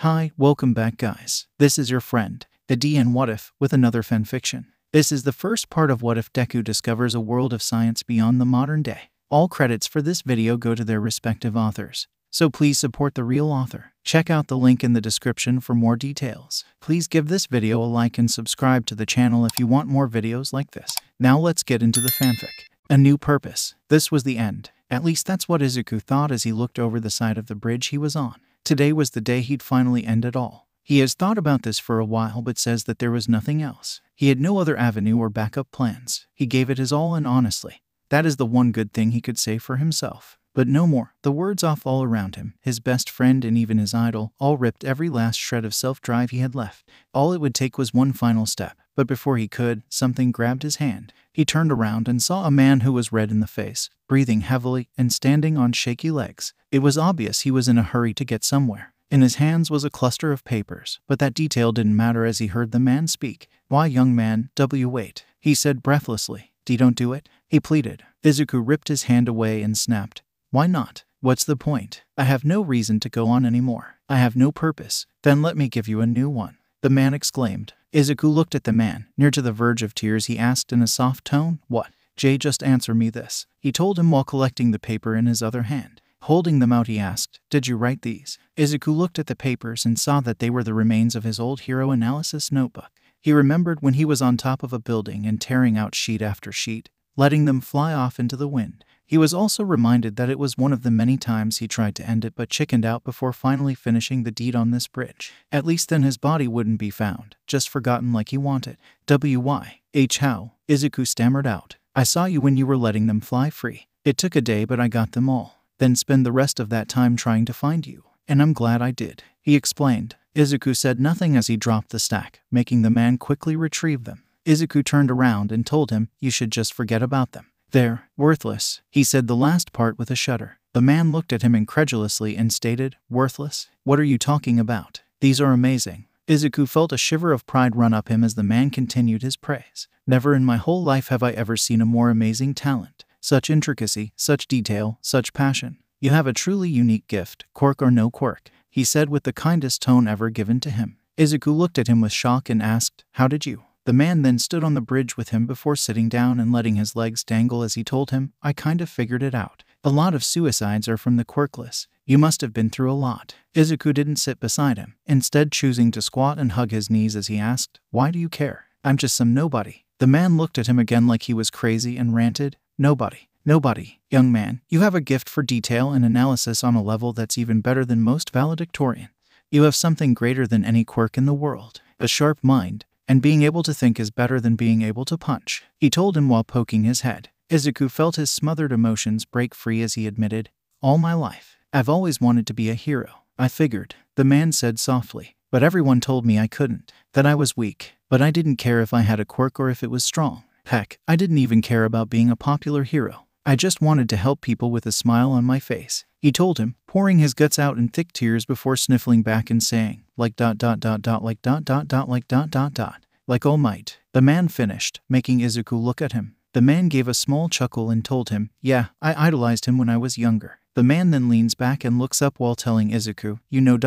Hi, welcome back guys. This is your friend, the DN What If, with another fanfiction. This is the first part of What If Deku discovers a world of science beyond the modern day. All credits for this video go to their respective authors, so please support the real author. Check out the link in the description for more details. Please give this video a like and subscribe to the channel if you want more videos like this. Now let's get into the fanfic. A new purpose. This was the end. At least that's what Izuku thought as he looked over the side of the bridge he was on. Today was the day he'd finally end it all. He has thought about this for a while but says that there was nothing else. He had no other avenue or backup plans. He gave it his all and honestly. That is the one good thing he could say for himself. But no more. The words off all around him, his best friend and even his idol, all ripped every last shred of self-drive he had left. All it would take was one final step. But before he could, something grabbed his hand. He turned around and saw a man who was red in the face, breathing heavily and standing on shaky legs. It was obvious he was in a hurry to get somewhere. In his hands was a cluster of papers, but that detail didn't matter as he heard the man speak. "Why, young man, wait," he said breathlessly. "Don't do it," he pleaded. Izuku ripped his hand away and snapped. "Why not? What's the point? I have no reason to go on anymore. I have no purpose." "Then let me give you a new one," the man exclaimed. Izuku looked at the man. Near to the verge of tears, he asked in a soft tone, "What?" "Jay, just answer me this," he told him while collecting the paper in his other hand. Holding them out, he asked, "Did you write these?" Izuku looked at the papers and saw that they were the remains of his old hero analysis notebook. He remembered when he was on top of a building and tearing out sheet after sheet, letting them fly off into the wind. He was also reminded that it was one of the many times he tried to end it but chickened out before finally finishing the deed on this bridge. At least then his body wouldn't be found, just forgotten like he wanted. How? Izuku stammered out. "I saw you when you were letting them fly free. It took a day but I got them all. Then spend the rest of that time trying to find you. And I'm glad I did," he explained. Izuku said nothing as he dropped the stack, making the man quickly retrieve them. Izuku turned around and told him, "You should just forget about them. They're worthless," he said the last part with a shudder. The man looked at him incredulously and stated, "Worthless? What are you talking about? These are amazing." Izuku felt a shiver of pride run up him as the man continued his praise. "Never in my whole life have I ever seen a more amazing talent. Such intricacy, such detail, such passion. You have a truly unique gift, quirk or no quirk," he said with the kindest tone ever given to him. Izuku looked at him with shock and asked, "How did you?" The man then stood on the bridge with him before sitting down and letting his legs dangle as he told him, "I kind of figured it out. A lot of suicides are from the quirkless. You must have been through a lot." Izuku didn't sit beside him, instead choosing to squat and hug his knees as he asked, "Why do you care? I'm just some nobody." The man looked at him again like he was crazy and ranted, "Nobody. Nobody. Young man, you have a gift for detail and analysis on a level that's even better than most valedictorians. You have something greater than any quirk in the world. A sharp mind. And being able to think is better than being able to punch," he told him while poking his head. Izuku felt his smothered emotions break free as he admitted, "All my life, I've always wanted to be a hero. I figured," the man said softly, "but everyone told me I couldn't, that I was weak. But I didn't care if I had a quirk or if it was strong. Heck, I didn't even care about being a popular hero. I just wanted to help people with a smile on my face," he told him, pouring his guts out in thick tears before sniffling back and saying, like All Might. The man finished, making Izuku look at him. The man gave a small chuckle and told him, "Yeah, I idolized him when I was younger." The man then leans back and looks up while telling Izuku, "You know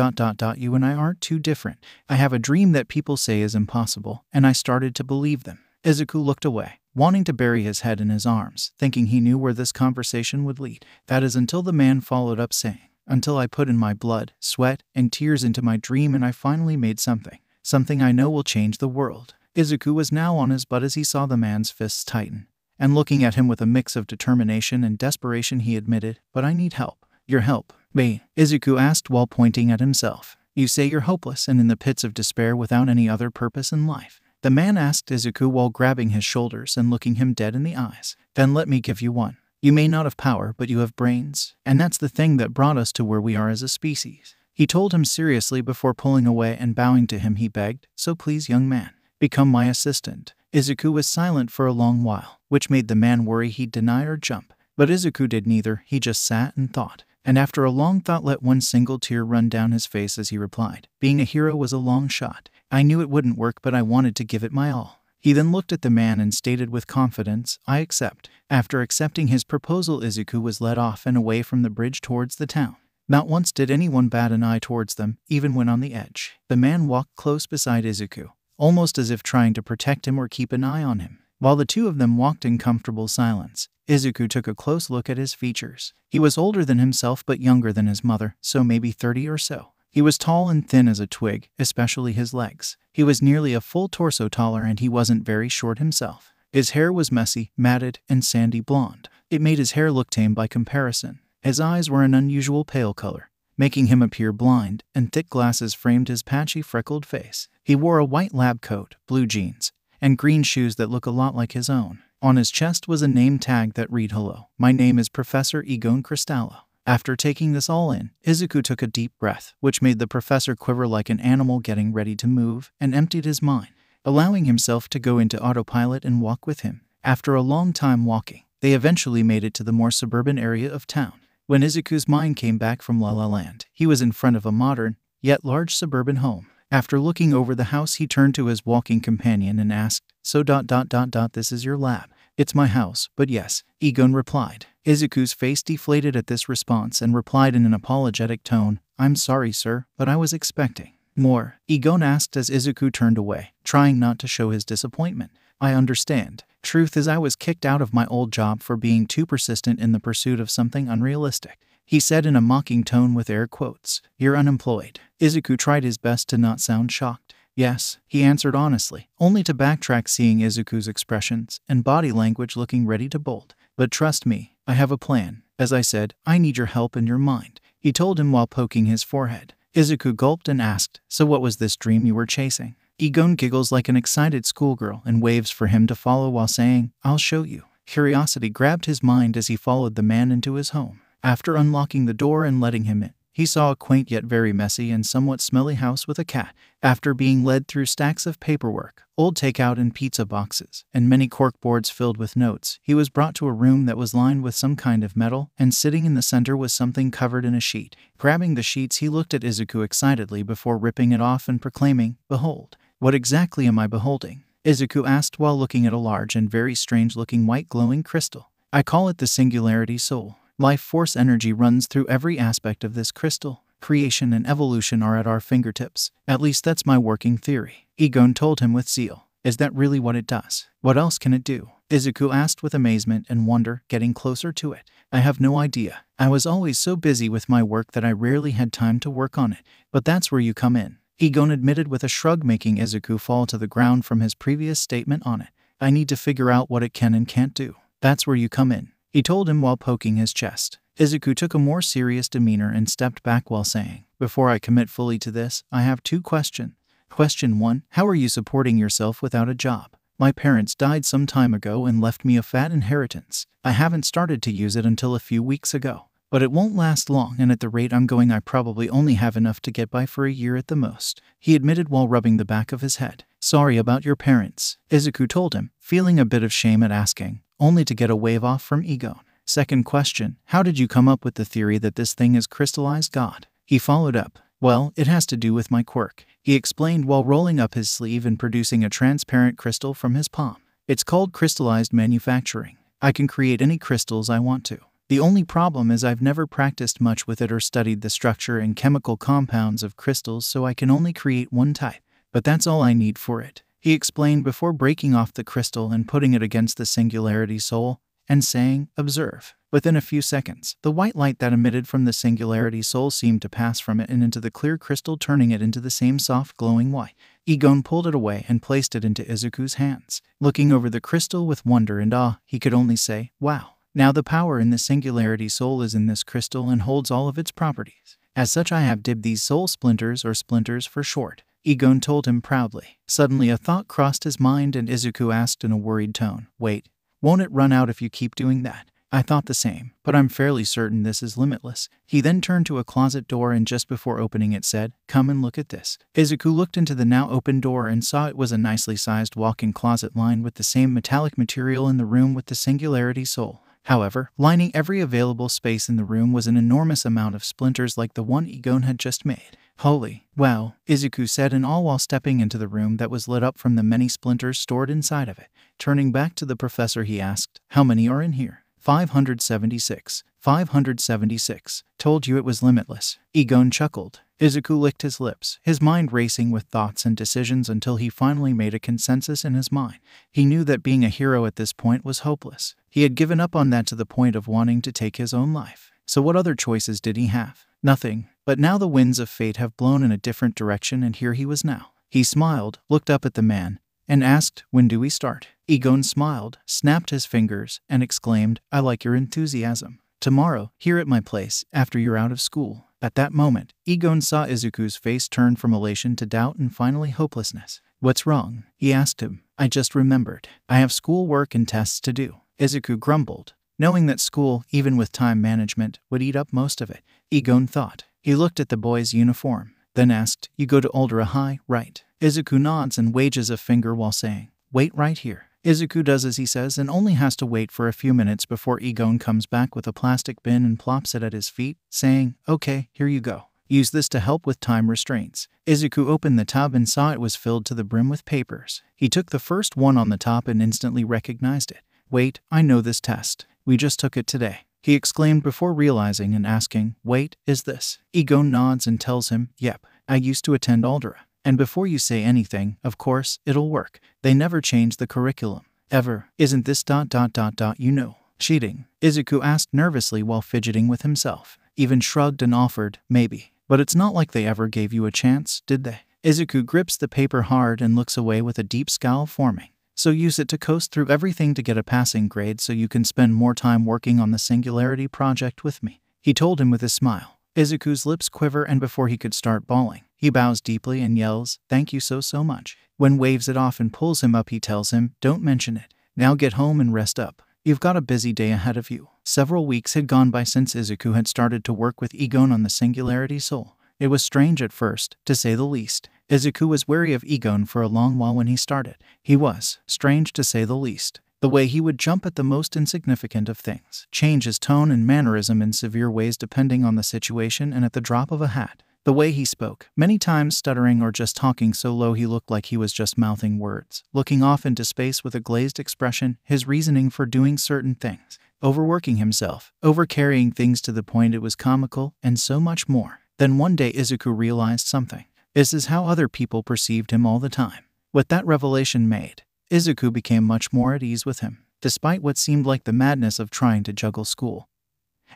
you and I aren't too different. I have a dream that people say is impossible, and I started to believe them." Izuku looked away, wanting to bury his head in his arms, thinking he knew where this conversation would lead. That is until the man followed up saying, "Until I put in my blood, sweat, and tears into my dream and I finally made something. Something I know will change the world." Izuku was now on his butt as he saw the man's fists tighten. And looking at him with a mix of determination and desperation, he admitted, "But I need help." "Your help, me?" Izuku asked while pointing at himself. "You say you're hopeless and in the pits of despair without any other purpose in life?" The man asked Izuku while grabbing his shoulders and looking him dead in the eyes. "Then let me give you one. You may not have power, but you have brains. And that's the thing that brought us to where we are as a species," he told him seriously before pulling away and bowing to him he begged, "So please, young man, become my assistant." Izuku was silent for a long while, which made the man worry he'd deny or jump. But Izuku did neither, he just sat and thought. And after a long thought let one single tear run down his face as he replied, "Being a hero was a long shot. I knew it wouldn't work but I wanted to give it my all." He then looked at the man and stated with confidence, "I accept." After accepting his proposal, Izuku was led off and away from the bridge towards the town. Not once did anyone bat an eye towards them, even when on the edge. The man walked close beside Izuku, almost as if trying to protect him or keep an eye on him. While the two of them walked in comfortable silence, Izuku took a close look at his features. He was older than himself but younger than his mother, so maybe 30 or so. He was tall and thin as a twig, especially his legs. He was nearly a full torso taller and he wasn't very short himself. His hair was messy, matted, and sandy blonde. It made his hair look tame by comparison. His eyes were an unusual pale color, making him appear blind, and thick glasses framed his patchy, freckled face. He wore a white lab coat, blue jeans, and green shoes that look a lot like his own. On his chest was a name tag that read, "Hello, my name is Professor Egon Cristallo." After taking this all in, Izuku took a deep breath, which made the professor quiver like an animal getting ready to move, and emptied his mind, allowing himself to go into autopilot and walk with him. After a long time walking, they eventually made it to the more suburban area of town. When Izuku's mind came back from La La Land, he was in front of a modern, yet large suburban home. After looking over the house, he turned to his walking companion and asked, "So this is your lab?" "It's my house, but yes," Egon replied. Izuku's face deflated at this response and replied in an apologetic tone, "I'm sorry, sir, but I was expecting more." Egon asked as Izuku turned away, trying not to show his disappointment. "I understand. Truth is, I was kicked out of my old job for being too persistent in the pursuit of something unrealistic," he said in a mocking tone with air quotes. "You're unemployed." Izuku tried his best to not sound shocked. "Yes," he answered honestly, only to backtrack seeing Izuku's expressions and body language looking ready to bolt. "But trust me, I have a plan. As I said, I need your help and your mind," he told him while poking his forehead. Izuku gulped and asked, "So what was this dream you were chasing?" Egon giggles like an excited schoolgirl and waves for him to follow while saying, "I'll show you." Curiosity grabbed his mind as he followed the man into his home. After unlocking the door and letting him in, he saw a quaint yet very messy and somewhat smelly house with a cat. After being led through stacks of paperwork, old takeout and pizza boxes, and many corkboards filled with notes, he was brought to a room that was lined with some kind of metal, and sitting in the center was something covered in a sheet. Grabbing the sheets, he looked at Izuku excitedly before ripping it off and proclaiming, "Behold." "What exactly am I beholding?" Izuku asked while looking at a large and very strange-looking white glowing crystal. "I call it the Singularity Soul. Life force energy runs through every aspect of this crystal. Creation and evolution are at our fingertips. At least that's my working theory," Egon told him with zeal. "Is that really what it does? What else can it do?" Izuku asked with amazement and wonder, getting closer to it. "I have no idea. I was always so busy with my work that I rarely had time to work on it. But that's where you come in," Egon admitted with a shrug, making Izuku fall to the ground from his previous statement on it. "I need to figure out what it can and can't do. That's where you come in," he told him while poking his chest. Izuku took a more serious demeanor and stepped back while saying, "Before I commit fully to this, I have 2 questions. Question 1, how are you supporting yourself without a job? My parents died some time ago and left me a fat inheritance. I haven't started to use it until a few weeks ago. But it won't last long, and at the rate I'm going, I probably only have enough to get by for a year at the most," he admitted while rubbing the back of his head. "Sorry about your parents," Izuku told him, feeling a bit of shame at asking, only to get a wave off from Egon. "Second question, how did you come up with the theory that this thing is crystallized God?" he followed up. "Well, it has to do with my quirk," he explained while rolling up his sleeve and producing a transparent crystal from his palm. "It's called crystallized manufacturing. I can create any crystals I want to. The only problem is I've never practiced much with it or studied the structure and chemical compounds of crystals, so I can only create one type. But that's all I need for it," he explained before breaking off the crystal and putting it against the Singularity Soul and saying, "Observe." Within a few seconds, the white light that emitted from the Singularity Soul seemed to pass from it and into the clear crystal, turning it into the same soft glowing white. Egon pulled it away and placed it into Izuku's hands. Looking over the crystal with wonder and awe, he could only say, "Wow. Now the power in the Singularity Soul is in this crystal and holds all of its properties. As such, I have dubbed these soul splinters, or splinters for short," Egon told him proudly. Suddenly a thought crossed his mind and Izuku asked in a worried tone, "Wait, won't it run out if you keep doing that?" "I thought the same, but I'm fairly certain this is limitless." He then turned to a closet door and just before opening it said, "Come and look at this." Izuku looked into the now open door and saw it was a nicely sized walk-in closet lined with the same metallic material in the room with the Singularity Soul. However, lining every available space in the room was an enormous amount of splinters like the one Egon had just made. "Holy wow," Izuku said in awe while stepping into the room that was lit up from the many splinters stored inside of it. Turning back to the professor, he asked, "How many are in here?" 576. 576. Told you it was limitless. Egon chuckled. Izuku licked his lips, his mind racing with thoughts and decisions until he finally made a consensus in his mind. He knew that being a hero at this point was hopeless. He had given up on that to the point of wanting to take his own life. So what other choices did he have? Nothing. But now the winds of fate have blown in a different direction, and here he was now. He smiled, looked up at the man, and asked, "When do we start?" Egon smiled, snapped his fingers, and exclaimed, "I like your enthusiasm. Tomorrow, here at my place, after you're out of school." At that moment, Egon saw Izuku's face turn from elation to doubt and finally hopelessness. "What's wrong?" he asked him. "I just remembered. I have school work and tests to do." Izuku grumbled, knowing that school, even with time management, would eat up most of it. Egon thought. He looked at the boy's uniform, then asked, "You go to Aldera High, right?" Izuku nods and waves a finger while saying, "Wait right here." Izuku does as he says and only has to wait for a few minutes before Egon comes back with a plastic bin and plops it at his feet, saying, "Okay, here you go. Use this to help with time restraints." Izuku opened the tub and saw it was filled to the brim with papers. He took the first one on the top and instantly recognized it. "Wait, I know this test. We just took it today," he exclaimed before realizing and asking, "Wait, is this?" Egon nods and tells him, "Yep, I used to attend Aldera. And before you say anything, of course, it'll work. They never change the curriculum. Ever. Isn't this ... you know, cheating?" Izuku asked nervously while fidgeting with himself. Even shrugged and offered, "Maybe. But it's not like they ever gave you a chance, did they?" Izuku grips the paper hard and looks away with a deep scowl forming. "So use it to coast through everything to get a passing grade so you can spend more time working on the Singularity project with me," he told him with a smile. Izuku's lips quiver, and before he could start bawling, he bows deeply and yells, "Thank you so much." When waves it off and pulls him up, he tells him, "Don't mention it. Now get home and rest up. You've got a busy day ahead of you." Several weeks had gone by since Izuku had started to work with Egon on the Singularity Soul. It was strange at first, to say the least. Izuku was wary of Egon for a long while when he started. He was, strange to say the least. The way he would jump at the most insignificant of things, change his tone and mannerism in severe ways depending on the situation and at the drop of a hat. The way he spoke, many times stuttering or just talking so low he looked like he was just mouthing words, looking off into space with a glazed expression, his reasoning for doing certain things, overworking himself, overcarrying things to the point it was comical, and so much more. Then one day Izuku realized something. This is how other people perceived him all the time. What that revelation made, Izuku became much more at ease with him. Despite what seemed like the madness of trying to juggle school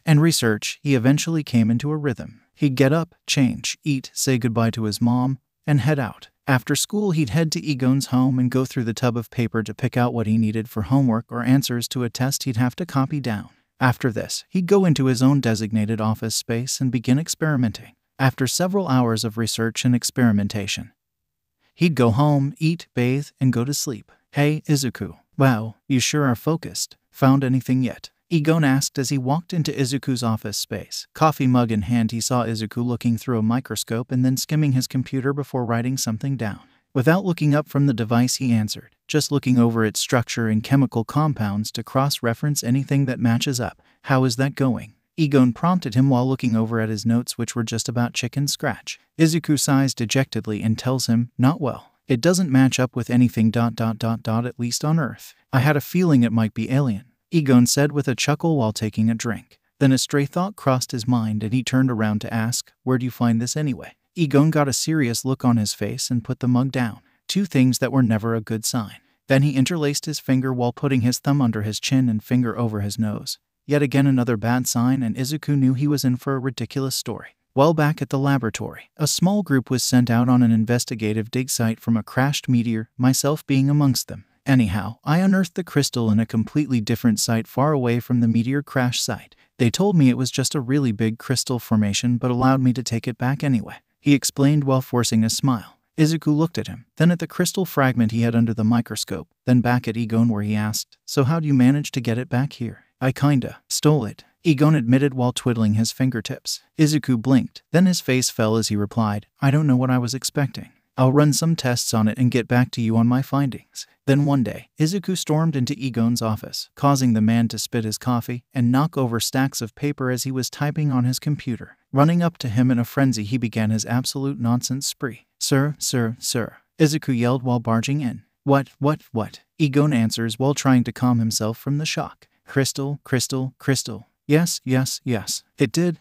and research, he eventually came into a rhythm. He'd get up, change, eat, say goodbye to his mom, and head out. After school, he'd head to Egon's home and go through the tub of paper to pick out what he needed for homework or answers to a test he'd have to copy down. After this, he'd go into his own designated office space and begin experimenting. After several hours of research and experimentation, he'd go home, eat, bathe, and go to sleep. "Hey, Izuku. Wow, you sure are focused. Found anything yet?" Egon asked as he walked into Izuku's office space. Coffee mug in hand, he saw Izuku looking through a microscope and then skimming his computer before writing something down. Without looking up from the device, he answered, just looking over its structure and chemical compounds to cross-reference anything that matches up. "How is that going?" Egon prompted him while looking over at his notes, which were just about chicken scratch. Izuku sighs dejectedly and tells him, "Not well. It doesn't match up with anything ... at least on Earth. I had a feeling it might be alien," Egon said with a chuckle while taking a drink. Then a stray thought crossed his mind and he turned around to ask, "Where'd you find this anyway?" Egon got a serious look on his face and put the mug down. Two things that were never a good sign. Then he interlaced his finger while putting his thumb under his chin and finger over his nose. Yet again another bad sign, and Izuku knew he was in for a ridiculous story. While back at the laboratory, a small group was sent out on an investigative dig site from a crashed meteor, myself being amongst them. Anyhow, I unearthed the crystal in a completely different site far away from the meteor crash site. They told me it was just a really big crystal formation but allowed me to take it back anyway, he explained while forcing a smile. Izuku looked at him, then at the crystal fragment he had under the microscope, then back at Egon where he asked, "So how'd you manage to get it back here?" "I kinda stole it," Egon admitted while twiddling his fingertips. Izuku blinked, then his face fell as he replied, "I don't know what I was expecting. I'll run some tests on it and get back to you on my findings." Then one day, Izuku stormed into Egon's office, causing the man to spit his coffee and knock over stacks of paper as he was typing on his computer. Running up to him in a frenzy, he began his absolute nonsense spree. Sir, Izuku yelled while barging in. What? Egon answers while trying to calm himself from the shock. Crystal, crystal, crystal. Yes, yes, yes. It did.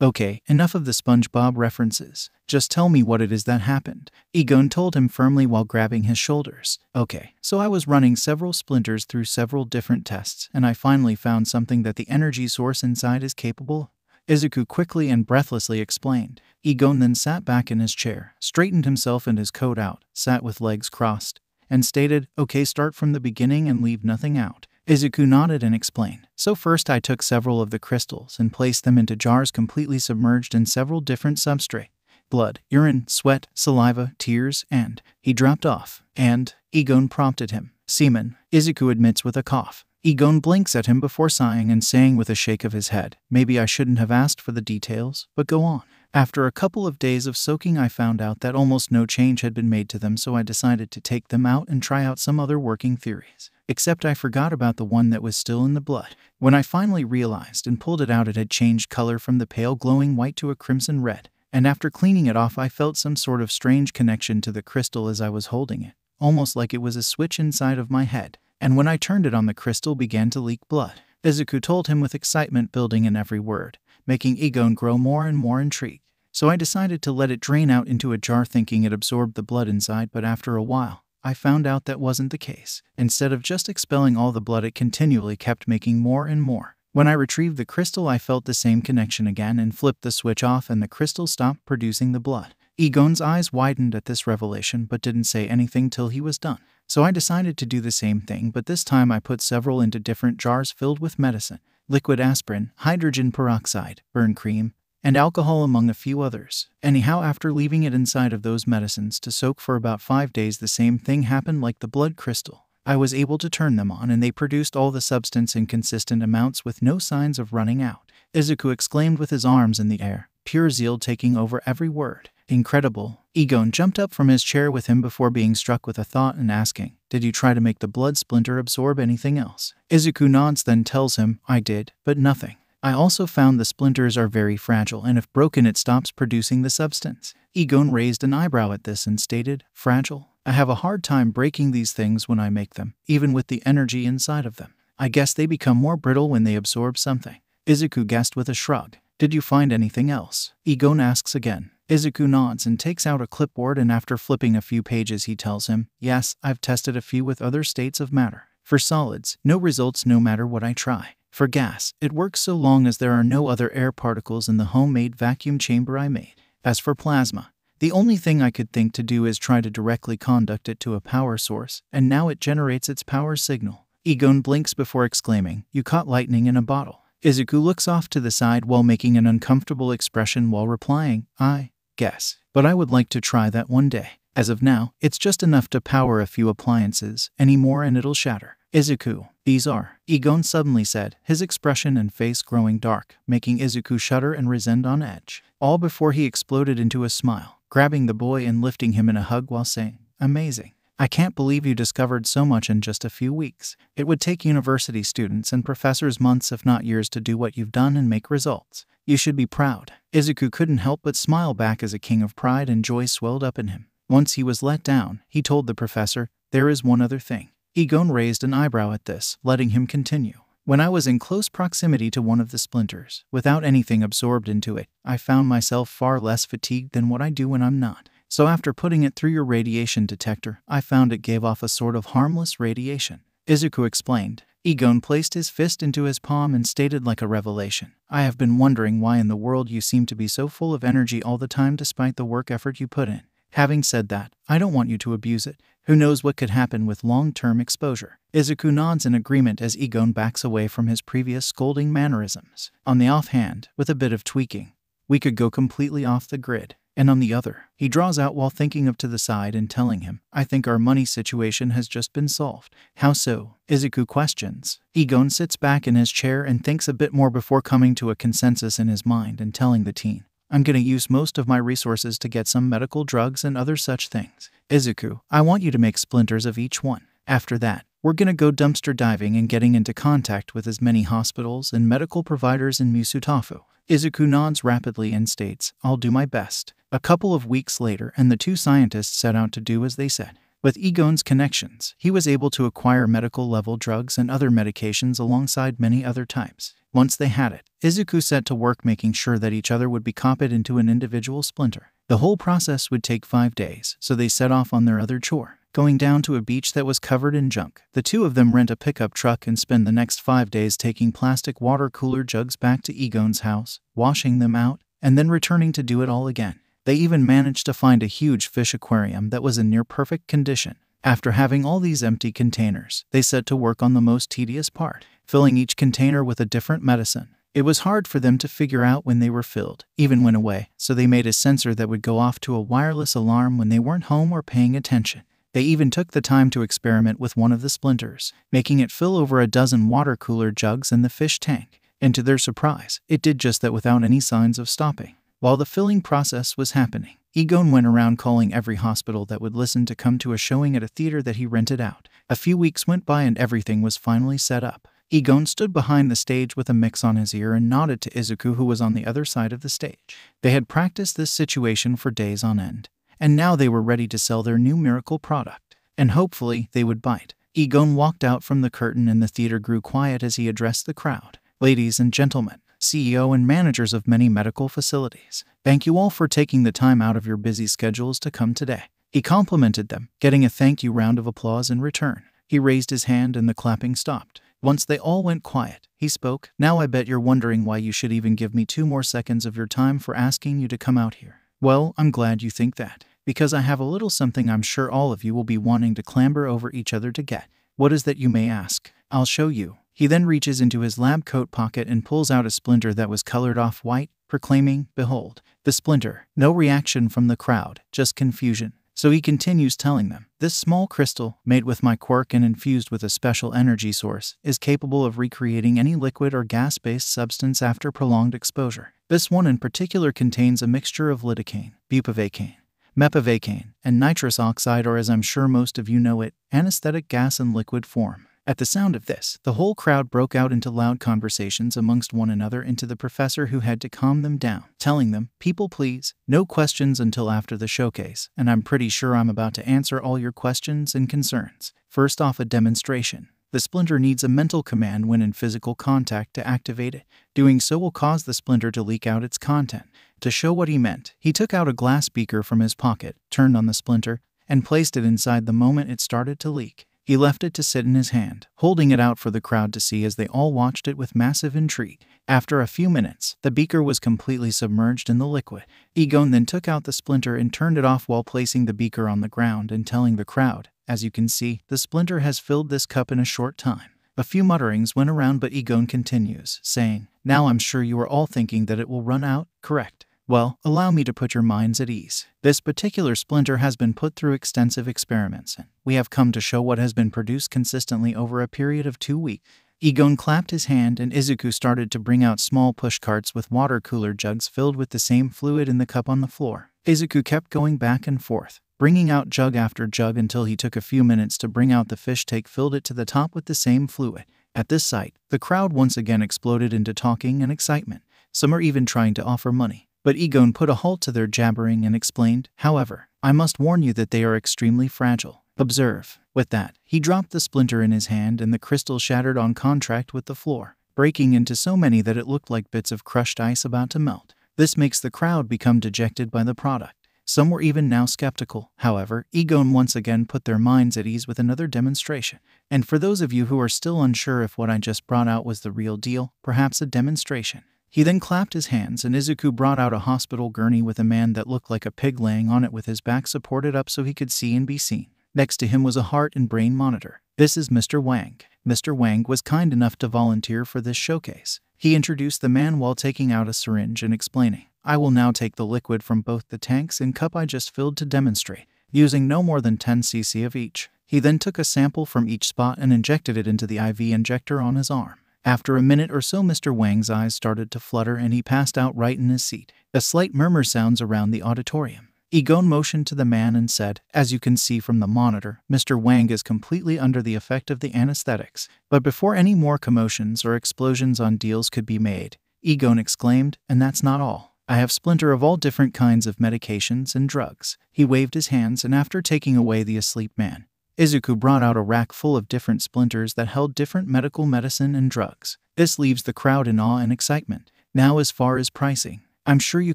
Okay, enough of the SpongeBob references. Just tell me what it is that happened. Egon told him firmly while grabbing his shoulders. Okay, so I was running several splinters through several different tests, and I finally found something that the energy source inside is capable of. Izuku quickly and breathlessly explained. Egon then sat back in his chair, straightened himself and his coat out, sat with legs crossed, and stated, okay, start from the beginning and leave nothing out. Izuku nodded and explained. So first I took several of the crystals and placed them into jars completely submerged in several different substrate. Blood, urine, sweat, saliva, tears, and he dropped off. And Egon prompted him. Semen, Izuku admits with a cough. Egon blinks at him before sighing and saying with a shake of his head, maybe I shouldn't have asked for the details, but go on. After a couple of days of soaking, I found out that almost no change had been made to them, so I decided to take them out and try out some other working theories. Except I forgot about the one that was still in the blood. When I finally realized and pulled it out, it had changed color from the pale glowing white to a crimson red. And after cleaning it off, I felt some sort of strange connection to the crystal as I was holding it, almost like it was a switch inside of my head. And when I turned it on, the crystal began to leak blood. Izuku told him with excitement building in every word, making Egon grow more and more intrigued. So I decided to let it drain out into a jar thinking it absorbed the blood inside, but after a while, I found out that wasn't the case. Instead of just expelling all the blood, it continually kept making more and more. When I retrieved the crystal, I felt the same connection again and flipped the switch off, and the crystal stopped producing the blood. Egon's eyes widened at this revelation but didn't say anything till he was done. So I decided to do the same thing, but this time I put several into different jars filled with medicine, liquid aspirin, hydrogen peroxide, burn cream, and alcohol among a few others. Anyhow, after leaving it inside of those medicines to soak for about 5 days, the same thing happened like the blood crystal. I was able to turn them on and they produced all the substance in consistent amounts with no signs of running out. Izuku exclaimed with his arms in the air, pure zeal taking over every word. Incredible. Egon jumped up from his chair with him before being struck with a thought and asking, did you try to make the blood splinter absorb anything else? Izuku nods, then tells him, I did, but nothing. I also found the splinters are very fragile, and if broken it stops producing the substance. Egon raised an eyebrow at this and stated, fragile? I have a hard time breaking these things when I make them, even with the energy inside of them. I guess they become more brittle when they absorb something. Izuku guessed with a shrug. Did you find anything else? Egon asks again. Izuku nods and takes out a clipboard, and after flipping a few pages he tells him, yes, I've tested a few with other states of matter. For solids, no results no matter what I try. For gas, it works so long as there are no other air particles in the homemade vacuum chamber I made. As for plasma, the only thing I could think to do is try to directly conduct it to a power source, and now it generates its power signal. Egon blinks before exclaiming, you caught lightning in a bottle. Izuku looks off to the side while making an uncomfortable expression while replying, I guess, but I would like to try that one day. As of now, it's just enough to power a few appliances, any more and it'll shatter. Izuku, these are, Egon suddenly said, his expression and face growing dark, making Izuku shudder and resent on edge. All before he exploded into a smile, grabbing the boy and lifting him in a hug while saying, amazing. I can't believe you discovered so much in just a few weeks. It would take university students and professors months if not years to do what you've done and make results. You should be proud. Izuku couldn't help but smile back as a king of pride and joy swelled up in him. Once he was let down, he told the professor, there is one other thing. Egon raised an eyebrow at this, letting him continue. When I was in close proximity to one of the splinters, without anything absorbed into it, I found myself far less fatigued than what I do when I'm not. So after putting it through your radiation detector, I found it gave off a sort of harmless radiation. Izuku explained. Egon placed his fist into his palm and stated like a revelation, I have been wondering why in the world you seem to be so full of energy all the time despite the work effort you put in. Having said that, I don't want you to abuse it. Who knows what could happen with long-term exposure? Izuku nods in agreement as Egon backs away from his previous scolding mannerisms. On the offhand, with a bit of tweaking, we could go completely off the grid. And on the other, he draws out while thinking of to the side and telling him, I think our money situation has just been solved. How so? Izuku questions. Egon sits back in his chair and thinks a bit more before coming to a consensus in his mind and telling the teen, I'm gonna use most of my resources to get some medical drugs and other such things. Izuku, I want you to make splinters of each one. After that, we're gonna go dumpster diving and getting into contact with as many hospitals and medical providers in Musutafu. Izuku nods rapidly and states, I'll do my best. A couple of weeks later, and the two scientists set out to do as they said. With Egon's connections, he was able to acquire medical-level drugs and other medications alongside many other types. Once they had it, Izuku set to work making sure that each other would be copied into an individual splinter. The whole process would take 5 days, so they set off on their other chore, going down to a beach that was covered in junk. The two of them rent a pickup truck and spend the next 5 days taking plastic water cooler jugs back to Egon's house, washing them out, and then returning to do it all again. They even managed to find a huge fish aquarium that was in near-perfect condition. After having all these empty containers, they set to work on the most tedious part, filling each container with a different medicine. It was hard for them to figure out when they were filled, even when away, so they made a sensor that would go off to a wireless alarm when they weren't home or paying attention. They even took the time to experiment with one of the splinters, making it fill over a dozen water cooler jugs in the fish tank. And to their surprise, it did just that without any signs of stopping. While the filling process was happening, Egon went around calling every hospital that would listen to come to a showing at a theater that he rented out. A few weeks went by and everything was finally set up. Egon stood behind the stage with a mix on his ear and nodded to Izuku, who was on the other side of the stage. They had practiced this situation for days on end, and now they were ready to sell their new miracle product. And hopefully they would bite. Egon walked out from the curtain and the theater grew quiet as he addressed the crowd. "Ladies and gentlemen, CEO and managers of many medical facilities, thank you all for taking the time out of your busy schedules to come today." He complimented them, getting a thank you round of applause in return. He raised his hand and the clapping stopped. Once they all went quiet, he spoke. "Now I bet you're wondering why you should even give me 2 more seconds of your time for asking you to come out here. Well, I'm glad you think that, because I have a little something I'm sure all of you will be wanting to clamber over each other to get. What is that, you may ask? I'll show you." He then reaches into his lab coat pocket and pulls out a splinter that was colored off-white, proclaiming, "Behold, the splinter." No reaction from the crowd, just confusion. So he continues telling them, "This small crystal, made with my quirk and infused with a special energy source, is capable of recreating any liquid or gas-based substance after prolonged exposure. This one in particular contains a mixture of lidocaine, bupivacaine, mepivacaine, and nitrous oxide, or as I'm sure most of you know it, anesthetic gas in liquid form." At the sound of this, the whole crowd broke out into loud conversations amongst one another and to the professor, who had to calm them down, telling them, "People please, no questions until after the showcase, and I'm pretty sure I'm about to answer all your questions and concerns. First off, a demonstration. The splinter needs a mental command when in physical contact to activate it. Doing so will cause the splinter to leak out its content." To show what he meant, he took out a glass beaker from his pocket, turned on the splinter, and placed it inside the moment it started to leak. He left it to sit in his hand, holding it out for the crowd to see as they all watched it with massive intrigue. After a few minutes, the beaker was completely submerged in the liquid. Egon then took out the splinter and turned it off while placing the beaker on the ground and telling the crowd, "As you can see, the splinter has filled this cup in a short time." A few mutterings went around, but Egon continues, saying, "Now I'm sure you are all thinking that it will run out, correct? Well, allow me to put your minds at ease. This particular splinter has been put through extensive experiments, and we have come to show what has been produced consistently over a period of 2 weeks. Egon clapped his hand and Izuku started to bring out small pushcarts with water cooler jugs filled with the same fluid in the cup on the floor. Izuku kept going back and forth, bringing out jug after jug until he took a few minutes to bring out the fish tank filled it to the top with the same fluid. At this sight, the crowd once again exploded into talking and excitement. Some are even trying to offer money. But Egon put a halt to their jabbering and explained, "However, I must warn you that they are extremely fragile. Observe." With that, he dropped the splinter in his hand and the crystal shattered on contact with the floor, breaking into so many that it looked like bits of crushed ice about to melt. This makes the crowd become dejected by the product. Some were even now skeptical. However, Egon once again put their minds at ease with another demonstration. And for those of you who are still unsure if what I just brought out was the real deal, perhaps a demonstration. He then clapped his hands and Izuku brought out a hospital gurney with a man that looked like a pig laying on it with his back supported up so he could see and be seen. Next to him was a heart and brain monitor. "This is Mr. Wang. Mr. Wang was kind enough to volunteer for this showcase." He introduced the man while taking out a syringe and explaining, "I will now take the liquid from both the tanks and cup I just filled to demonstrate, using no more than 10 cc of each." He then took a sample from each spot and injected it into the IV injector on his arm. After a minute or so, Mr. Wang's eyes started to flutter and he passed out right in his seat. A slight murmur sounds around the auditorium. Egon motioned to the man and said, "As you can see from the monitor, Mr. Wang is completely under the effect of the anesthetics." But before any more commotions or explosions on deals could be made, Egon exclaimed, "And that's not all. I have splinter of all different kinds of medications and drugs. He waved his hands, and after taking away the asleep man, Izuku brought out a rack full of different splinters that held different medical medicine and drugs. This leaves the crowd in awe and excitement. Now, as far as pricing, I'm sure you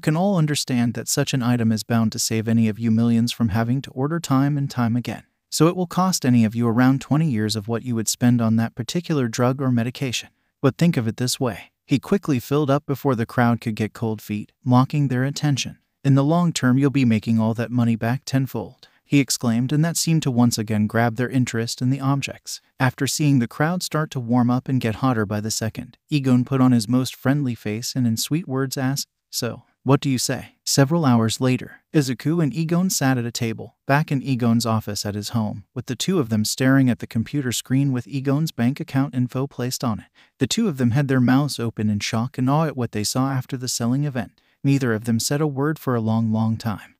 can all understand that such an item is bound to save any of you millions from having to order time and time again. So it will cost any of you around 20 years of what you would spend on that particular drug or medication. But think of it this way. He quickly filled up before the crowd could get cold feet, mocking their attention. In the long term, you'll be making all that money back tenfold, he exclaimed, and that seemed to once again grab their interest in the objects. After seeing the crowd start to warm up and get hotter by the second, Egon put on his most friendly face and in sweet words asked, "So, what do you say?" Several hours later, Izuku and Egon sat at a table, back in Egon's office at his home, with the two of them staring at the computer screen with Egon's bank account info placed on it. The two of them had their mouths open in shock and awe at what they saw after the selling event. Neither of them said a word for a long time.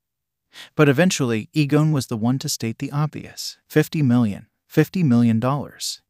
But eventually, Egon was the one to state the obvious. $50 million. $50 million.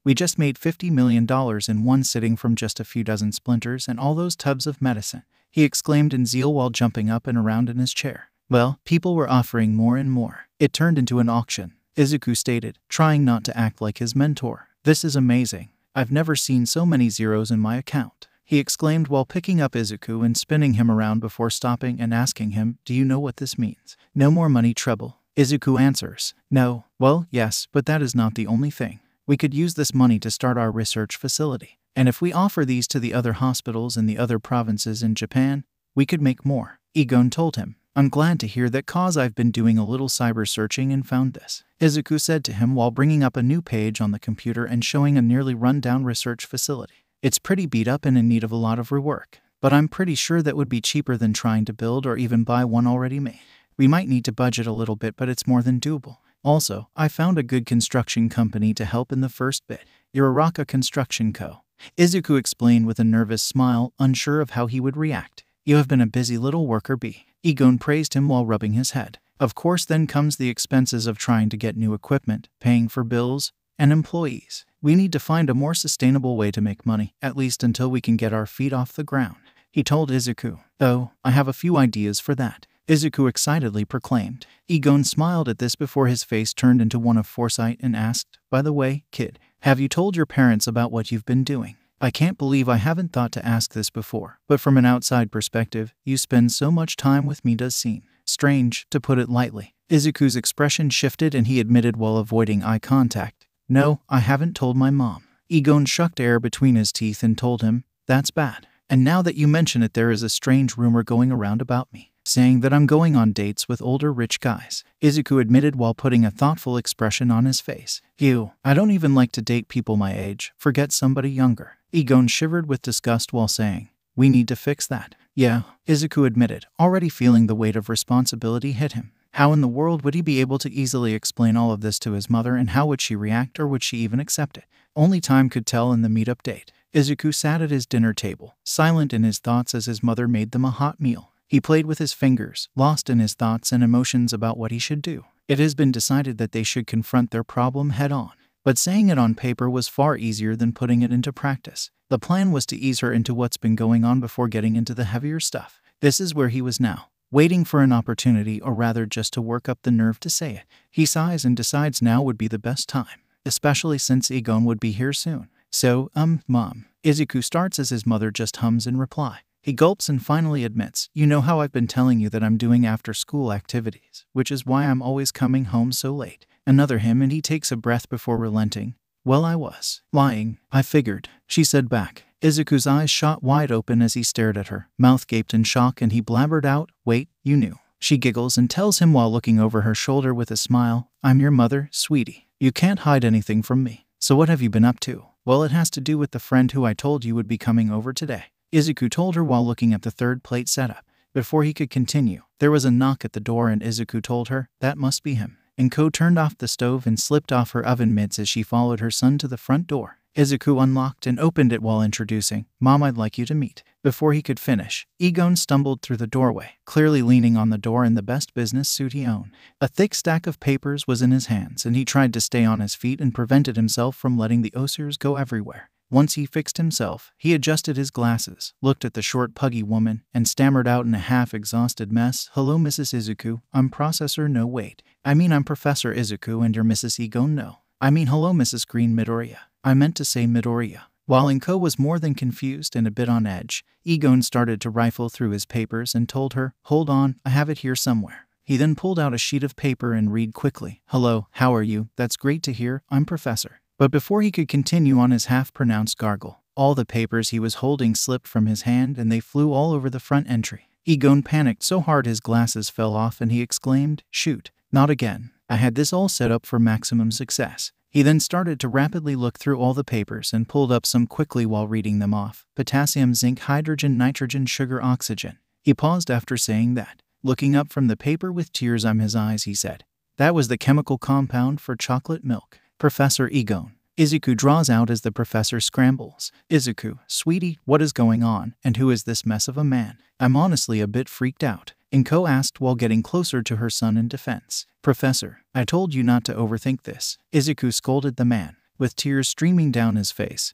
We just made $50 million in one sitting from just a few dozen splinters and all those tubs of medicine, he exclaimed in zeal while jumping up and around in his chair. Well, people were offering more and more. It turned into an auction, Izuku stated, trying not to act like his mentor. This is amazing. I've never seen so many zeros in my account, he exclaimed while picking up Izuku and spinning him around before stopping and asking him, do you know what this means? No more money trouble. Izuku answers, no. Well, yes, but that is not the only thing. We could use this money to start our research facility. And if we offer these to the other hospitals in the other provinces in Japan, we could make more, Egon told him. I'm glad to hear that, cause I've been doing a little cyber searching and found this, Izuku said to him while bringing up a new page on the computer and showing a nearly run-down research facility. It's pretty beat up and in need of a lot of rework, but I'm pretty sure that would be cheaper than trying to build or even buy one already made. We might need to budget a little bit, but it's more than doable. Also, I found a good construction company to help in the first bit, Uraraka Construction Co., Izuku explained with a nervous smile, unsure of how he would react. You have been a busy little worker bee, Egon praised him while rubbing his head. Of course, then comes the expenses of trying to get new equipment, paying for bills, and employees. We need to find a more sustainable way to make money, at least until we can get our feet off the ground, he told Izuku. Oh, I have a few ideas for that, Izuku excitedly proclaimed. Egon smiled at this before his face turned into one of foresight and asked, by the way, kid, have you told your parents about what you've been doing? I can't believe I haven't thought to ask this before, but from an outside perspective, you spend so much time with me does seem strange, to put it lightly. Izuku's expression shifted and he admitted while avoiding eye contact. No, I haven't told my mom. Egon shucked air between his teeth and told him, that's bad. And now that you mention it, there is a strange rumor going around about me, saying that I'm going on dates with older rich guys, Izuku admitted while putting a thoughtful expression on his face. Ew, I don't even like to date people my age, forget somebody younger. Egon shivered with disgust while saying, we need to fix that. Yeah, Izuku admitted, already feeling the weight of responsibility hit him. How in the world would he be able to easily explain all of this to his mother, and how would she react, or would she even accept it? Only time could tell in the meetup date. Izuku sat at his dinner table, silent in his thoughts as his mother made them a hot meal. He played with his fingers, lost in his thoughts and emotions about what he should do. It has been decided that they should confront their problem head-on. But saying it on paper was far easier than putting it into practice. The plan was to ease her into what's been going on before getting into the heavier stuff. This is where he was now, waiting for an opportunity, or rather just to work up the nerve to say it. He sighs and decides now would be the best time, especially since Egon would be here soon. So, Mom, Izuku starts as his mother just hums in reply. He gulps and finally admits, you know how I've been telling you that I'm doing after-school activities, which is why I'm always coming home so late. Another hymn, and he takes a breath before relenting. Well, I was lying, I figured, she said back. Izuku's eyes shot wide open as he stared at her, mouth gaped in shock, and he blabbered out, wait, you knew. She giggles and tells him while looking over her shoulder with a smile, I'm your mother, sweetie. You can't hide anything from me. So what have you been up to? Well, it has to do with the friend who I told you would be coming over today, Izuku told her while looking at the third plate setup. Before he could continue, there was a knock at the door and Izuku told her, that must be him. Enko turned off the stove and slipped off her oven mitts as she followed her son to the front door. Izuku unlocked and opened it while introducing, Mom, I'd like you to meet. Before he could finish, Egon stumbled through the doorway, clearly leaning on the door in the best business suit he owned. A thick stack of papers was in his hands, and he tried to stay on his feet and prevented himself from letting the osiers go everywhere. Once he fixed himself, he adjusted his glasses, looked at the short puggy woman, and stammered out in a half-exhausted mess, "Hello, Mrs. Izuku. I'm Processor no wait. I'm Professor Izuku and you're Mrs. Egon no. Hello, Mrs. Green Midoriya. I meant to say Midoriya." While Inko was more than confused and a bit on edge, Egon started to rifle through his papers and told her, "Hold on, I have it here somewhere." He then pulled out a sheet of paper and read quickly, "Hello, how are you? That's great to hear. I'm Professor." But before he could continue on his half-pronounced gargle, all the papers he was holding slipped from his hand and they flew all over the front entry. Egon panicked so hard his glasses fell off and he exclaimed, "Shoot, not again. I had this all set up for maximum success." He then started to rapidly look through all the papers and pulled up some quickly while reading them off. Potassium, zinc, hydrogen, nitrogen, sugar, oxygen. He paused after saying that. Looking up from the paper with tears in his eyes, he said, "That was the chemical compound for chocolate milk." Professor Egon. Izuku draws out as the professor scrambles. "Izuku, sweetie, what is going on, and who is this mess of a man? I'm honestly a bit freaked out," Inko asked while getting closer to her son in defense. "Professor, I told you not to overthink this," Izuku scolded the man, with tears streaming down his face.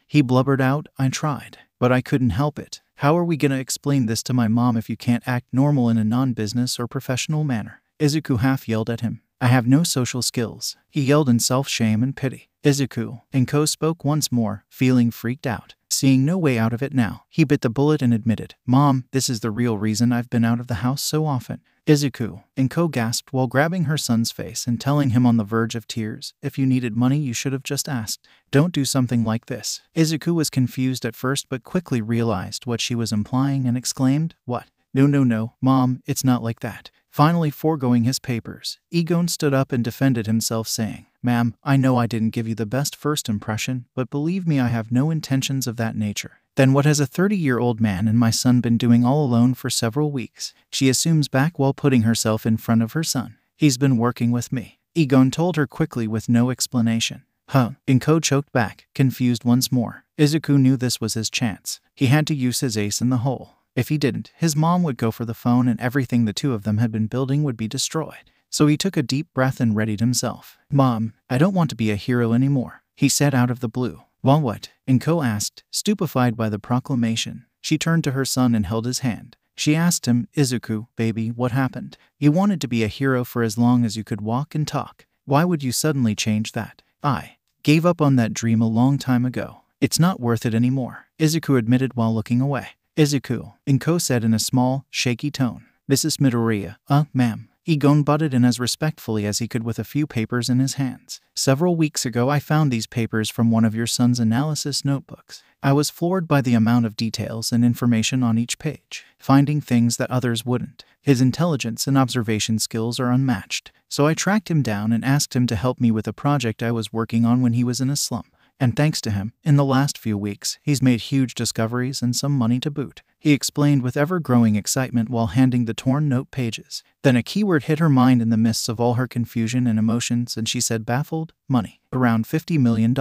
He blubbered out, "I tried, but I couldn't help it. How are we gonna explain this to my mom if you can't act normal in a non-business or professional manner?" Izuku half yelled at him. "I have no social skills," he yelled in self-shame and pity. "Izuku," Inko spoke once more, feeling freaked out. Seeing no way out of it now, he bit the bullet and admitted, "Mom, this is the real reason I've been out of the house so often." "Izuku," Inko gasped while grabbing her son's face and telling him on the verge of tears, "If you needed money you should have just asked. Don't do something like this." Izuku was confused at first but quickly realized what she was implying and exclaimed, "What? No, Mom, it's not like that." Finally foregoing his papers, Egon stood up and defended himself saying, "Ma'am, I know I didn't give you the best first impression, but believe me I have no intentions of that nature." "Then what has a 30-year-old man and my son been doing all alone for several weeks?" she assumes back while putting herself in front of her son. "He's been working with me," Egon told her quickly with no explanation. "Huh?" Inko choked back, confused once more. Izuku knew this was his chance. He had to use his ace in the hole. If he didn't, his mom would go for the phone and everything the two of them had been building would be destroyed. So he took a deep breath and readied himself. "Mom, I don't want to be a hero anymore," he said out of the blue. "Well, what?" Inko asked, stupefied by the proclamation. She turned to her son and held his hand. She asked him, "Izuku, baby, what happened? You wanted to be a hero for as long as you could walk and talk. Why would you suddenly change that?" "I gave up on that dream a long time ago. It's not worth it anymore," Izuku admitted while looking away. "Izuku," Inko said in a small, shaky tone. "Mrs. Midoriya." Ma'am." Egon butted in as respectfully as he could with a few papers in his hands. "Several weeks ago I found these papers from one of your son's analysis notebooks. I was floored by the amount of details and information on each page, finding things that others wouldn't. His intelligence and observation skills are unmatched. So I tracked him down and asked him to help me with a project I was working on when he was in a slump. And thanks to him, in the last few weeks, he's made huge discoveries and some money to boot," he explained with ever-growing excitement while handing the torn note pages. Then a keyword hit her mind in the midst of all her confusion and emotions and she said baffled, "Money. Around $50 million,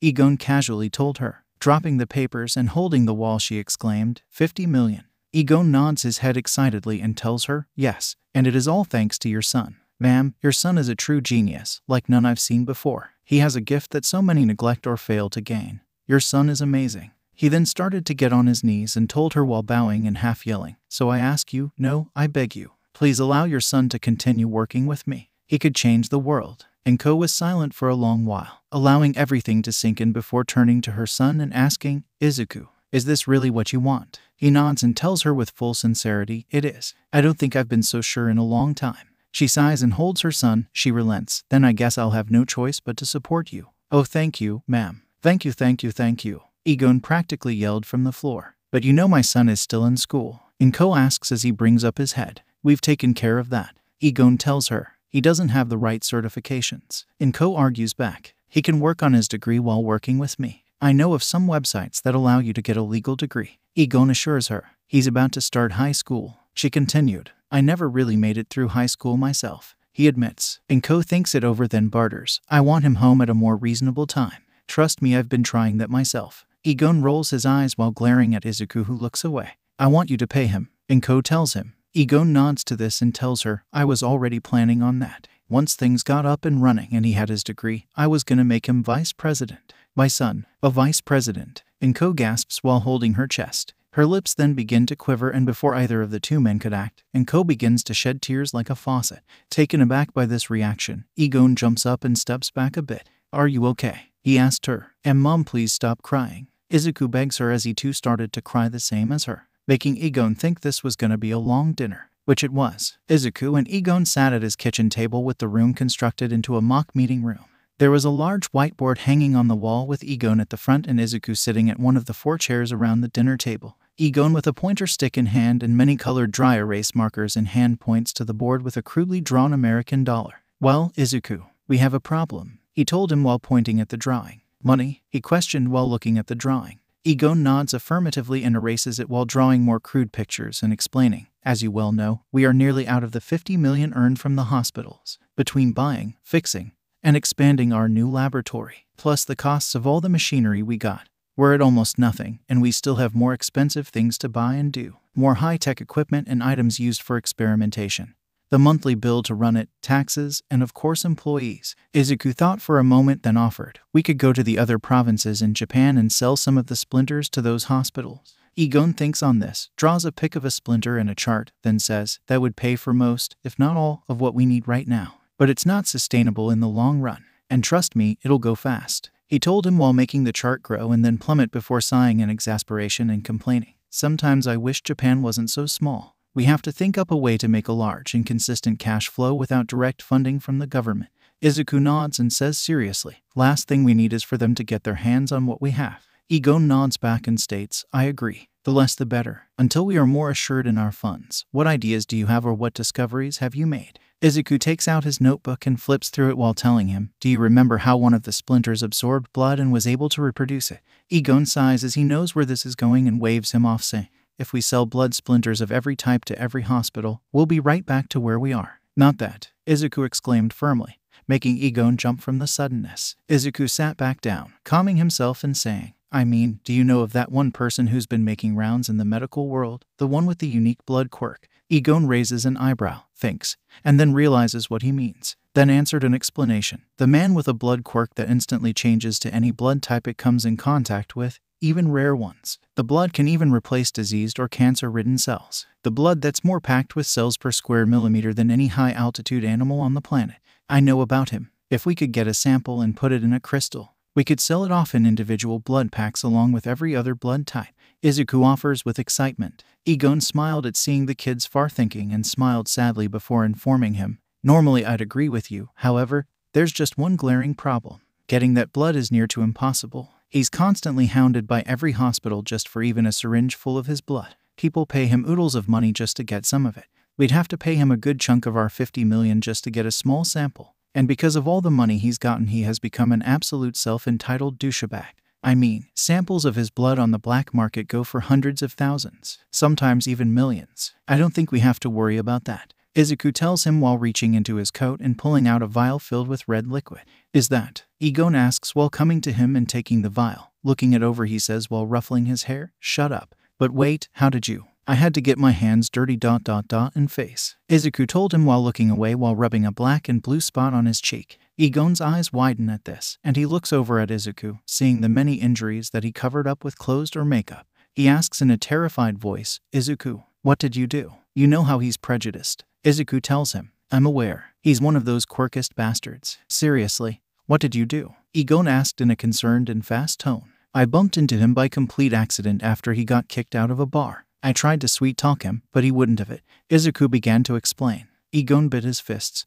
Egon casually told her. Dropping the papers and holding the wall she exclaimed, "50 million. Egon nods his head excitedly and tells her, "Yes, and it is all thanks to your son. Ma'am, your son is a true genius, like none I've seen before. He has a gift that so many neglect or fail to gain. Your son is amazing." He then started to get on his knees and told her while bowing and half yelling, "So I ask you, no, I beg you, please allow your son to continue working with me. He could change the world." Inko was silent for a long while, allowing everything to sink in before turning to her son and asking, "Izuku, is this really what you want?" He nods and tells her with full sincerity, "It is. I don't think I've been so sure in a long time." She sighs and holds her son. She relents. "Then I guess I'll have no choice but to support you." "Oh, thank you, ma'am. Thank you. Egon practically yelled from the floor. "But you know my son is still in school?" Inko asks as he brings up his head. "We've taken care of that," Egon tells her. "He doesn't have the right certifications." Inko argues back. "He can work on his degree while working with me. I know of some websites that allow you to get a legal degree." Egon assures her. "He's about to start high school." She continued, "I never really made it through high school myself," he admits. Inko thinks it over then barters. "I want him home at a more reasonable time. Trust me, I've been trying that myself." Egon rolls his eyes while glaring at Izuku who looks away. "I want you to pay him," Inko tells him. Egon nods to this and tells her, "I was already planning on that. Once things got up and running and he had his degree, I was gonna make him vice president. My son, a vice president. Inko gasps while holding her chest. Her lips then begin to quiver, and before either of the two men could act, Inko begins to shed tears like a faucet. Taken aback by this reaction, Egon jumps up and steps back a bit. "Are you okay?" he asked her. "And Mom, please stop crying." Izuku begs her as he too started to cry the same as her, making Egon think this was gonna be a long dinner, which it was. Izuku and Egon sat at his kitchen table with the room constructed into a mock meeting room. There was a large whiteboard hanging on the wall with Egon at the front and Izuku sitting at one of the 4 chairs around the dinner table. Egon with a pointer stick in hand and many colored dry erase markers in hand points to the board with a crudely drawn American dollar. "Well, Izuku, we have a problem," he told him while pointing at the drawing. "Money?" he questioned while looking at the drawing. Egon nods affirmatively and erases it while drawing more crude pictures and explaining, "As you well know, we are nearly out of the 50 million earned from the hospitals. Between buying, fixing, and expanding our new laboratory, plus the costs of all the machinery we got, we're at almost nothing, and we still have more expensive things to buy and do. More high-tech equipment and items used for experimentation. The monthly bill to run it, taxes, and of course employees." Izuku thought for a moment, then offered, "We could go to the other provinces in Japan and sell some of the splinters to those hospitals." Egon thinks on this, draws a pic of a splinter and a chart, then says, "That would pay for most, if not all, of what we need right now. But it's not sustainable in the long run. And trust me, it'll go fast," he told him while making the chart grow and then plummet before sighing in exasperation and complaining, "Sometimes I wish Japan wasn't so small. We have to think up a way to make a large and consistent cash flow without direct funding from the government." Izuku nods and says seriously, "Last thing we need is for them to get their hands on what we have." Egon nods back and states, "I agree. The less the better. Until we are more assured in our funds. What ideas do you have or what discoveries have you made?" Izuku takes out his notebook and flips through it while telling him, "Do you remember how one of the splinters absorbed blood and was able to reproduce it?" Egon sighs as he knows where this is going and waves him off, saying, "If we sell blood splinters of every type to every hospital, we'll be right back to where we are." "Not that," Izuku exclaimed firmly, making Egon jump from the suddenness. Izuku sat back down, calming himself and saying, "I mean, do you know of that one person who's been making rounds in the medical world, the one with the unique blood quirk?" Egon raises an eyebrow, thinks, and then realizes what he means. Then answered an explanation. "The man with a blood quirk that instantly changes to any blood type it comes in contact with, even rare ones. The blood can even replace diseased or cancer-ridden cells. The blood that's more packed with cells per square millimeter than any high-altitude animal on the planet. I know about him. If we could get a sample and put it in a crystal, we could sell it off in individual blood packs along with every other blood type." Izuku offers with excitement. Egon smiled at seeing the kid's far-thinking and smiled sadly before informing him, "Normally I'd agree with you, however, there's just one glaring problem. Getting that blood is near to impossible. He's constantly hounded by every hospital just for even a syringe full of his blood. People pay him oodles of money just to get some of it. We'd have to pay him a good chunk of our 50 million just to get a small sample. And because of all the money he's gotten, he has become an absolute self-entitled douchebag. I mean, samples of his blood on the black market go for hundreds of thousands, sometimes even millions. I don't think we have to worry about that," Izuku tells him while reaching into his coat and pulling out a vial filled with red liquid. "Is that?" Egon asks while coming to him and taking the vial. Looking it over, he says while ruffling his hair, "Shut up. But wait, how did you?" "I had to get my hands dirty ... and face," Izuku told him while looking away while rubbing a black and blue spot on his cheek. Egon's eyes widen at this, and he looks over at Izuku, seeing the many injuries that he covered up with clothes or makeup. He asks in a terrified voice, "Izuku, what did you do?" "You know how he's prejudiced," Izuku tells him. "I'm aware. He's one of those quirkist bastards." "Seriously, what did you do?" Egon asked in a concerned and fast tone. "I bumped into him by complete accident after he got kicked out of a bar. I tried to sweet-talk him, but he wouldn't have it," Izuku began to explain. Egon bit his fists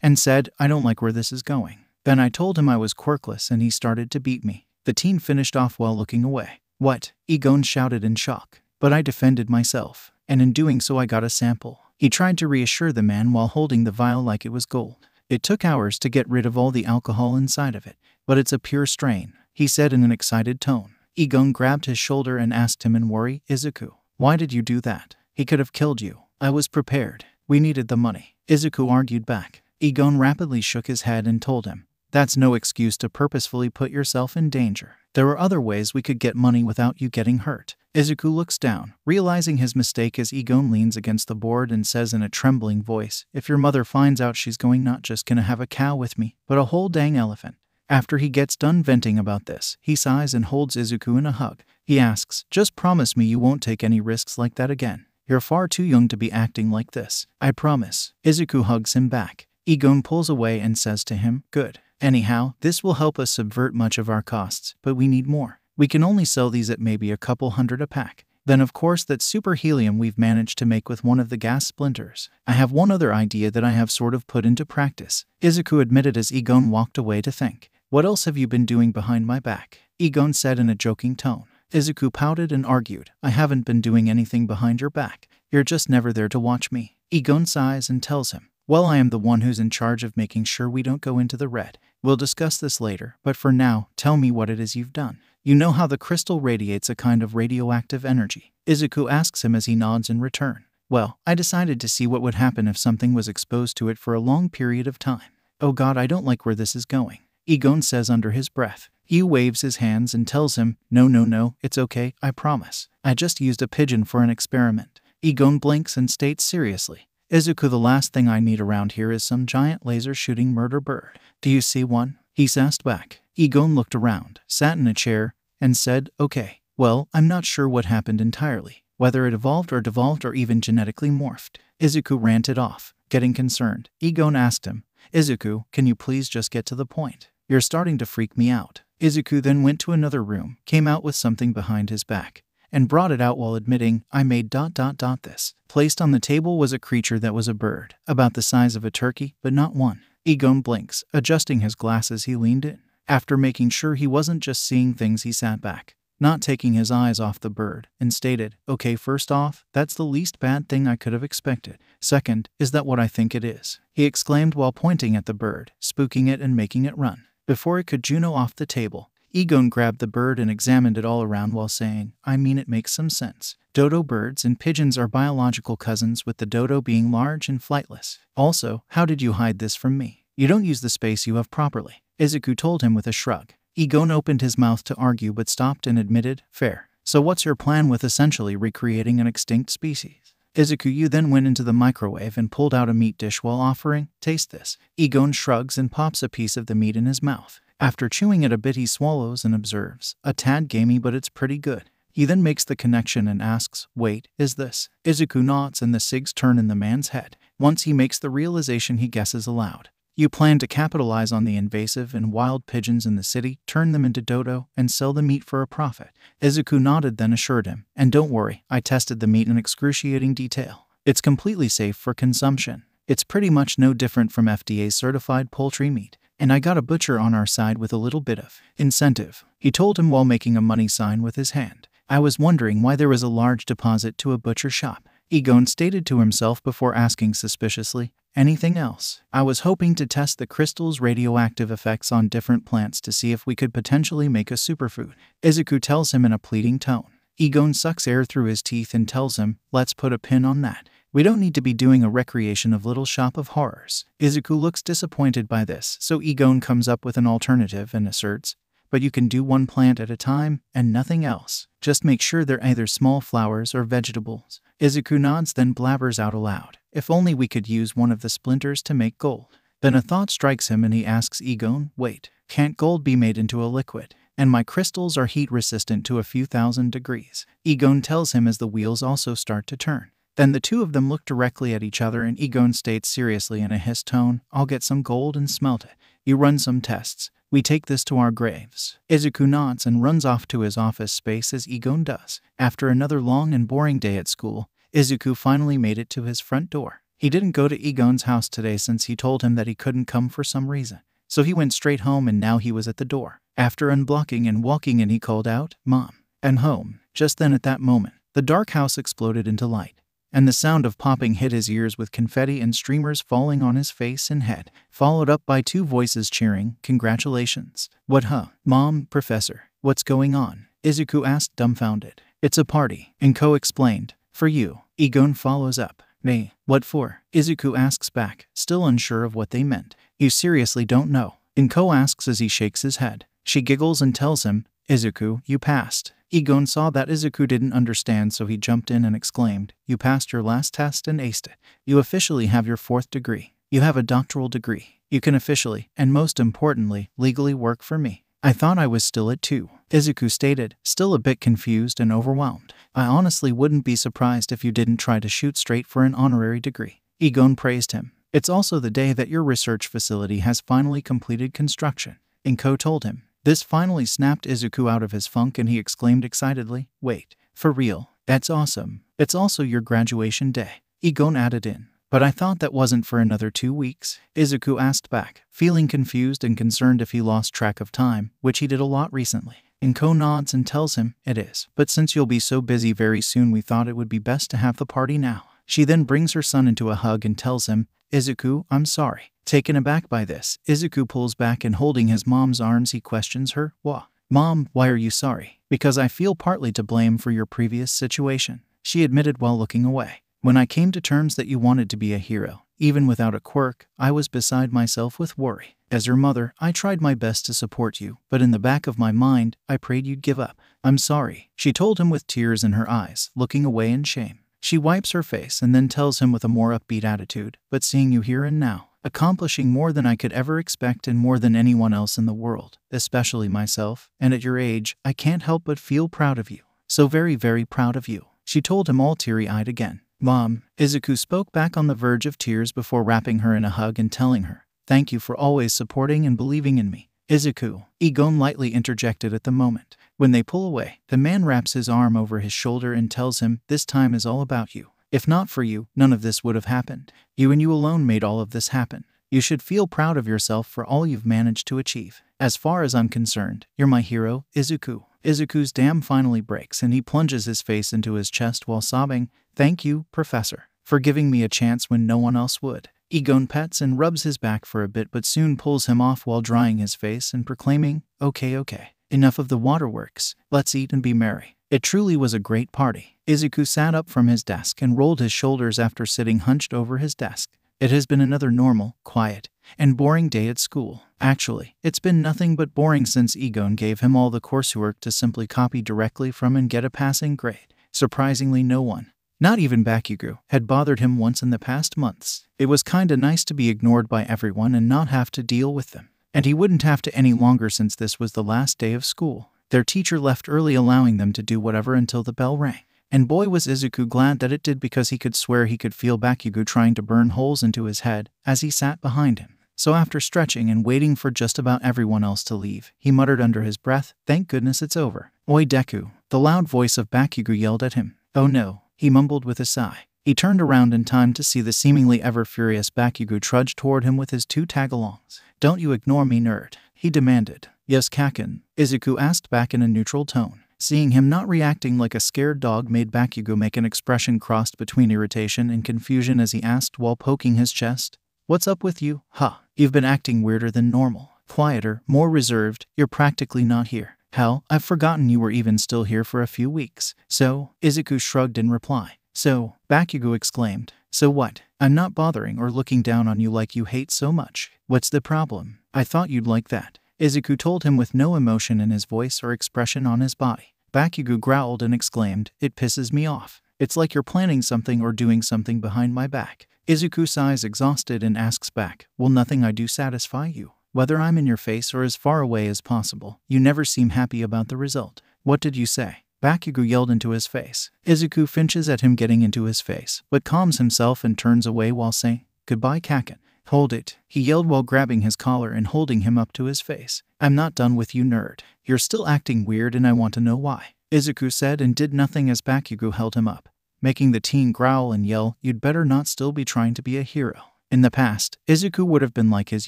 and said, "I don't like where this is going. Then I told him I was quirkless and he started to beat me." The teen finished off while looking away. "What?" Egon shouted in shock. "But I defended myself, and in doing so I got a sample." He tried to reassure the man while holding the vial like it was gold. "It took hours to get rid of all the alcohol inside of it, but it's a pure strain," he said in an excited tone. Egon grabbed his shoulder and asked him in worry, "Izuku, why did you do that? He could have killed you." "I was prepared. We needed the money," Izuku argued back. Egon rapidly shook his head and told him, "That's no excuse to purposefully put yourself in danger. There are other ways we could get money without you getting hurt." Izuku looks down, realizing his mistake as Egon leans against the board and says in a trembling voice, "If your mother finds out, she's not just gonna have a cow with me, but a whole dang elephant." After he gets done venting about this, he sighs and holds Izuku in a hug. He asks, "Just promise me you won't take any risks like that again. You're far too young to be acting like this." "I promise." Izuku hugs him back. Egon pulls away and says to him, "Good. Anyhow, this will help us subvert much of our costs, but we need more. We can only sell these at maybe a couple hundred a pack. Then of course that super helium we've managed to make with one of the gas splinters. I have one other idea that I have sort of put into practice," Izuku admitted as Egon walked away to think. "What else have you been doing behind my back?" Egon said in a joking tone. Izuku pouted and argued, "I haven't been doing anything behind your back. You're just never there to watch me." Egon sighs and tells him, "Well, I am the one who's in charge of making sure we don't go into the red. We'll discuss this later, but for now, tell me what it is you've done." "You know how the crystal radiates a kind of radioactive energy?" Izuku asks him as he nods in return. "Well, I decided to see what would happen if something was exposed to it for a long period of time." "Oh god, I don't like where this is going," Egon says under his breath. Yu waves his hands and tells him, No, it's okay, I promise. I just used a pigeon for an experiment." Egon blinks and states seriously, "Izuku, the last thing I need around here is some giant laser-shooting murder bird. Do you see one?" he asked back. Egon looked around, sat in a chair, and said, "Okay. Well, I'm not sure what happened entirely, whether it evolved or devolved or even genetically morphed." Izuku ranted off, getting concerned. Egon asked him, "Izuku, can you please just get to the point? You're starting to freak me out." Izuku then went to another room, came out with something behind his back, and brought it out while admitting, "I made this." Placed on the table was a creature that was a bird, about the size of a turkey, but not one. Egon blinks. Adjusting his glasses, he leaned in. After making sure he wasn't just seeing things, he sat back, not taking his eyes off the bird, and stated, "Okay, first off, that's the least bad thing I could have expected. Second, is that what I think it is?" he exclaimed while pointing at the bird, spooking it and making it run. Before it could Juno off the table, Egon grabbed the bird and examined it all around while saying, "I mean, it makes some sense. Dodo birds and pigeons are biological cousins, with the dodo being large and flightless. Also, how did you hide this from me? You don't use the space you have properly," Izuku told him with a shrug. Egon opened his mouth to argue but stopped and admitted, "Fair. So what's your plan with essentially recreating an extinct species?" Izuku then went into the microwave and pulled out a meat dish while offering, "Taste this." Egon shrugs and pops a piece of the meat in his mouth. After chewing it a bit, he swallows and observes, "A tad gamey, but it's pretty good." He then makes the connection and asks, "Wait, is this?" Izuku nods and the cigs turn in the man's head. Once he makes the realization, he guesses aloud. "You plan to capitalize on the invasive and wild pigeons in the city, turn them into dodo, and sell the meat for a profit." Izuku nodded, then assured him, "And don't worry, I tested the meat in excruciating detail. It's completely safe for consumption. It's pretty much no different from FDA-certified poultry meat. And I got a butcher on our side with a little bit of incentive," he told him while making a money sign with his hand. "I was wondering why there was a large deposit to a butcher shop," Egon stated to himself before asking suspiciously, "Anything else?" "I was hoping to test the crystal's radioactive effects on different plants to see if we could potentially make a superfood," Izuku tells him in a pleading tone. Egon sucks air through his teeth and tells him, "Let's put a pin on that. We don't need to be doing a recreation of Little Shop of Horrors." Izuku looks disappointed by this, so Egon comes up with an alternative and asserts, "But you can do one plant at a time, and nothing else. Just make sure they're either small flowers or vegetables." Izuku nods, then blabbers out aloud, "If only we could use one of the splinters to make gold." Then a thought strikes him and he asks Egon, "Wait, can't gold be made into a liquid? And my crystals are heat resistant to a few thousand degrees." Egon tells him as the wheels also start to turn. Then the two of them look directly at each other and Egon states seriously in a hiss tone, "I'll get some gold and smelt it. You run some tests. We take this to our graves." Izuku nods and runs off to his office space as Egon does. After another long and boring day at school, Izuku finally made it to his front door. He didn't go to Egon's house today since he told him that he couldn't come for some reason. So he went straight home and now he was at the door. After unblocking and walking in, he called out, "Mom," and home. Just then at that moment, the dark house exploded into light, and the sound of popping hit his ears with confetti and streamers falling on his face and head, followed up by two voices cheering, "Congratulations." "What Mom, Professor, what's going on?" Izuku asked dumbfounded. "It's a party," Inko explained. "For you." Egon follows up. "Me, what for?" Izuku asks back, still unsure of what they meant. "You seriously don't know?" Inko asks as he shakes his head. She giggles and tells him, "Izuku, you passed." Egon saw that Izuku didn't understand, so he jumped in and exclaimed, "You passed your last test and aced it. You officially have your 4th degree." You have a doctoral degree. You can officially, and most importantly, legally work for me. I thought I was still at 2, Izuku stated, still a bit confused and overwhelmed. I honestly wouldn't be surprised if you didn't try to shoot straight for an honorary degree. Igon praised him. It's also the day that your research facility has finally completed construction, Inko told him. This finally snapped Izuku out of his funk and he exclaimed excitedly, wait, for real? That's awesome. It's also your graduation day. Igon added in. But I thought that wasn't for another 2 weeks, Izuku asked back, feeling confused and concerned if he lost track of time, which he did a lot recently. Inko nods and tells him, it is. But since you'll be so busy very soon we thought it would be best to have the party now. She then brings her son into a hug and tells him, Izuku, I'm sorry. Taken aback by this, Izuku pulls back and holding his mom's arms he questions her, Wha? Mom, why are you sorry? Because I feel partly to blame for your previous situation, she admitted while looking away. When I came to terms that you wanted to be a hero, even without a quirk, I was beside myself with worry. As your mother, I tried my best to support you, but in the back of my mind, I prayed you'd give up. I'm sorry, she told him with tears in her eyes, looking away in shame. She wipes her face and then tells him with a more upbeat attitude, but seeing you here and now, accomplishing more than I could ever expect and more than anyone else in the world, especially myself, and at your age, I can't help but feel proud of you. So very, very proud of you, she told him all teary-eyed again. Mom, Izuku spoke back on the verge of tears before wrapping her in a hug and telling her, thank you for always supporting and believing in me. Izuku, Igon lightly interjected at the moment. When they pull away, the man wraps his arm over his shoulder and tells him, this time is all about you. If not for you, none of this would have happened. You and you alone made all of this happen. You should feel proud of yourself for all you've managed to achieve. As far as I'm concerned, you're my hero, Izuku. Izuku's dam finally breaks and he plunges his face into his chest while sobbing, thank you, Professor, for giving me a chance when no one else would. Igon pets and rubs his back for a bit but soon pulls him off while drying his face and proclaiming, okay, enough of the waterworks, let's eat and be merry. It truly was a great party. Izuku sat up from his desk and rolled his shoulders after sitting hunched over his desk. It has been another normal, quiet, and boring day at school. Actually, it's been nothing but boring since Igon gave him all the coursework to simply copy directly from and get a passing grade. Surprisingly, no one, not even Bakugo, had bothered him once in the past months. It was kinda nice to be ignored by everyone and not have to deal with them. And he wouldn't have to any longer since this was the last day of school. Their teacher left early, allowing them to do whatever until the bell rang. And boy was Izuku glad that it did, because he could swear he could feel Bakugo trying to burn holes into his head as he sat behind him. So after stretching and waiting for just about everyone else to leave, he muttered under his breath, thank goodness it's over. Oi Deku, the loud voice of Bakugo yelled at him. Oh no, he mumbled with a sigh. He turned around in time to see the seemingly ever-furious Bakugo trudge toward him with his 2 tagalongs. Don't you ignore me, nerd, he demanded. Yes, Kaken, Izuku asked back in a neutral tone. Seeing him not reacting like a scared dog made Bakugo make an expression crossed between irritation and confusion as he asked while poking his chest, what's up with you? Huh, you've been acting weirder than normal. Quieter, more reserved, you're practically not here. Hell, I've forgotten you were even still here for a few weeks. So, Izuku shrugged in reply. So, Bakugo exclaimed. So what? I'm not bothering or looking down on you like you hate so much. What's the problem? I thought you'd like that, Izuku told him with no emotion in his voice or expression on his body. Bakugo growled and exclaimed, it pisses me off. It's like you're planning something or doing something behind my back. Izuku sighs exhausted and asks back, will nothing I do satisfy you? Whether I'm in your face or as far away as possible, you never seem happy about the result. What did you say? Bakugo yelled into his face. Izuku finches at him getting into his face, but calms himself and turns away while saying, goodbye, Kaken. Hold it, he yelled while grabbing his collar and holding him up to his face. I'm not done with you, nerd. You're still acting weird and I want to know why. Izuku said and did nothing as Bakugo held him up, making the teen growl and yell, you'd better not still be trying to be a hero. In the past, Izuku would have been like his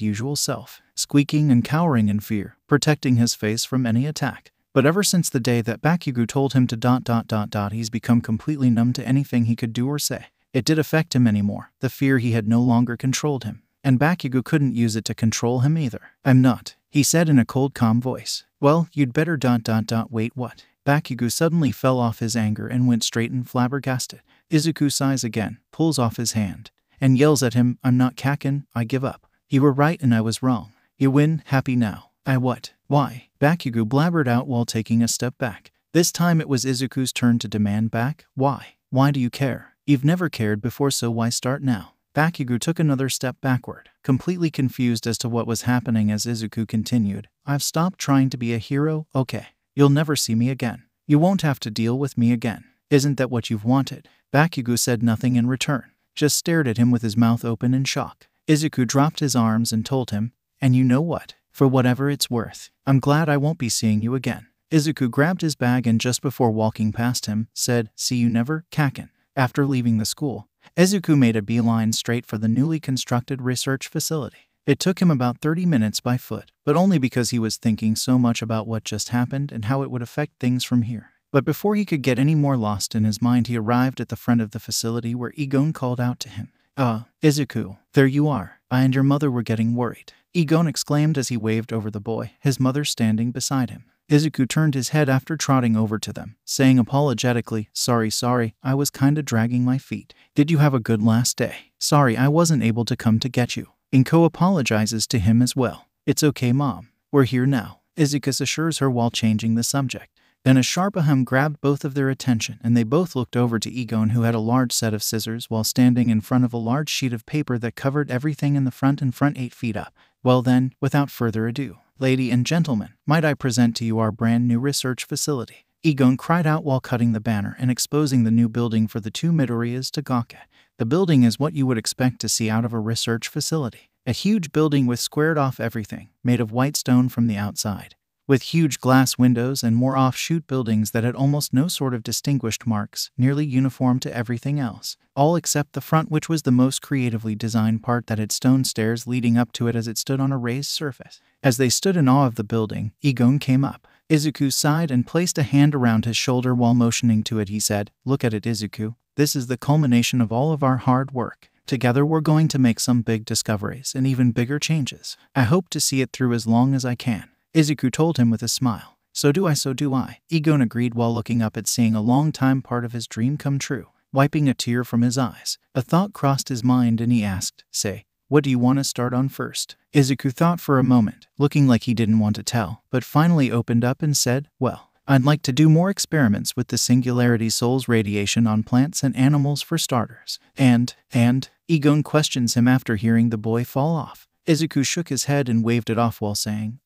usual self, squeaking and cowering in fear, protecting his face from any attack. But ever since the day that Bakugo told him to ... he's become completely numb to anything he could do or say. It did affect him anymore. The fear he had no longer controlled him. And Bakugo couldn't use it to control him either. I'm not, he said in a cold, calm voice. Well, you'd better ... wait, what? Bakugo suddenly fell off his anger and went straight and flabbergasted. Izuku sighs again, pulls off his hand, and yells at him, I'm not Kaken, I give up. You were right and I was wrong. You win, happy now. I what? Why? Bakugo blabbered out while taking a step back. This time it was Izuku's turn to demand back. Why? Why do you care? You've never cared before, so why start now? Bakugo took another step backward, completely confused as to what was happening as Izuku continued. I've stopped trying to be a hero, okay? You'll never see me again. You won't have to deal with me again. Isn't that what you've wanted? Bakugo said nothing in return, just stared at him with his mouth open in shock. Izuku dropped his arms and told him, and you know what? For whatever it's worth, I'm glad I won't be seeing you again. Izuku grabbed his bag and just before walking past him, said, see you never, Kaken. After leaving the school, Izuku made a beeline straight for the newly constructed research facility. It took him about 30 minutes by foot, but only because he was thinking so much about what just happened and how it would affect things from here. But before he could get any more lost in his mind, he arrived at the front of the facility where Egon called out to him. Izuku, there you are. I and your mother were getting worried. Egon exclaimed as he waved over the boy, his mother standing beside him. Izuku turned his head after trotting over to them, saying apologetically, sorry, I was kinda dragging my feet. Did you have a good last day? Sorry I wasn't able to come to get you. Inko apologizes to him as well. It's okay, Mom. We're here now, Izuku assures her while changing the subject. Then a sharp ahem grabbed both of their attention, and they both looked over to Egon, who had a large set of scissors while standing in front of a large sheet of paper that covered everything in the front 8 feet up. Well then, without further ado, lady and gentlemen, might I present to you our brand new research facility? Egon cried out while cutting the banner and exposing the new building for the two Midoriyas to gawk at. The building is what you would expect to see out of a research facility. A huge building with squared off everything, made of white stone from the outside, with huge glass windows and more offshoot buildings that had almost no sort of distinguished marks, nearly uniform to everything else, all except the front, which was the most creatively designed part, that had stone stairs leading up to it as it stood on a raised surface. As they stood in awe of the building, Egon came up. Izuku sighed and placed a hand around his shoulder while motioning to it. He said, look at it, Izuku. This is the culmination of all of our hard work. Together we're going to make some big discoveries and even bigger changes. I hope to see it through as long as I can. Izuku told him with a smile. So do I. Egon agreed while looking up at seeing a long-time part of his dream come true. Wiping a tear from his eyes, a thought crossed his mind and he asked, say, what do you want to start on first? Izuku thought for a moment, looking like he didn't want to tell, but finally opened up and said, well, I'd like to do more experiments with the Singularity Soul's radiation on plants and animals for starters. And, Egon questions him after hearing the boy fall off. Izuku shook his head and waved it off while saying,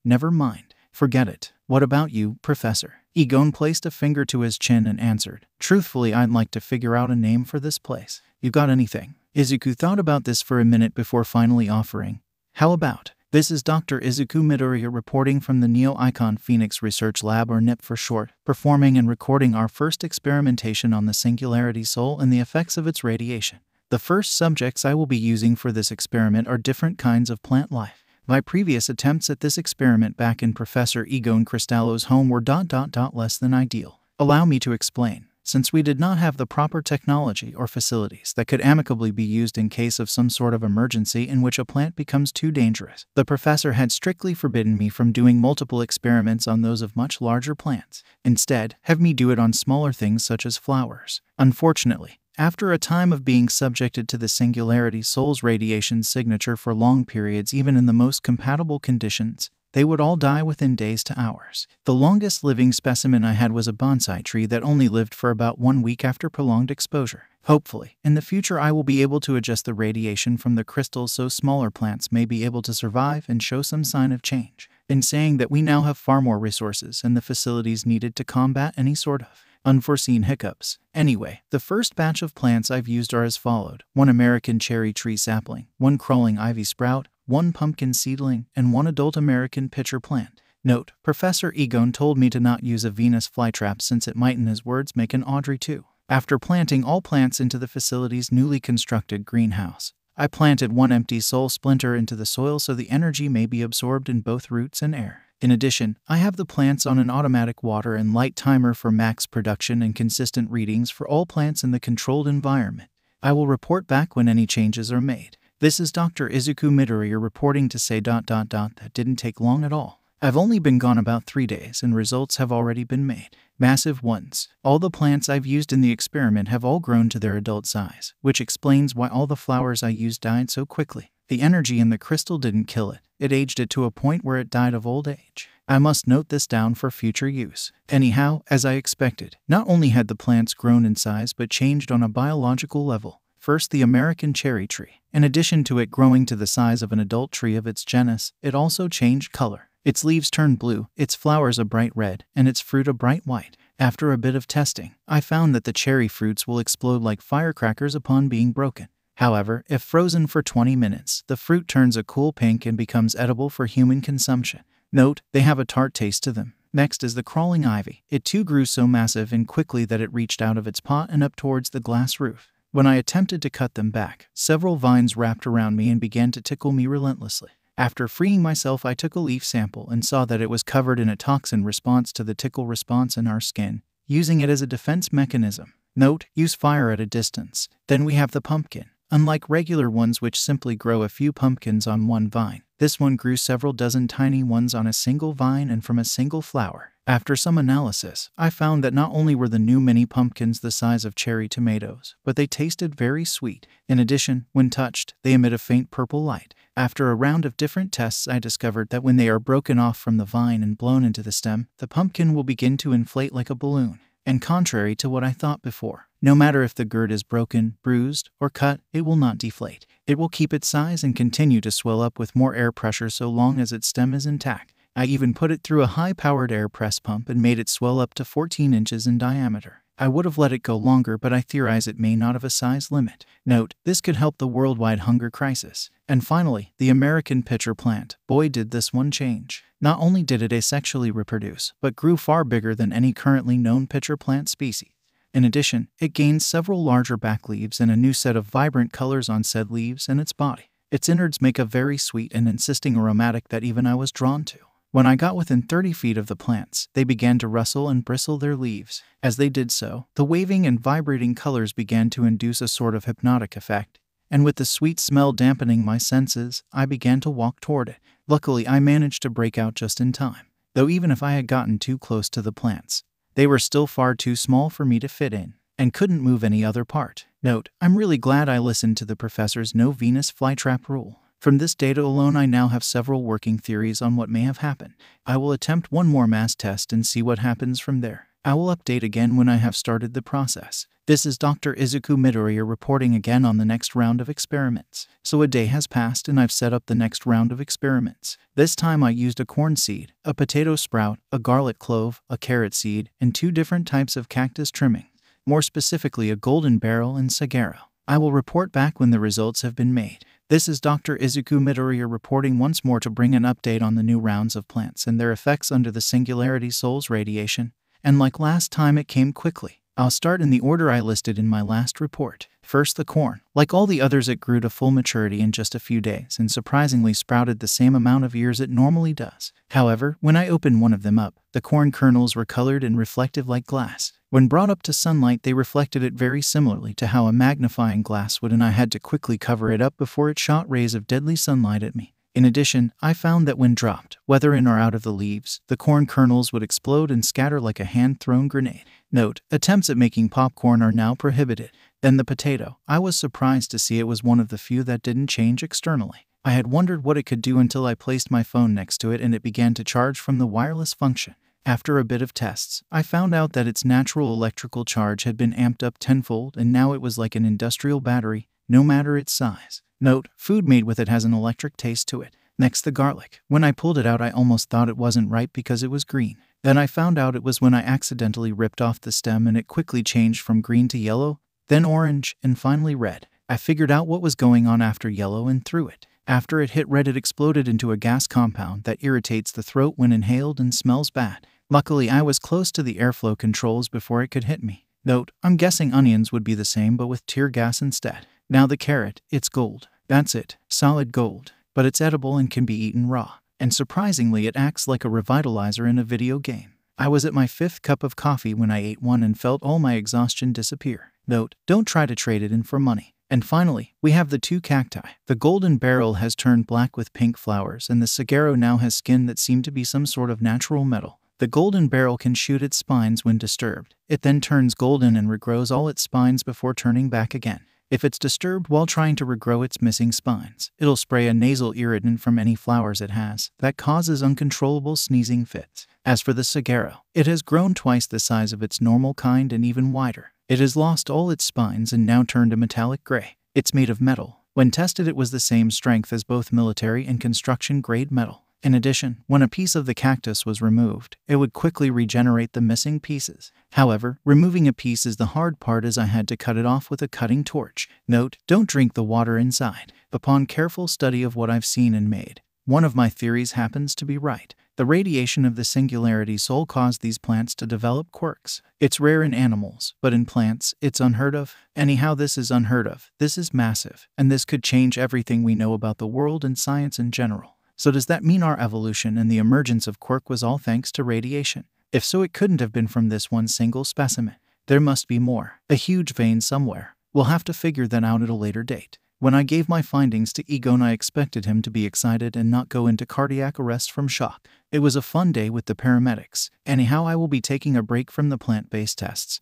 never mind. Forget it. What about you, Professor? Egon placed a finger to his chin and answered, truthfully, I'd like to figure out a name for this place. You got anything? Izuku thought about this for a minute before finally offering, how about, this is Dr. Izuku Midoriya reporting from the Neo-Icon Phoenix Research Lab, or NIP for short, performing and recording our first experimentation on the Singularity Soul and the effects of its radiation. The first subjects I will be using for this experiment are different kinds of plant life. My previous attempts at this experiment back in Professor Egon Cristallo's home were ... less than ideal. Allow me to explain. Since we did not have the proper technology or facilities that could amicably be used in case of some sort of emergency in which a plant becomes too dangerous, the professor had strictly forbidden me from doing multiple experiments on those of much larger plants. Instead, have me do it on smaller things such as flowers. Unfortunately, after a time of being subjected to the Singularity Soul's radiation signature for long periods, even in the most compatible conditions, they would all die within days to hours. The longest living specimen I had was a bonsai tree that only lived for about 1 week after prolonged exposure. Hopefully, in the future I will be able to adjust the radiation from the crystals so smaller plants may be able to survive and show some sign of change. In saying that, we now have far more resources and the facilities needed to combat any sort of unforeseen hiccups. Anyway, the first batch of plants I've used are as followed: 1 American cherry tree sapling, 1 crawling ivy sprout, 1 pumpkin seedling, and 1 adult American pitcher plant. Note, Professor Egon told me to not use a Venus flytrap since it might, in his words, make an Audrey too. After planting all plants into the facility's newly constructed greenhouse, I planted 1 empty soul splinter into the soil so the energy may be absorbed in both roots and air. In addition, I have the plants on an automatic water and light timer for max production and consistent readings for all plants in the controlled environment. I will report back when any changes are made. This is Dr. Izuku Midoriya reporting to say ... That didn't take long at all. I've only been gone about 3 days and results have already been made. Massive ones. All the plants I've used in the experiment have all grown to their adult size, which explains why all the flowers I used died so quickly. The energy in the crystal didn't kill it. It aged it to a point where it died of old age. I must note this down for future use. Anyhow, as I expected, not only had the plants grown in size but changed on a biological level. First, the American cherry tree. In addition to it growing to the size of an adult tree of its genus, it also changed color. Its leaves turned blue, its flowers a bright red, and its fruit a bright white. After a bit of testing, I found that the cherry fruits will explode like firecrackers upon being broken. However, if frozen for 20 minutes, the fruit turns a cool pink and becomes edible for human consumption. Note, they have a tart taste to them. Next is the crawling ivy. It too grew so massive and quickly that it reached out of its pot and up towards the glass roof. When I attempted to cut them back, several vines wrapped around me and began to tickle me relentlessly. After freeing myself, I took a leaf sample and saw that it was covered in a toxin response to the tickle response in our skin, using it as a defense mechanism. Note, use fire at a distance. Then we have the pumpkin. Unlike regular ones which simply grow a few pumpkins on one vine, this one grew several dozen tiny ones on a single vine and from a single flower. After some analysis, I found that not only were the new mini pumpkins the size of cherry tomatoes, but they tasted very sweet. In addition, when touched, they emit a faint purple light. After a round of different tests, I discovered that when they are broken off from the vine and blown into the stem, the pumpkin will begin to inflate like a balloon. And contrary to what I thought before, no matter if the gourd is broken, bruised, or cut, it will not deflate. It will keep its size and continue to swell up with more air pressure so long as its stem is intact. I even put it through a high-powered air press pump and made it swell up to 14 inches in diameter. I would have let it go longer, but I theorize it may not have a size limit. Note, this could help the worldwide hunger crisis. And finally, the American pitcher plant. Boy, did this one change. Not only did it asexually reproduce, but grew far bigger than any currently known pitcher plant species. In addition, it gained several larger back leaves and a new set of vibrant colors on said leaves and its body. Its innards make a very sweet and insisting aromatic that even I was drawn to. When I got within 30 feet of the plants, they began to rustle and bristle their leaves. As they did so, the waving and vibrating colors began to induce a sort of hypnotic effect, and with the sweet smell dampening my senses, I began to walk toward it. Luckily, I managed to break out just in time, though even if I had gotten too close to the plants, they were still far too small for me to fit in, and couldn't move any other part. Note, I'm really glad I listened to the professor's no Venus flytrap rule. From this data alone, I now have several working theories on what may have happened. I will attempt one more mass test and see what happens from there. I will update again when I have started the process. This is Dr. Izuku Midoriya reporting again on the next round of experiments. So a day has passed and I've set up the next round of experiments. This time I used a corn seed, a potato sprout, a garlic clove, a carrot seed, and 2 different types of cactus trimming. More specifically, a golden beryl and saguaro. I will report back when the results have been made. This is Dr. Izuku Midoriya reporting once more to bring an update on the new rounds of plants and their effects under the Singularity Soul's radiation. And like last time, it came quickly. I'll start in the order I listed in my last report. First, the corn. Like all the others, it grew to full maturity in just a few days and surprisingly sprouted the same amount of ears it normally does. However, when I opened one of them up, the corn kernels were colored and reflective like glass. When brought up to sunlight, they reflected it very similarly to how a magnifying glass would, and I had to quickly cover it up before it shot rays of deadly sunlight at me. In addition, I found that when dropped, whether in or out of the leaves, the corn kernels would explode and scatter like a hand-thrown grenade. Note, attempts at making popcorn are now prohibited. Then the potato. I was surprised to see it was one of the few that didn't change externally. I had wondered what it could do until I placed my phone next to it and it began to charge from the wireless function. After a bit of tests, I found out that its natural electrical charge had been amped up tenfold and now it was like an industrial battery, no matter its size. Note, food made with it has an electric taste to it. Next, the garlic. When I pulled it out, I almost thought it wasn't ripe because it was green. Then I found out it was when I accidentally ripped off the stem and it quickly changed from green to yellow, then orange, and finally red. I figured out what was going on after yellow and threw it. After it hit red, it exploded into a gas compound that irritates the throat when inhaled and smells bad. Luckily, I was close to the airflow controls before it could hit me. Note, I'm guessing onions would be the same but with tear gas instead. Now the carrot, it's gold. That's it, solid gold. But it's edible and can be eaten raw. And surprisingly, it acts like a revitalizer in a video game. I was at my 5th cup of coffee when I ate one and felt all my exhaustion disappear. Note, don't try to trade it in for money. And finally, we have the 2 cacti. The golden beryl has turned black with pink flowers and the saguaro now has skin that seemed to be some sort of natural metal. The golden beryl can shoot its spines when disturbed. It then turns golden and regrows all its spines before turning back again. If it's disturbed while trying to regrow its missing spines, it'll spray a nasal irritant from any flowers it has that causes uncontrollable sneezing fits. As for the saguaro, it has grown twice the size of its normal kind and even wider. It has lost all its spines and now turned a metallic gray. It's made of metal. When tested, it was the same strength as both military and construction-grade metal. In addition, when a piece of the cactus was removed, it would quickly regenerate the missing pieces. However, removing a piece is the hard part, as I had to cut it off with a cutting torch. Note: don't drink the water inside. Upon careful study of what I've seen and made, one of my theories happens to be right. The radiation of the Singularity Soul caused these plants to develop quirks. It's rare in animals, but in plants, it's unheard of. Anyhow, this is unheard of. This is massive, and this could change everything we know about the world and science in general. So does that mean our evolution and the emergence of quirk was all thanks to radiation? If so, it couldn't have been from this one single specimen. There must be more. A huge vein somewhere. We'll have to figure that out at a later date. When I gave my findings to Egon, I expected him to be excited and not go into cardiac arrest from shock. It was a fun day with the paramedics. Anyhow, I will be taking a break from the plant-based tests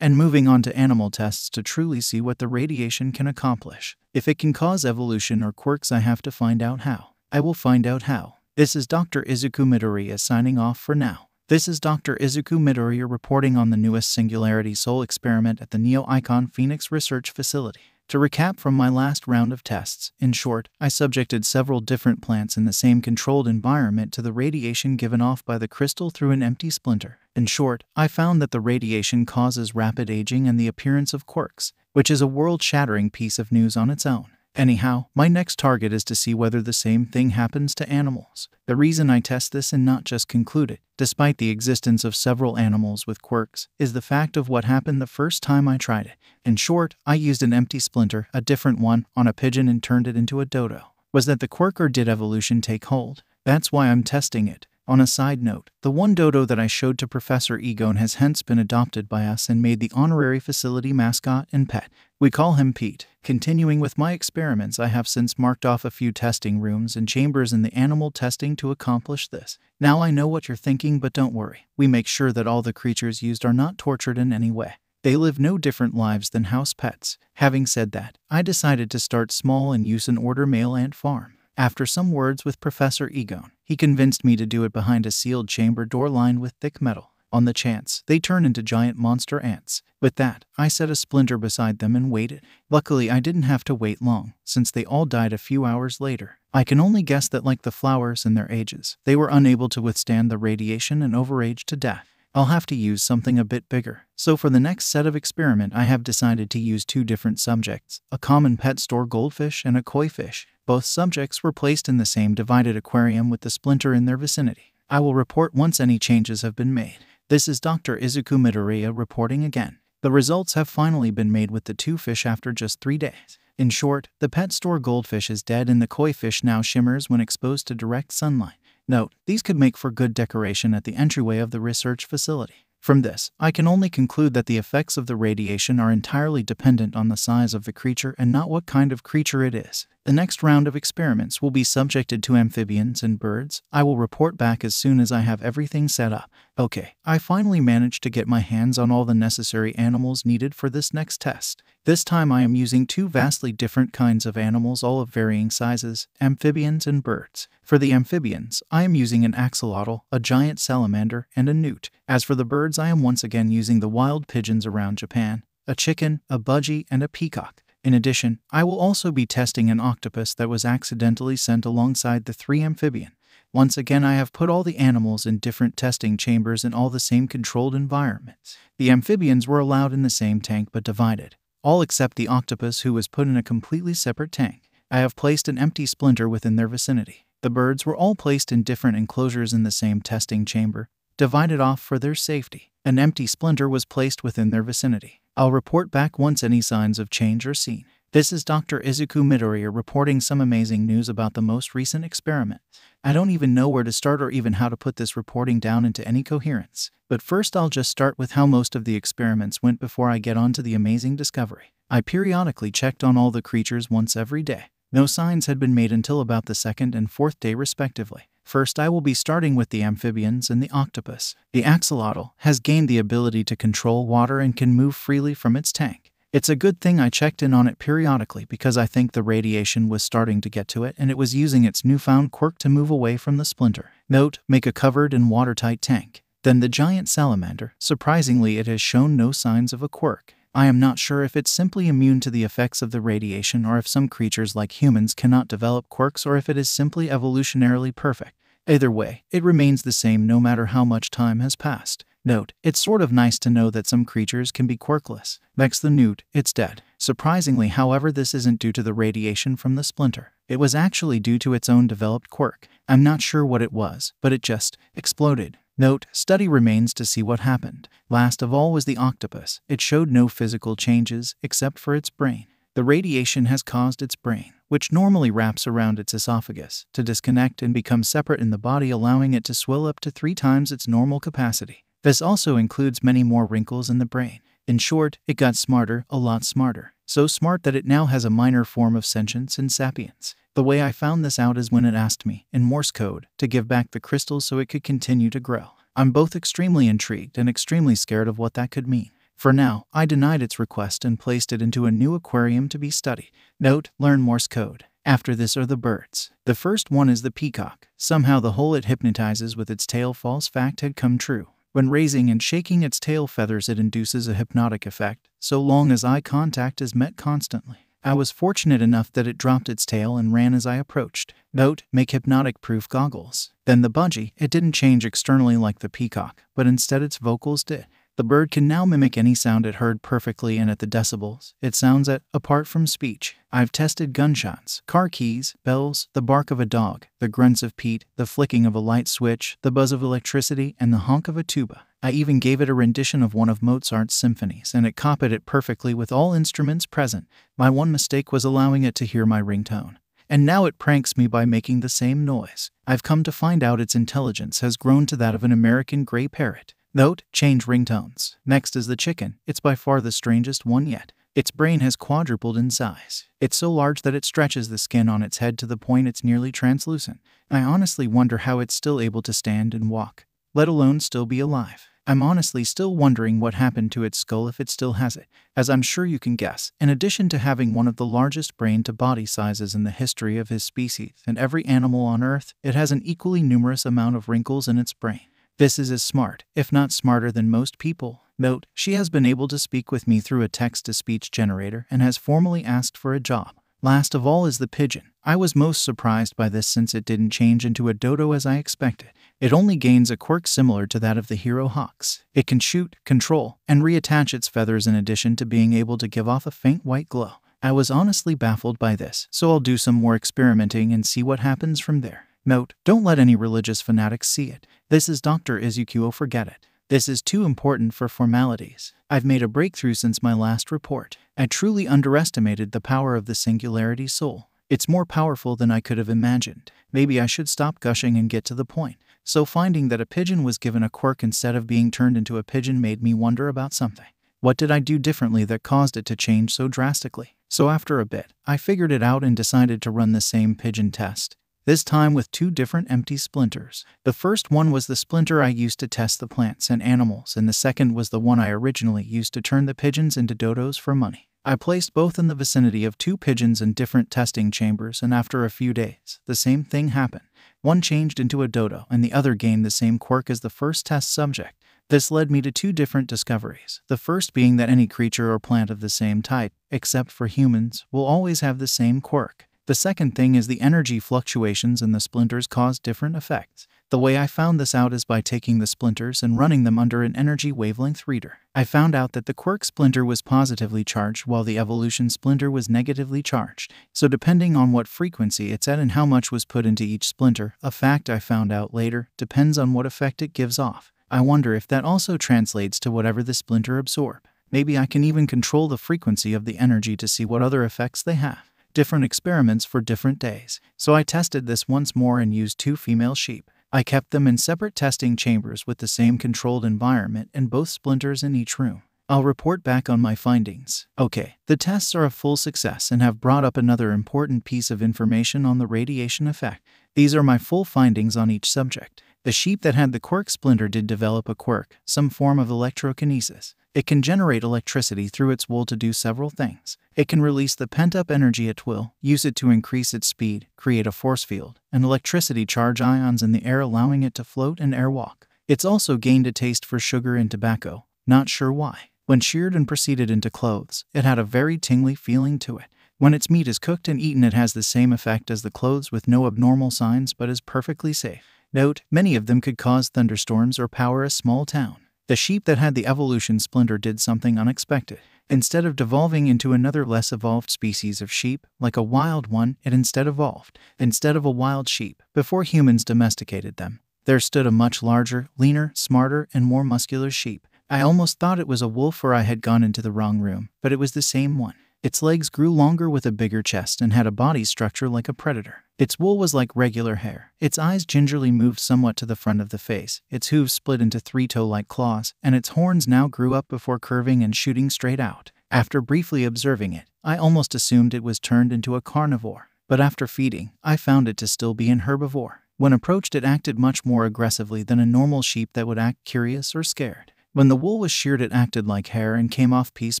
and moving on to animal tests to truly see what the radiation can accomplish. If it can cause evolution or quirks, I have to find out how. I will find out how. This is Dr. Izuku Midoriya signing off for now. This is Dr. Izuku Midoriya reporting on the newest Singularity Soul experiment at the Neo-Icon Phoenix Research Facility. To recap from my last round of tests, in short, I subjected several different plants in the same controlled environment to the radiation given off by the crystal through an empty splinter. In short, I found that the radiation causes rapid aging and the appearance of quirks, which is a world-shattering piece of news on its own. Anyhow, my next target is to see whether the same thing happens to animals. The reason I test this and not just conclude it, despite the existence of several animals with quirks, is the fact of what happened the first time I tried it. In short, I used an empty splinter, a different one, on a pigeon and turned it into a dodo. Was that the quirk, or did evolution take hold? That's why I'm testing it. On a side note, the one dodo that I showed to Professor Egon has hence been adopted by us and made the honorary facility mascot and pet. We call him Pete. Continuing with my experiments, I have since marked off a few testing rooms and chambers in the animal testing to accomplish this. Now I know what you're thinking, but don't worry. We make sure that all the creatures used are not tortured in any way. They live no different lives than house pets. Having said that, I decided to start small and use an order male ant farm. After some words with Professor Egon, he convinced me to do it behind a sealed chamber door lined with thick metal, on the chance they turn into giant monster ants. With that, I set a splinter beside them and waited. Luckily, I didn't have to wait long, since they all died a few hours later. I can only guess that, like the flowers and their ages, they were unable to withstand the radiation and overaged to death. I'll have to use something a bit bigger. So for the next set of experiment, I have decided to use two different subjects, a common pet store goldfish and a koi fish. Both subjects were placed in the same divided aquarium with the splinter in their vicinity. I will report once any changes have been made. This is Dr. Izuku Midoriya reporting again. The results have finally been made with the two fish after just 3 days. In short, the pet store goldfish is dead and the koi fish now shimmers when exposed to direct sunlight. Note, these could make for good decoration at the entryway of the research facility. From this, I can only conclude that the effects of the radiation are entirely dependent on the size of the creature and not what kind of creature it is. The next round of experiments will be subjected to amphibians and birds. I will report back as soon as I have everything set up. Okay, I finally managed to get my hands on all the necessary animals needed for this next test. This time I am using two vastly different kinds of animals, all of varying sizes, amphibians and birds. For the amphibians, I am using an axolotl, a giant salamander, and a newt. As for the birds, I am once again using the wild pigeons around Japan, a chicken, a budgie, and a peacock. In addition, I will also be testing an octopus that was accidentally sent alongside the 3 amphibian. Once again, I have put all the animals in different testing chambers in all the same controlled environments. The amphibians were allowed in the same tank but divided, all except the octopus, who was put in a completely separate tank. I have placed an empty splinter within their vicinity. The birds were all placed in different enclosures in the same testing chamber, divided off for their safety. An empty splinter was placed within their vicinity. I'll report back once any signs of change are seen. This is Dr. Izuku Midoriya reporting some amazing news about the most recent experiment. I don't even know where to start or even how to put this reporting down into any coherence. But first I'll just start with how most of the experiments went before I get on to the amazing discovery. I periodically checked on all the creatures once every day. No signs had been made until about the 2nd and 4th day respectively. First, I will be starting with the amphibians and the octopus. The axolotl has gained the ability to control water and can move freely from its tank. It's a good thing I checked in on it periodically, because I think the radiation was starting to get to it and it was using its newfound quirk to move away from the splinter. Note, make a covered and watertight tank. Then the giant salamander. Surprisingly, it has shown no signs of a quirk. I am not sure if it's simply immune to the effects of the radiation, or if some creatures like humans cannot develop quirks, or if it is simply evolutionarily perfect. Either way, it remains the same no matter how much time has passed. Note, it's sort of nice to know that some creatures can be quirkless. Next, the newt, it's dead. Surprisingly, however, this isn't due to the radiation from the splinter. It was actually due to its own developed quirk. I'm not sure what it was, but it just exploded. Note, study remains to see what happened. Last of all was the octopus. It showed no physical changes except for its brain. The radiation has caused its brain, which normally wraps around its esophagus, to disconnect and become separate in the body, allowing it to swell up to 3 times its normal capacity. This also includes many more wrinkles in the brain. In short, it got smarter, a lot smarter. So smart that it now has a minor form of sentience and sapience. The way I found this out is when it asked me, in Morse code, to give back the crystals so it could continue to grow. I'm both extremely intrigued and extremely scared of what that could mean. For now, I denied its request and placed it into a new aquarium to be studied. Note, learn Morse code. After this are the birds. The first one is the peacock. Somehow the whole it hypnotizes with its tail false fact had come true. When raising and shaking its tail feathers, it induces a hypnotic effect, so long as eye contact is met constantly. I was fortunate enough that it dropped its tail and ran as I approached. Note, make hypnotic-proof goggles. Then the budgie, it didn't change externally like the peacock, but instead its vocals did. The bird can now mimic any sound it heard perfectly and at the decibels it sounds at, apart from speech. I've tested gunshots, car keys, bells, the bark of a dog, the grunts of peat, the flicking of a light switch, the buzz of electricity, and the honk of a tuba. I even gave it a rendition of one of Mozart's symphonies, and it copied it perfectly with all instruments present. My one mistake was allowing it to hear my ringtone. And now it pranks me by making the same noise. I've come to find out its intelligence has grown to that of an American gray parrot. Note, change ringtones. Next is the chicken. It's by far the strangest one yet. Its brain has quadrupled in size. It's so large that it stretches the skin on its head to the point it's nearly translucent. I honestly wonder how it's still able to stand and walk, let alone still be alive. I'm honestly still wondering what happened to its skull if it still has it. As I'm sure you can guess, in addition to having one of the largest brain-to-body sizes in the history of his species and every animal on Earth, it has an equally numerous amount of wrinkles in its brain. This is as smart, if not smarter than most people. Note, she has been able to speak with me through a text-to-speech generator and has formally asked for a job. Last of all is the pigeon. I was most surprised by this since it didn't change into a dodo as I expected. It only gains a quirk similar to that of the hero hawks. It can shoot, control, and reattach its feathers in addition to being able to give off a faint white glow. I was honestly baffled by this, so I'll do some more experimenting and see what happens from there. Note, don't let any religious fanatics see it. This is Dr. Izukuo, forget it. This is too important for formalities. I've made a breakthrough since my last report. I truly underestimated the power of the Singularity Soul. It's more powerful than I could have imagined. Maybe I should stop gushing and get to the point. So finding that a pigeon was given a quirk instead of being turned into a pigeon made me wonder about something. What did I do differently that caused it to change so drastically? So after a bit, I figured it out and decided to run the same pigeon test. This time with 2 different empty splinters. The first one was the splinter I used to test the plants and animals, and the second was the one I originally used to turn the pigeons into dodos for money. I placed both in the vicinity of 2 pigeons in different testing chambers, and after a few days, the same thing happened. One changed into a dodo, and the other gained the same quirk as the first test subject. This led me to 2 different discoveries. The first being that any creature or plant of the same type, except for humans, will always have the same quirk. The second thing is the energy fluctuations in the splinters cause different effects. The way I found this out is by taking the splinters and running them under an energy wavelength reader. I found out that the quirk splinter was positively charged while the evolution splinter was negatively charged. So depending on what frequency it's at and how much was put into each splinter, a fact I found out later, depends on what effect it gives off. I wonder if that also translates to whatever the splinter absorb. Maybe I can even control the frequency of the energy to see what other effects they have. Different experiments for different days. So I tested this once more and used 2 female sheep. I kept them in separate testing chambers with the same controlled environment and both splinters in each room. I'll report back on my findings. Okay, the tests are a full success and have brought up another important piece of information on the radiation effect. These are my full findings on each subject. The sheep that had the quirk splinter did develop a quirk, some form of electrokinesis. It can generate electricity through its wool to do several things. It can release the pent-up energy at will, use it to increase its speed, create a force field, and electricity charge ions in the air allowing it to float and airwalk. It's also gained a taste for sugar and tobacco, not sure why. When sheared and proceeded into clothes, it had a very tingly feeling to it. When its meat is cooked and eaten, it has the same effect as the clothes with no abnormal signs but is perfectly safe. Note, many of them could cause thunderstorms or power a small town. The sheep that had the evolution splinter did something unexpected. Instead of devolving into another less evolved species of sheep, like a wild one, it instead evolved. Instead of a wild sheep, before humans domesticated them, there stood a much larger, leaner, smarter, and more muscular sheep. I almost thought it was a wolf or I had gone into the wrong room, but it was the same one. Its legs grew longer with a bigger chest and had a body structure like a predator. Its wool was like regular hair. Its eyes gingerly moved somewhat to the front of the face. Its hooves split into 3 toe-like claws, and its horns now grew up before curving and shooting straight out. After briefly observing it, I almost assumed it was turned into a carnivore. But after feeding, I found it to still be an herbivore. When approached, it acted much more aggressively than a normal sheep that would act curious or scared. When the wool was sheared, it acted like hair and came off piece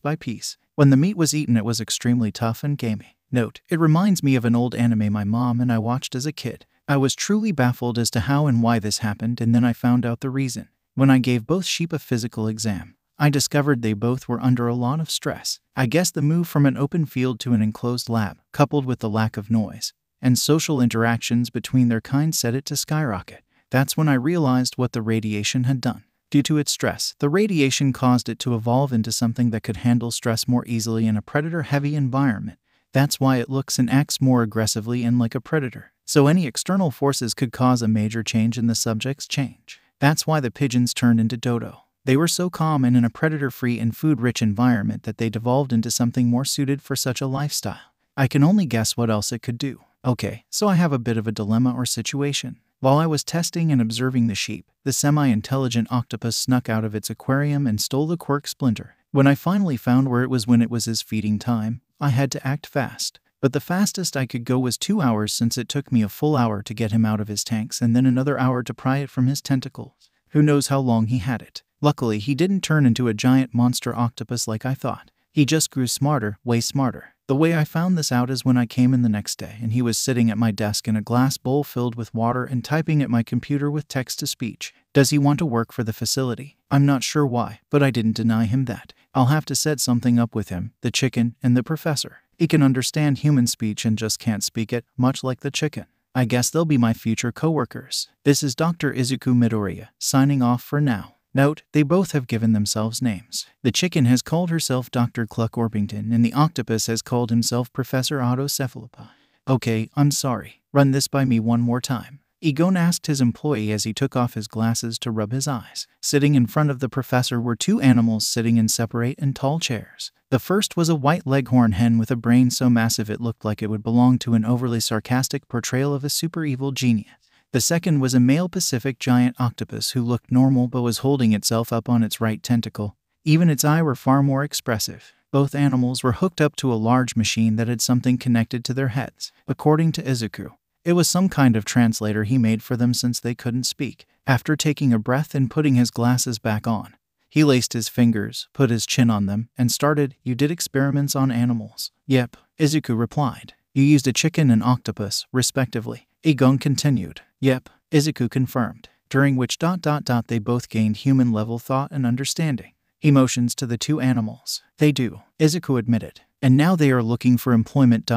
by piece. When the meat was eaten, it was extremely tough and gamey. Note, it reminds me of an old anime my mom and I watched as a kid. I was truly baffled as to how and why this happened, and then I found out the reason. When I gave both sheep a physical exam, I discovered they both were under a lot of stress. I guess the move from an open field to an enclosed lab, coupled with the lack of noise and social interactions between their kind, set it to skyrocket. That's when I realized what the radiation had done. Due to its stress, the radiation caused it to evolve into something that could handle stress more easily in a predator-heavy environment. That's why it looks and acts more aggressively and like a predator. So any external forces could cause a major change in the subject's change. That's why the pigeons turned into dodo. They were so calm and in a predator-free and food-rich environment that they devolved into something more suited for such a lifestyle. I can only guess what else it could do. Okay, so I have a bit of a dilemma or situation. While I was testing and observing the sheep, the semi-intelligent octopus snuck out of its aquarium and stole the quirk splinter. When I finally found where it was when it was his feeding time, I had to act fast. But the fastest I could go was 2 hours, since it took me a full hour to get him out of his tanks and then another hour to pry it from his tentacles. Who knows how long he had it. Luckily, he didn't turn into a giant monster octopus like I thought. He just grew smarter, way smarter. The way I found this out is when I came in the next day and he was sitting at my desk in a glass bowl filled with water and typing at my computer with text-to-speech. Does he want to work for the facility? I'm not sure why, but I didn't deny him that. I'll have to set something up with him, the chicken, and the professor. He can understand human speech and just can't speak it, much like the chicken. I guess they'll be my future co-workers. This is Dr. Izuku Midoriya, signing off for now. Note, they both have given themselves names. The chicken has called herself Dr. Cluck Orpington and the octopus has called himself Professor Otto Cephalopod. Okay, I'm sorry. Run this by me one more time. Egon asked his employee as he took off his glasses to rub his eyes. Sitting in front of the professor were 2 animals sitting in separate and tall chairs. The first was a white leghorn hen with a brain so massive it looked like it would belong to an overly sarcastic portrayal of a super evil genius. The second was a male Pacific giant octopus who looked normal but was holding itself up on its right tentacle. Even its eyes were far more expressive. Both animals were hooked up to a large machine that had something connected to their heads. According to Izuku, it was some kind of translator he made for them since they couldn't speak. After taking a breath and putting his glasses back on, he laced his fingers, put his chin on them, and started. You did experiments on animals? Yep, Izuku replied. You used a chicken and octopus, respectively. Egon continued. Yep, Izuku confirmed. During which ... they both gained human-level thought and understanding. Emotions to the 2 animals. They do, Izuku admitted. And now they are looking for employment ...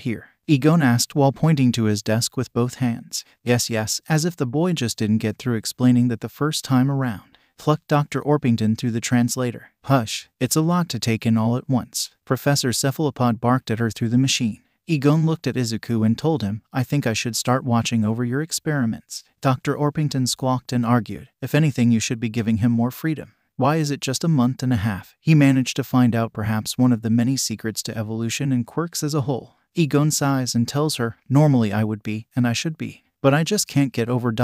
here. Egon asked while pointing to his desk with both hands. Yes, as if the boy just didn't get through explaining that the first time around. Plucked Dr. Orpington through the translator. Hush, it's a lot to take in all at once. Professor Cephalopod barked at her through the machine. Egon looked at Izuku and told him, I think I should start watching over your experiments. Dr. Orpington squawked and argued. If anything, you should be giving him more freedom. Why is it just a month and a half? He managed to find out perhaps one of the many secrets to evolution and quirks as a whole. Egon sighs and tells her, normally I would be, and I should be. But I just can't get over ...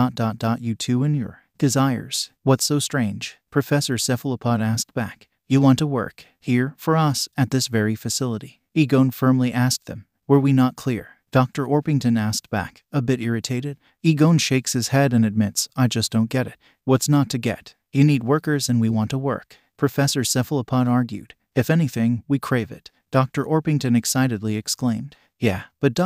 you two and your desires. What's so strange? Professor Cephalopod asked back. You want to work here, for us, at this very facility? Egon firmly asked them. Were we not clear? Dr. Orpington asked back, a bit irritated. Egon shakes his head and admits, I just don't get it. What's not to get? You need workers and we want to work. Professor Cephalopod argued. If anything, we crave it. Dr. Orpington excitedly exclaimed. Yeah, but ...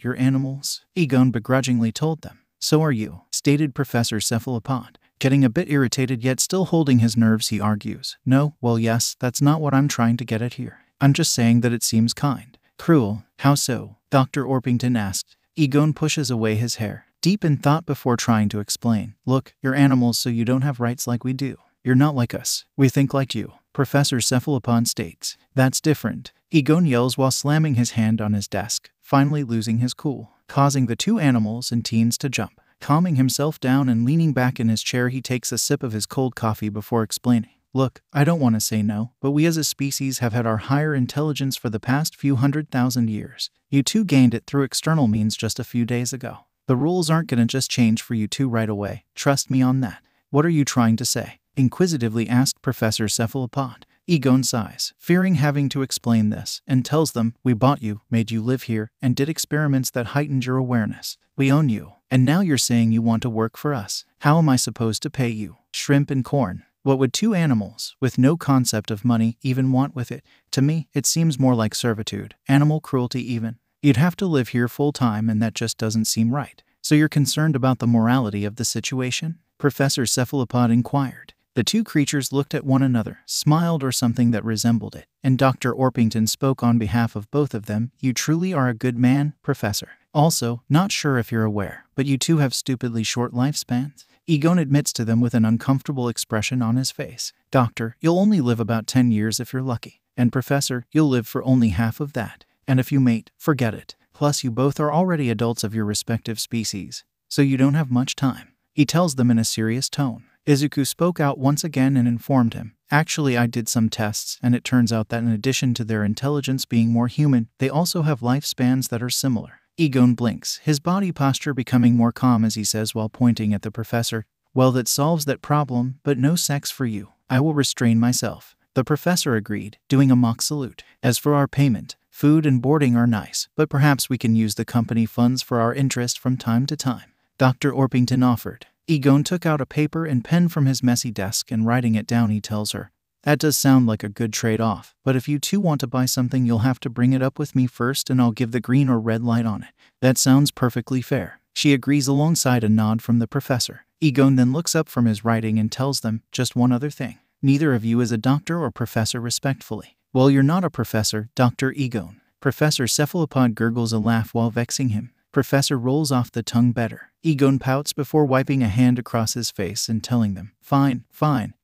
you're animals? Egon begrudgingly told them. So are you, stated Professor Cephalopod. Getting a bit irritated yet still holding his nerves, he argues. No, well yes, that's not what I'm trying to get at here. I'm just saying that it seems kind. Cruel. How so? Dr. Orpington asked. Egon pushes away his hair, deep in thought before trying to explain. Look, you're animals so you don't have rights like we do. You're not like us. We think like you. Professor Cephalopod states. That's different. Egon yells while slamming his hand on his desk, finally losing his cool, causing the two animals and teens to jump. Calming himself down and leaning back in his chair, he takes a sip of his cold coffee before explaining. Look, I don't want to say no, but we as a species have had our higher intelligence for the past few 100,000 years. You two gained it through external means just a few days ago. The rules aren't gonna just change for you two right away. Trust me on that. What are you trying to say? Inquisitively asked Professor Cephalopod. Egon sighs, fearing having to explain this, and tells them, we bought you, made you live here, and did experiments that heightened your awareness. We own you, and now you're saying you want to work for us. How am I supposed to pay you? Shrimp and corn. What would two animals, with no concept of money, even want with it? To me, it seems more like servitude, animal cruelty even. You'd have to live here full-time and that just doesn't seem right. So you're concerned about the morality of the situation? Professor Cephalopod inquired. The two creatures looked at one another, smiled or something that resembled it, and Dr. Orpington spoke on behalf of both of them. You truly are a good man, Professor. Also, not sure if you're aware, but you two have stupidly short lifespans. Egon admits to them with an uncomfortable expression on his face. Doctor, you'll only live about 10 years if you're lucky. And Professor, you'll live for only half of that. And if you mate, forget it. Plus you both are already adults of your respective species, so you don't have much time. He tells them in a serious tone. Izuku spoke out once again and informed him. Actually, I did some tests, and it turns out that in addition to their intelligence being more human, they also have lifespans that are similar. Egon blinks, his body posture becoming more calm as he says while pointing at the professor, well, that solves that problem, but no sex for you. I will restrain myself. The professor agreed, doing a mock salute. As for our payment, food and boarding are nice, but perhaps we can use the company funds for our interest from time to time. Dr. Orpington offered. Egon took out a paper and pen from his messy desk and writing it down he tells her, that does sound like a good trade-off, but if you two want to buy something you'll have to bring it up with me first and I'll give the green or red light on it. That sounds perfectly fair. She agrees alongside a nod from the professor. Egon then looks up from his writing and tells them, just one other thing. Neither of you is a doctor or professor respectfully. Well, you're not a professor, Dr. Egon. Professor Cephalopod gurgles a laugh while vexing him. Professor rolls off the tongue better. Egon pouts before wiping a hand across his face and telling them, fine, fine.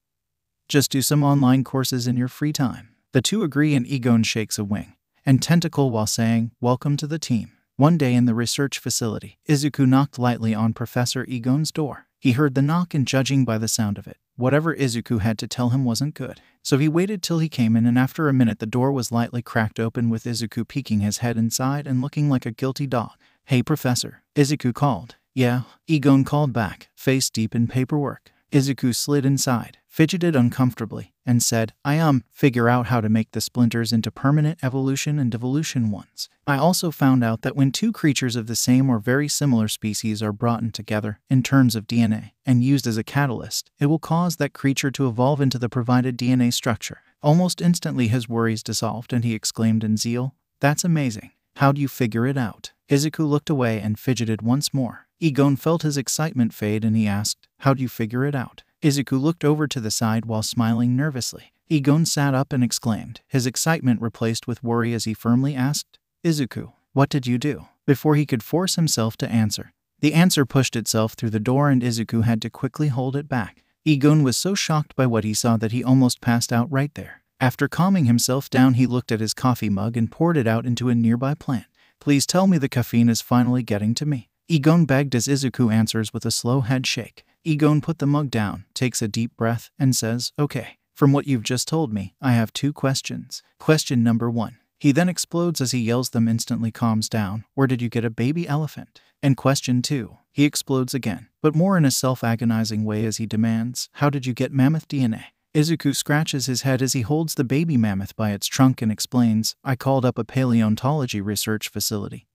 Just do some online courses in your free time. The two agree and Egon shakes a wing and tentacle while saying, welcome to the team. One day in the research facility, Izuku knocked lightly on Professor Egon's door. He heard the knock and judging by the sound of it, whatever Izuku had to tell him wasn't good. So he waited till he came in and after a minute the door was lightly cracked open with Izuku peeking his head inside and looking like a guilty dog. Hey Professor, Izuku called. Yeah, Egon called back, face deep in paperwork. Izuku slid inside, fidgeted uncomfortably, and said, figure out how to make the splinters into permanent evolution and devolution ones. I also found out that when two creatures of the same or very similar species are brought in together, in terms of DNA, and used as a catalyst, it will cause that creature to evolve into the provided DNA structure. Almost instantly his worries dissolved and he exclaimed in zeal, that's amazing. How'd you figure it out? Izuku looked away and fidgeted once more. Egon felt his excitement fade and he asked, how'd you figure it out? Izuku looked over to the side while smiling nervously. Egon sat up and exclaimed, his excitement replaced with worry as he firmly asked, Izuku, what did you do? Before he could force himself to answer, the answer pushed itself through the door and Izuku had to quickly hold it back. Egon was so shocked by what he saw that he almost passed out right there. After calming himself down, he looked at his coffee mug and poured it out into a nearby plant. Please tell me the caffeine is finally getting to me. Egon begged as Izuku answers with a slow head shake. Egon put the mug down, takes a deep breath, and says, okay, from what you've just told me, I have 2 questions. Question number 1. He then explodes as he yells them instantly calms down, where did you get a baby elephant? And question 2. He explodes again, but more in a self-agonizing way as he demands, how did you get mammoth DNA? Izuku scratches his head as he holds the baby mammoth by its trunk and explains, I called up a paleontology research facility,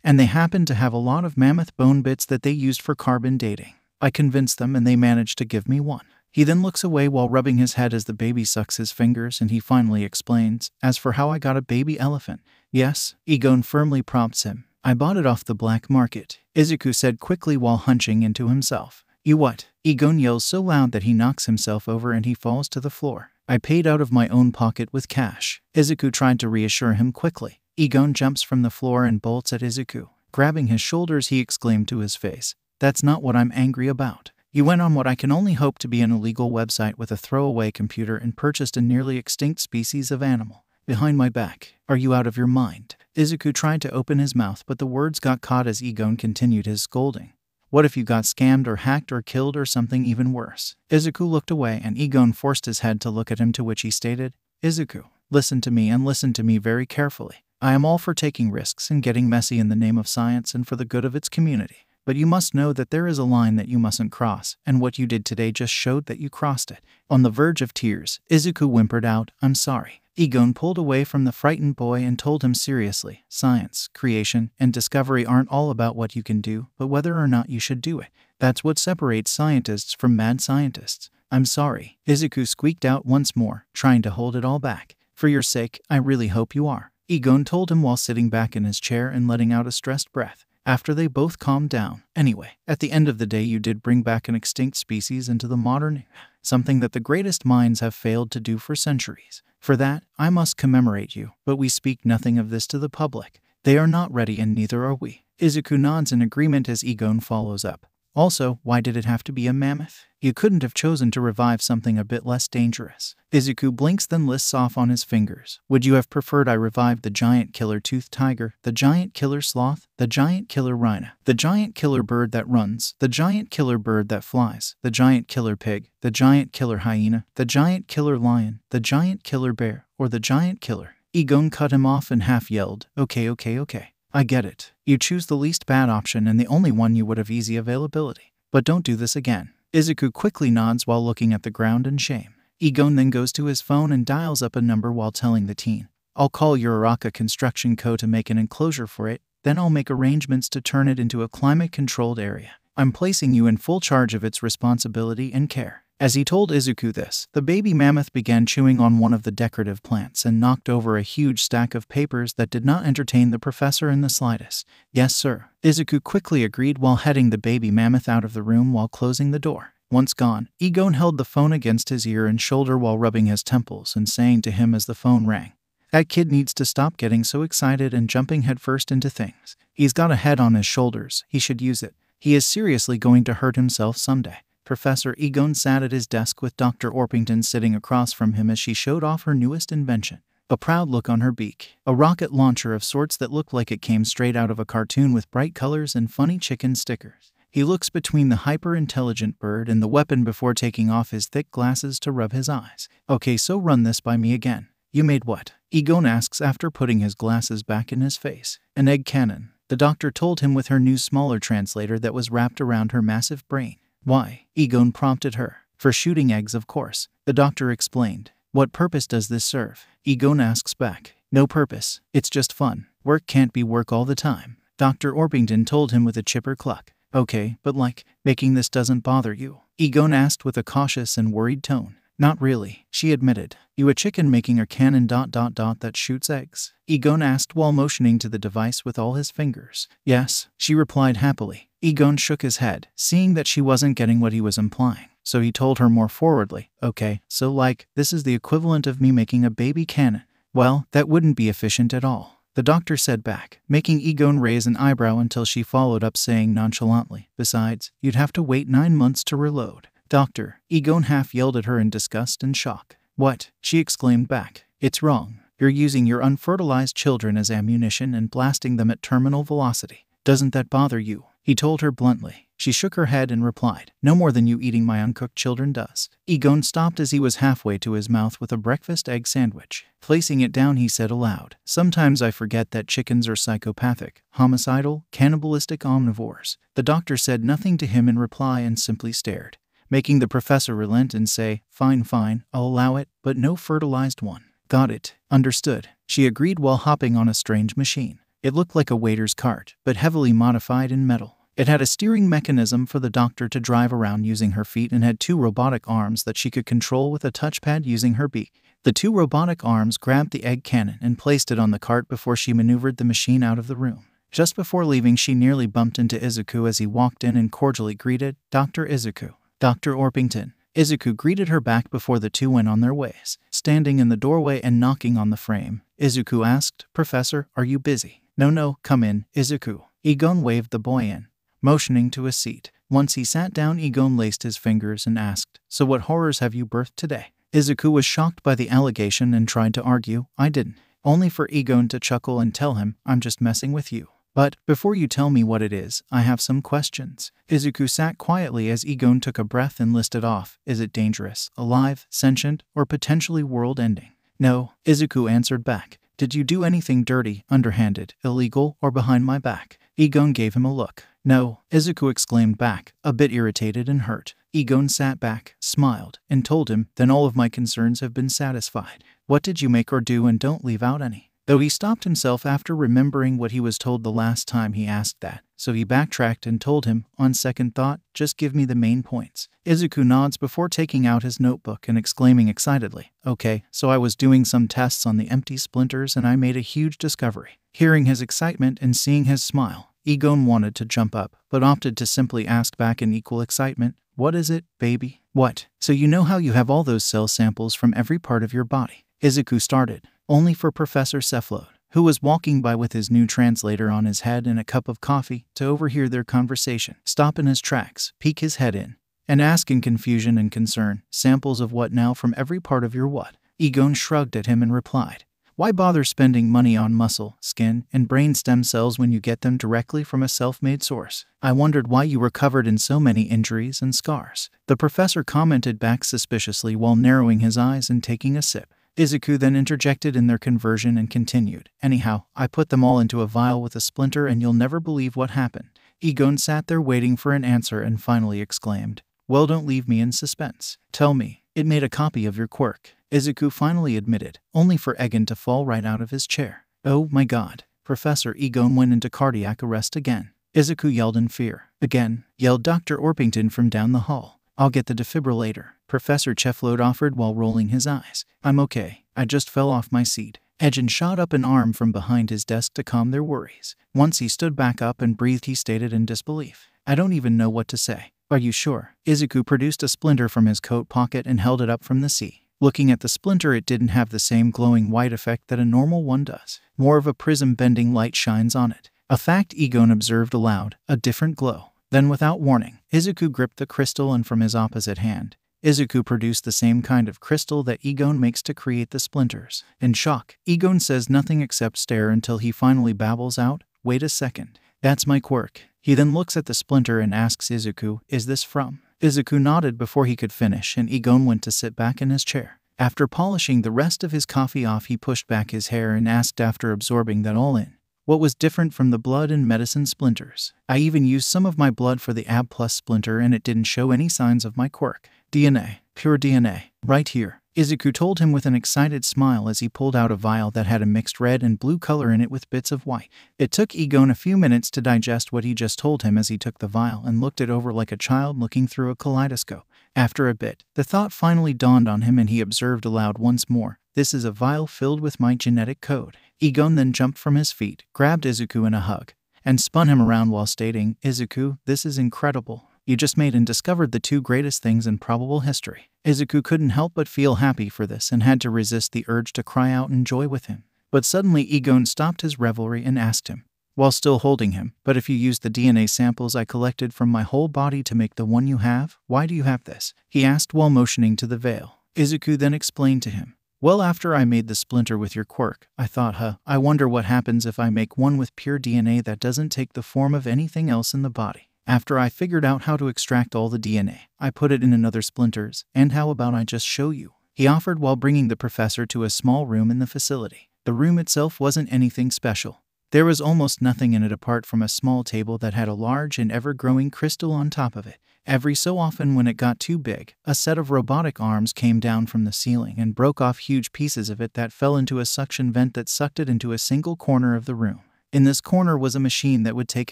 and they happened to have a lot of mammoth bone bits that they used for carbon dating. I convinced them and they managed to give me one. He then looks away while rubbing his head as the baby sucks his fingers and he finally explains, as for how I got a baby elephant. Yes, Egon firmly prompts him. I bought it off the black market, Izuku said quickly while hunching into himself. You what? Egon yells so loud that he knocks himself over and he falls to the floor. I paid out of my own pocket with cash. Izuku tried to reassure him quickly. Egon jumps from the floor and bolts at Izuku. Grabbing his shoulders, he exclaimed to his face, "That's not what I'm angry about. You went on what I can only hope to be an illegal website with a throwaway computer and purchased a nearly extinct species of animal. Behind my back. Are you out of your mind?" Izuku tried to open his mouth, but the words got caught as Egon continued his scolding. "What if you got scammed or hacked or killed or something even worse?" Izuku looked away and Egon forced his head to look at him, to which he stated, "Izuku, listen to me and listen to me very carefully. I am all for taking risks and getting messy in the name of science and for the good of its community. But you must know that there is a line that you mustn't cross, and what you did today just showed that you crossed it." On the verge of tears, Izuku whimpered out, "I'm sorry." Egon pulled away from the frightened boy and told him seriously, "Science, creation, and discovery aren't all about what you can do, but whether or not you should do it. That's what separates scientists from mad scientists." "I'm sorry," Izuku squeaked out once more, trying to hold it all back. "For your sake, I really hope you are," Egon told him while sitting back in his chair and letting out a stressed breath. After they both calmed down, "Anyway, at the end of the day you did bring back an extinct species into the modern era, something that the greatest minds have failed to do for centuries. For that, I must commemorate you, but we speak nothing of this to the public. They are not ready and neither are we." Izuku nods in agreement as Egon follows up. "Also, why did it have to be a mammoth? You couldn't have chosen to revive something a bit less dangerous." Izuku blinks, then lists off on his fingers. "Would you have preferred I revived the giant killer-toothed tiger, the giant killer sloth, the giant killer rhino, the giant killer bird that runs, the giant killer bird that flies, the giant killer pig, the giant killer hyena, the giant killer lion, the giant killer bear, or the giant killer?" Egon cut him off and half yelled, Okay. I get it. You choose the least bad option and the only one you would have easy availability. But don't do this again." Izuku quickly nods while looking at the ground in shame. Egon then goes to his phone and dials up a number while telling the teen, "I'll call your Araka Construction Co. to make an enclosure for it, then I'll make arrangements to turn it into a climate-controlled area. I'm placing you in full charge of its responsibility and care." As he told Izuku this, the baby mammoth began chewing on one of the decorative plants and knocked over a huge stack of papers that did not entertain the professor in the slightest. "Yes, sir," Izuku quickly agreed while heading the baby mammoth out of the room while closing the door. Once gone, Egon held the phone against his ear and shoulder while rubbing his temples and saying to him as the phone rang, "That kid needs to stop getting so excited and jumping headfirst into things. He's got a head on his shoulders, he should use it. He is seriously going to hurt himself someday." Professor Egon sat at his desk with Dr. Orpington sitting across from him as she showed off her newest invention, a proud look on her beak, a rocket launcher of sorts that looked like it came straight out of a cartoon with bright colors and funny chicken stickers. He looks between the hyper-intelligent bird and the weapon before taking off his thick glasses to rub his eyes. "Okay, so run this by me again. You made what?" Egon asks after putting his glasses back in his face. "An egg cannon," the doctor told him with her new smaller translator that was wrapped around her massive brain. "Why?" Egon prompted her. "For shooting eggs, of course," the doctor explained. "What purpose does this serve?" Egon asks back. "No purpose. It's just fun. Work can't be work all the time," Dr. Orpington told him with a chipper cluck. "Okay, but making this doesn't bother you?" Egon asked with a cautious and worried tone. "Not really," she admitted. "You a chicken making a cannon ... that shoots eggs?" Egon asked while motioning to the device with all his fingers. "Yes," she replied happily. Egon shook his head, seeing that she wasn't getting what he was implying. So he told her more forwardly, "Okay, so this is the equivalent of me making a baby cannon." "Well, that wouldn't be efficient at all," the doctor said back, making Egon raise an eyebrow until she followed up saying nonchalantly, "Besides, you'd have to wait 9 months to reload." "Doctor," Egon half yelled at her in disgust and shock. "What?" she exclaimed back. "It's wrong. You're using your unfertilized children as ammunition and blasting them at terminal velocity. Doesn't that bother you?" he told her bluntly. She shook her head and replied, "No more than you eating my uncooked children does." Egon stopped as he was halfway to his mouth with a breakfast egg sandwich. Placing it down, he said aloud, "Sometimes I forget that chickens are psychopathic, homicidal, cannibalistic omnivores." The doctor said nothing to him in reply and simply stared, making the professor relent and say, Fine, I'll allow it, but no fertilized one." "Got it. Understood," she agreed while hopping on a strange machine. It looked like a waiter's cart, but heavily modified in metal. It had a steering mechanism for the doctor to drive around using her feet and had 2 robotic arms that she could control with a touchpad using her beak. The 2 robotic arms grabbed the egg cannon and placed it on the cart before she maneuvered the machine out of the room. Just before leaving, she nearly bumped into Izuku as he walked in and cordially greeted, "Dr. Izuku." "Dr. Orpington." Izuku greeted her back before the two went on their ways. Standing in the doorway and knocking on the frame, Izuku asked, "Professor, are you busy?" No, come in, Izuku." Egon waved the boy in, motioning to a seat. Once he sat down, Egon laced his fingers and asked, "So what horrors have you birthed today?" Izuku was shocked by the allegation and tried to argue, "I didn't." Only for Egon to chuckle and tell him, "I'm just messing with you. But, before you tell me what it is, I have some questions." Izuku sat quietly as Egon took a breath and listed off, "Is it dangerous, alive, sentient, or potentially world-ending?" "No," Izuku answered back. "Did you do anything dirty, underhanded, illegal, or behind my back?" Egon gave him a look. "No," Izuku exclaimed back, a bit irritated and hurt. Egon sat back, smiled, and told him, "Then all of my concerns have been satisfied. What did you make or do, and don't leave out any?" Though he stopped himself after remembering what he was told the last time he asked that, so he backtracked and told him, "On second thought, just give me the main points." Izuku nods before taking out his notebook and exclaiming excitedly, "Okay, so I was doing some tests on the empty splinters and I made a huge discovery." Hearing his excitement and seeing his smile, Egon wanted to jump up, but opted to simply ask back in equal excitement, "What is it, baby?" "What? So you know how you have all those cell samples from every part of your body?" Izuku started, only for Professor Cephalode, who was walking by with his new translator on his head and a cup of coffee, to overhear their conversation, stop in his tracks, peek his head in, and ask in confusion and concern, "Samples of what now from every part of your what?" Egon shrugged at him and replied, "Why bother spending money on muscle, skin, and brain stem cells when you get them directly from a self-made source? I wondered why you were covered in so many injuries and scars." The professor commented back suspiciously while narrowing his eyes and taking a sip. Izuku then interjected in their conversion and continued, "Anyhow, I put them all into a vial with a splinter and you'll never believe what happened." Egon sat there waiting for an answer and finally exclaimed, "Well, don't leave me in suspense. Tell me." "It made a copy of your quirk," Izuku finally admitted, only for Egon to fall right out of his chair. "Oh my god." Professor Egon went into cardiac arrest again. Izuku yelled in fear. "Again," yelled Dr. Orpington from down the hall. "I'll get the defibrillator," Professor Cephalode offered while rolling his eyes. "I'm okay. I just fell off my seat." Egon shot up an arm from behind his desk to calm their worries. Once he stood back up and breathed, he stated in disbelief, "I don't even know what to say." "Are you sure?" Izuku produced a splinter from his coat pocket and held it up from the sea. Looking at the splinter, it didn't have the same glowing white effect that a normal one does. More of a prism-bending light shines on it. A fact Egon observed aloud, a different glow. Then without warning, Izuku gripped the crystal and from his opposite hand, Izuku produced the same kind of crystal that Egon makes to create the splinters. In shock, Egon says nothing except stare until he finally babbles out, "Wait a second. That's my quirk." He then looks at the splinter and asks Izuku, "Is this from?" Izuku nodded before he could finish and Egon went to sit back in his chair. After polishing the rest of his coffee off, he pushed back his hair and asked after absorbing that all in, "What was different from the blood and medicine splinters? I even used some of my blood for the AB Plus splinter and it didn't show any signs of my quirk. DNA, pure DNA, right here." Izuku told him with an excited smile as he pulled out a vial that had a mixed red and blue color in it with bits of white. It took Egon a few minutes to digest what he just told him as he took the vial and looked it over like a child looking through a kaleidoscope. After a bit, the thought finally dawned on him and he observed aloud once more, "This is a vial filled with my genetic code." Egon then jumped from his feet, grabbed Izuku in a hug, and spun him around while stating, "Izuku, this is incredible. You just made and discovered the two greatest things in probable history." Izuku couldn't help but feel happy for this and had to resist the urge to cry out in joy with him. But suddenly Egon stopped his revelry and asked him, while still holding him, "But if you used the DNA samples I collected from my whole body to make the one you have, why do you have this?" he asked while motioning to the veil. Izuku then explained to him, "Well, after I made the splinter with your quirk, I thought, I wonder what happens if I make one with pure DNA that doesn't take the form of anything else in the body. After I figured out how to extract all the DNA, I put it in another splinters, and how about I just show you?" he offered while bringing the professor to a small room in the facility. The room itself wasn't anything special. There was almost nothing in it apart from a small table that had a large and ever-growing crystal on top of it. Every so often when it got too big, a set of robotic arms came down from the ceiling and broke off huge pieces of it that fell into a suction vent that sucked it into a single corner of the room. In this corner was a machine that would take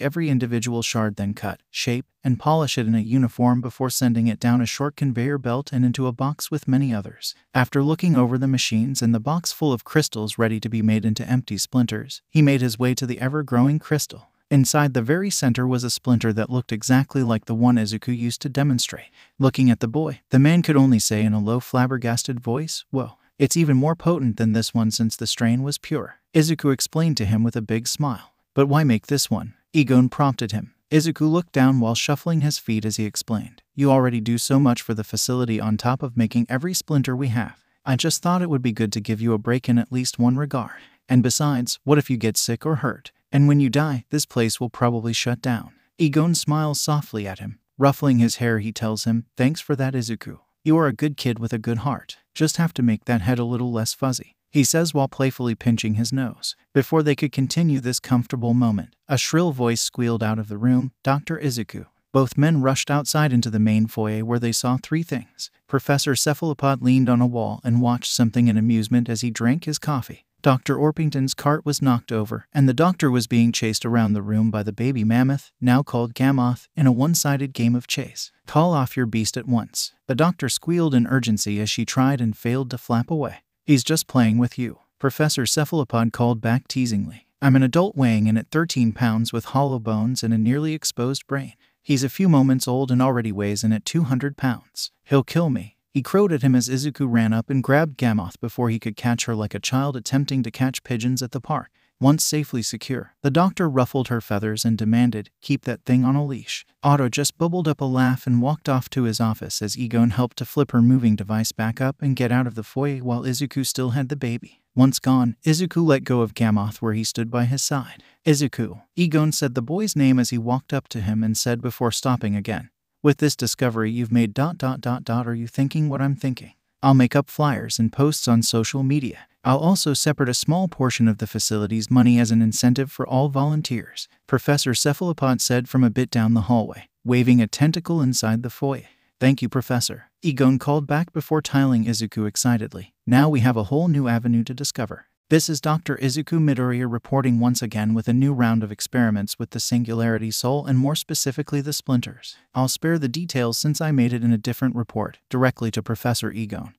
every individual shard, then cut, shape, and polish it in a uniform before sending it down a short conveyor belt and into a box with many others. After looking over the machines and the box full of crystals ready to be made into empty splinters, he made his way to the ever-growing crystal. Inside the very center was a splinter that looked exactly like the one Izuku used to demonstrate. Looking at the boy, the man could only say in a low, flabbergasted voice, "Whoa, it's even more potent than this one since the strain was pure." Izuku explained to him with a big smile. "But why make this one?" Egon prompted him. Izuku looked down while shuffling his feet as he explained. "You already do so much for the facility on top of making every splinter we have. I just thought it would be good to give you a break in at least one regard. And besides, what if you get sick or hurt? And when you die, this place will probably shut down." Egon smiles softly at him. Ruffling his hair, he tells him, "Thanks for that, Izuku. You are a good kid with a good heart. Just have to make that head a little less fuzzy," he says while playfully pinching his nose. Before they could continue this comfortable moment, a shrill voice squealed out of the room, "Dr. Izuku." Both men rushed outside into the main foyer where they saw three things. Professor Cephalopod leaned on a wall and watched something in amusement as he drank his coffee. Dr. Orpington's cart was knocked over, and the doctor was being chased around the room by the baby mammoth, now called Gamoth, in a one-sided game of chase. "Call off your beast at once." The doctor squealed in urgency as she tried and failed to flap away. "He's just playing with you," Professor Cephalopod called back teasingly. "I'm an adult weighing in at 13 pounds with hollow bones and a nearly exposed brain. He's a few moments old and already weighs in at 200 pounds. He'll kill me." He crowed at him as Izuku ran up and grabbed Gamoth before he could catch her like a child attempting to catch pigeons at the park. Once safely secure, the doctor ruffled her feathers and demanded, "Keep that thing on a leash." Otto just bubbled up a laugh and walked off to his office as Egon helped to flip her moving device back up and get out of the foyer while Izuku still had the baby. Once gone, Izuku let go of Gamoth where he stood by his side. "Izuku," Egon said the boy's name as he walked up to him and said before stopping again, "With this discovery you've made ... Are you thinking what I'm thinking? I'll make up flyers and posts on social media. I'll also separate a small portion of the facility's money as an incentive for all volunteers," Professor Cephalopod said from a bit down the hallway, waving a tentacle inside the foyer. "Thank you, Professor," Egon called back before tiling Izuku excitedly. "Now we have a whole new avenue to discover." This is Dr. Izuku Midoriya reporting once again with a new round of experiments with the Singularity Soul and more specifically the splinters. I'll spare the details since I made it in a different report, directly to Professor Egon.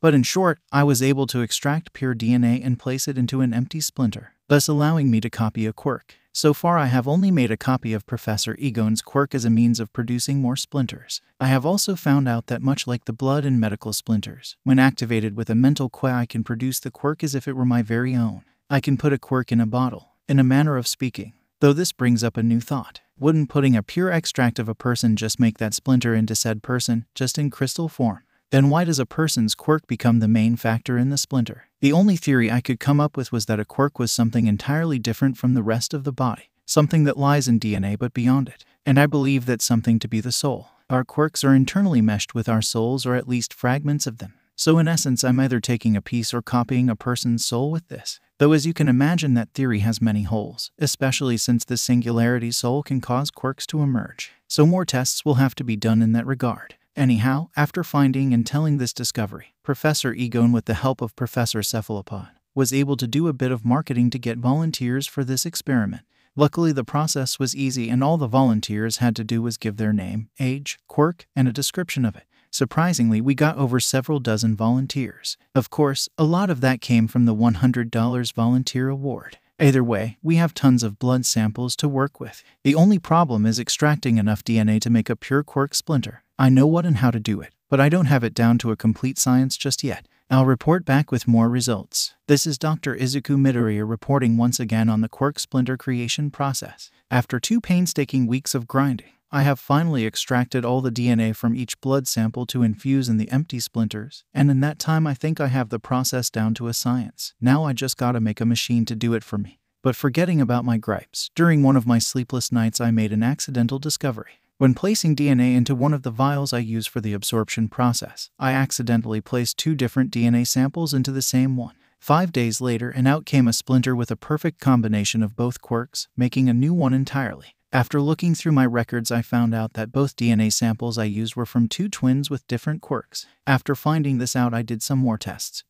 But in short, I was able to extract pure DNA and place it into an empty splinter, thus allowing me to copy a quirk. So far I have only made a copy of Professor Egon's quirk as a means of producing more splinters. I have also found out that much like the blood and medical splinters, when activated with a mental quay I can produce the quirk as if it were my very own. I can put a quirk in a bottle, in a manner of speaking. Though this brings up a new thought. Wouldn't putting a pure extract of a person just make that splinter into said person, just in crystal form? Then why does a person's quirk become the main factor in the splinter? The only theory I could come up with was that a quirk was something entirely different from the rest of the body, something that lies in DNA but beyond it. And I believe that something to be the soul. Our quirks are internally meshed with our souls, or at least fragments of them. So in essence, I'm either taking a piece or copying a person's soul with this. Though as you can imagine, that theory has many holes, especially since the Singularity Soul can cause quirks to emerge. So more tests will have to be done in that regard. Anyhow, after finding and telling this discovery, Professor Egon, with the help of Professor Cephalopod, was able to do a bit of marketing to get volunteers for this experiment. Luckily, the process was easy and all the volunteers had to do was give their name, age, quirk, and a description of it. Surprisingly, we got over several dozen volunteers. Of course, a lot of that came from the $100 volunteer award. Either way, we have tons of blood samples to work with. The only problem is extracting enough DNA to make a pure quirk splinter. I know what and how to do it, but I don't have it down to a complete science just yet. I'll report back with more results. This is Dr. Izuku Midoriya reporting once again on the quirk splinter creation process. After 2 painstaking weeks of grinding, I have finally extracted all the DNA from each blood sample to infuse in the empty splinters, and in that time I think I have the process down to a science. Now I just gotta make a machine to do it for me. But forgetting about my gripes, during one of my sleepless nights I made an accidental discovery. When placing DNA into one of the vials I use for the absorption process, I accidentally placed 2 different DNA samples into the same one. 5 days later, and out came a splinter with a perfect combination of both quirks, making a new one entirely. After looking through my records, I found out that both DNA samples I used were from 2 twins with different quirks. After finding this out, I did some more tests.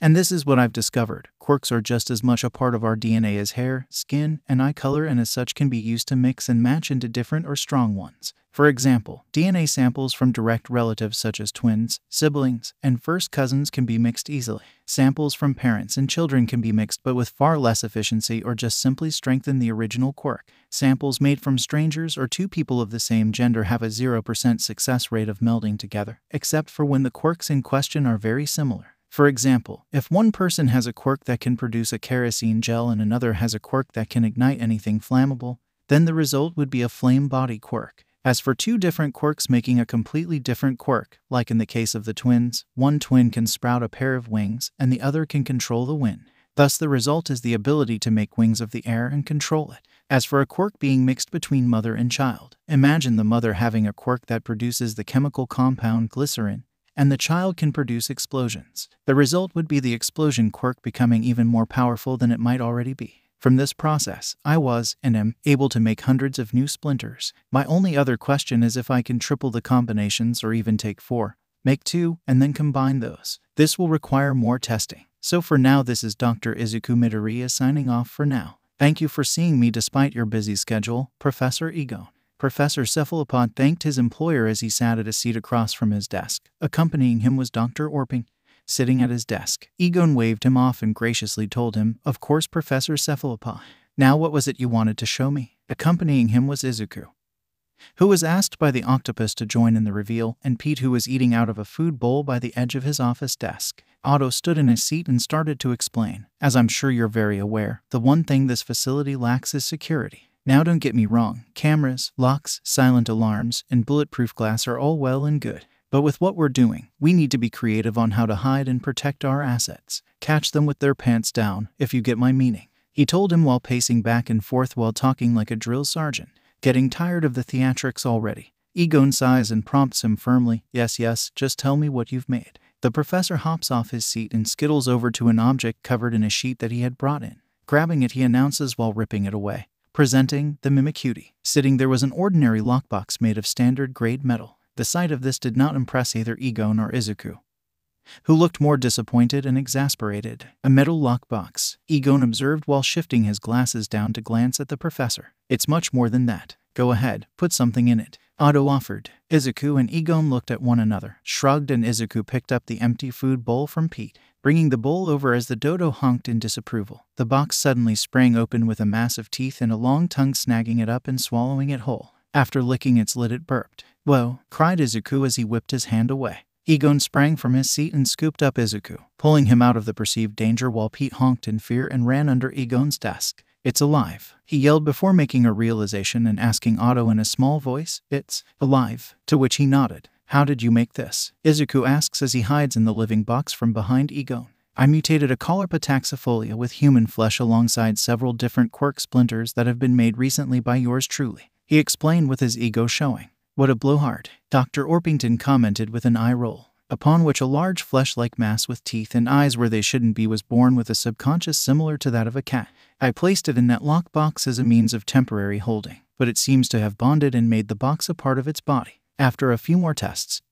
And this is what I've discovered. Quirks are just as much a part of our DNA as hair, skin, and eye color, and as such can be used to mix and match into different or strong ones. For example, DNA samples from direct relatives such as twins, siblings, and first cousins can be mixed easily. Samples from parents and children can be mixed but with far less efficiency or just simply strengthen the original quirk. Samples made from strangers or two people of the same gender have a 0% success rate of melding together, except for when the quirks in question are very similar. For example, if one person has a quirk that can produce a kerosene gel and another has a quirk that can ignite anything flammable, then the result would be a flame body quirk. As for two different quirks making a completely different quirk, like in the case of the twins, one twin can sprout a pair of wings and the other can control the wind. Thus the result is the ability to make wings of the air and control it. As for a quirk being mixed between mother and child, imagine the mother having a quirk that produces the chemical compound glycerin, and the child can produce explosions. The result would be the explosion quirk becoming even more powerful than it might already be. From this process, I was, and am, able to make hundreds of new splinters. My only other question is if I can triple the combinations or even take 4, make 2, and then combine those. This will require more testing. So for now, this is Dr. Izuku Midoriya signing off for now. Thank you for seeing me despite your busy schedule, Professor Egon. Professor Cephalopod thanked his employer as he sat at a seat across from his desk. Accompanying him was Dr. Orping, sitting at his desk. Egon waved him off and graciously told him, "Of course, Professor Cephalopod. Now what was it you wanted to show me?" Accompanying him was Izuku, who was asked by the octopus to join in the reveal, and Pete, who was eating out of a food bowl by the edge of his office desk. Otto stood in his seat and started to explain. "As I'm sure you're very aware, the one thing this facility lacks is security. Now don't get me wrong, cameras, locks, silent alarms, and bulletproof glass are all well and good. But with what we're doing, we need to be creative on how to hide and protect our assets. Catch them with their pants down, if you get my meaning," he told him while pacing back and forth while talking like a drill sergeant. Getting tired of the theatrics already, Egon sighs and prompts him firmly, "Yes, just tell me what you've made." The professor hops off his seat and skittles over to an object covered in a sheet that he had brought in. Grabbing it, he announces while ripping it away, presenting the Mimikyu. Sitting there was an ordinary lockbox made of standard-grade metal. The sight of this did not impress either Egon or Izuku, who looked more disappointed and exasperated. "A metal lockbox," Egon observed while shifting his glasses down to glance at the professor. "It's much more than that. Go ahead, put something in it," Otto offered. Izuku and Egon looked at one another, shrugged, and Izuku picked up the empty food bowl from Pete, bringing the bowl over as the dodo honked in disapproval. The box suddenly sprang open with a mass of teeth and a long tongue, snagging it up and swallowing it whole. After licking its lid, it burped. "Whoa," cried Izuku as he whipped his hand away. Egon sprang from his seat and scooped up Izuku, pulling him out of the perceived danger while Pete honked in fear and ran under Egon's desk. "It's alive," he yelled before making a realization and asking Otto in a small voice, "It's alive?" To which he nodded. "How did you make this?" Izuku asks as he hides in the living box from behind Egon. "I mutated a Caulerpa taxifolia with human flesh alongside several different quirk splinters that have been made recently by yours truly," he explained with his ego showing. "What a blowhard," Dr. Orpington commented with an eye roll, upon which a large flesh-like mass with teeth and eyes where they shouldn't be was born with a subconscious similar to that of a cat. "I placed it in that lockbox as a means of temporary holding, but it seems to have bonded and made the box a part of its body. After a few more tests